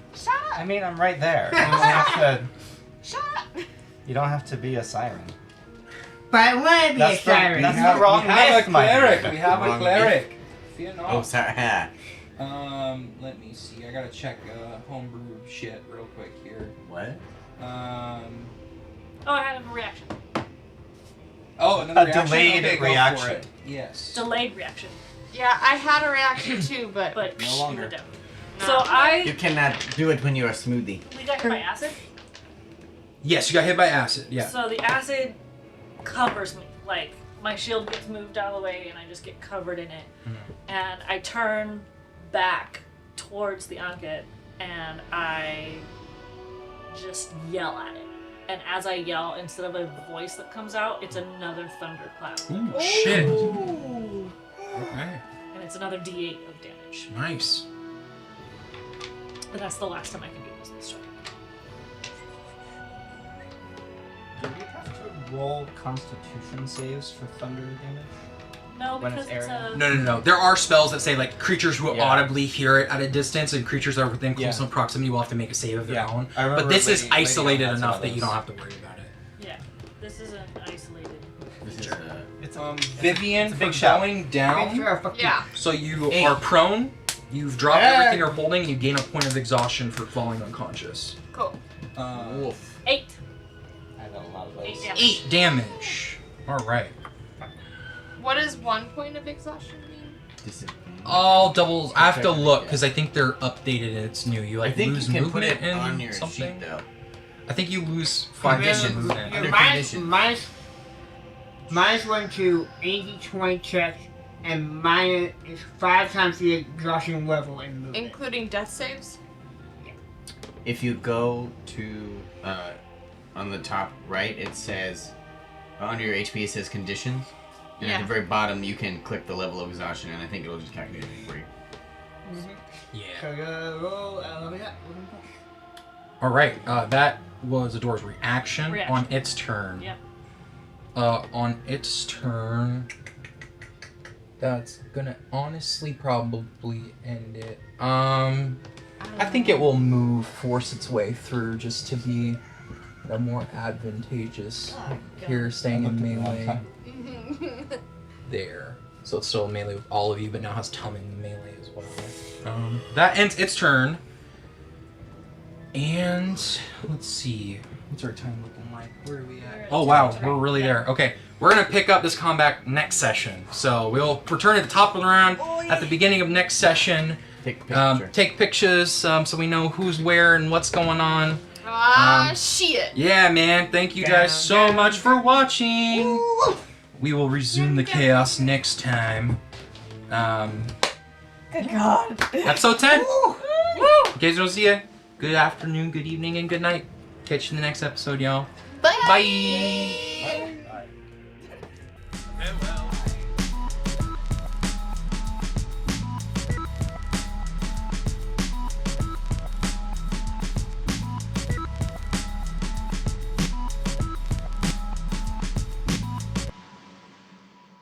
I mean, I'm right there. You don't have to. You don't have to be a siren. But I want to be a That's the- siren. that's the wrong myth, my dude. We have Wrong a cleric. Fear not. Oh, sorry. Let me see. I gotta check homebrew shit real quick here. What? Oh, I had a reaction. Oh, another A reaction? delayed Okay, go for reaction. it. Yes. Delayed reaction. Yeah, I had a reaction too, but... But No longer. down. No. So You cannot do it when you're a smoothie. we got hit by acid. Yes, you got hit by acid. Yeah. So the acid covers me. Like, my shield gets moved out of the way and I just get covered in it. And I turn back towards the Ankh and I just yell at it. And as I yell, instead of a voice that comes out, it's another thunderclap. Ooh, shit. Okay. And it's another D8 of damage. Nice. And that's the last time I can do this turn. Do we have to roll Constitution saves for thunder damage? No, When because it's it's area? a... No. There are spells that say like creatures will Yeah. audibly hear it at a distance, and creatures that are within close Yeah. enough proximity will have to make a save of their Yeah. own. I remember But this is Lady isolated Yolanda, enough that's that what you it don't is. have to worry about it. Yeah. This is an isolated... This is It's Vivian, it's a big for shot. going Make down, sure I fucking- Yeah. so you 8. are prone. You've dropped Yeah. everything you're holding. You gain a point of exhaustion for falling unconscious. Cool. wolf. 8. I got a lot of those. 8 damage. 8 damage. All right. What does 1 point of exhaustion mean? All doubles. I have to look because I think they're updated and it's new. You I like think lose you can put movement it and on your something. sheet though. I think you lose 5 Condition. damage movement. Under minus, condition. minus 1 to 80-20 checks and minus 5 times the exhaustion level in movement. Including death saves? If you go to on the top right, it says under your HP it says conditions, and at Yeah. the very bottom you can click the level of exhaustion, and I think it'll just calculate it for you. Yeah. So roll, let me know. All right. That was Adora's reaction. Reaction. On its turn. Yep. On its turn, that's gonna honestly probably end it. I think it will force its way through just to be more advantageous. Here, staying in melee. There. So it's still in melee with all of you, but now has Tom in melee as well. That ends its turn. And let's see. What's our time looking like? Where are we at? Oh wow, we're really there. Okay, we're gonna pick up this combat next session. So we'll return at the top of the round at the beginning of next session. Take a picture. Take pictures so we know who's where and what's going on. Shit. Yeah, man. Thank you guys so much for watching. we will resume the chaos next time. Good God. Episode 10. You guys don't see ya. Good afternoon, good evening, and good night. Catch you in the next episode, y'all. Bye. Bye.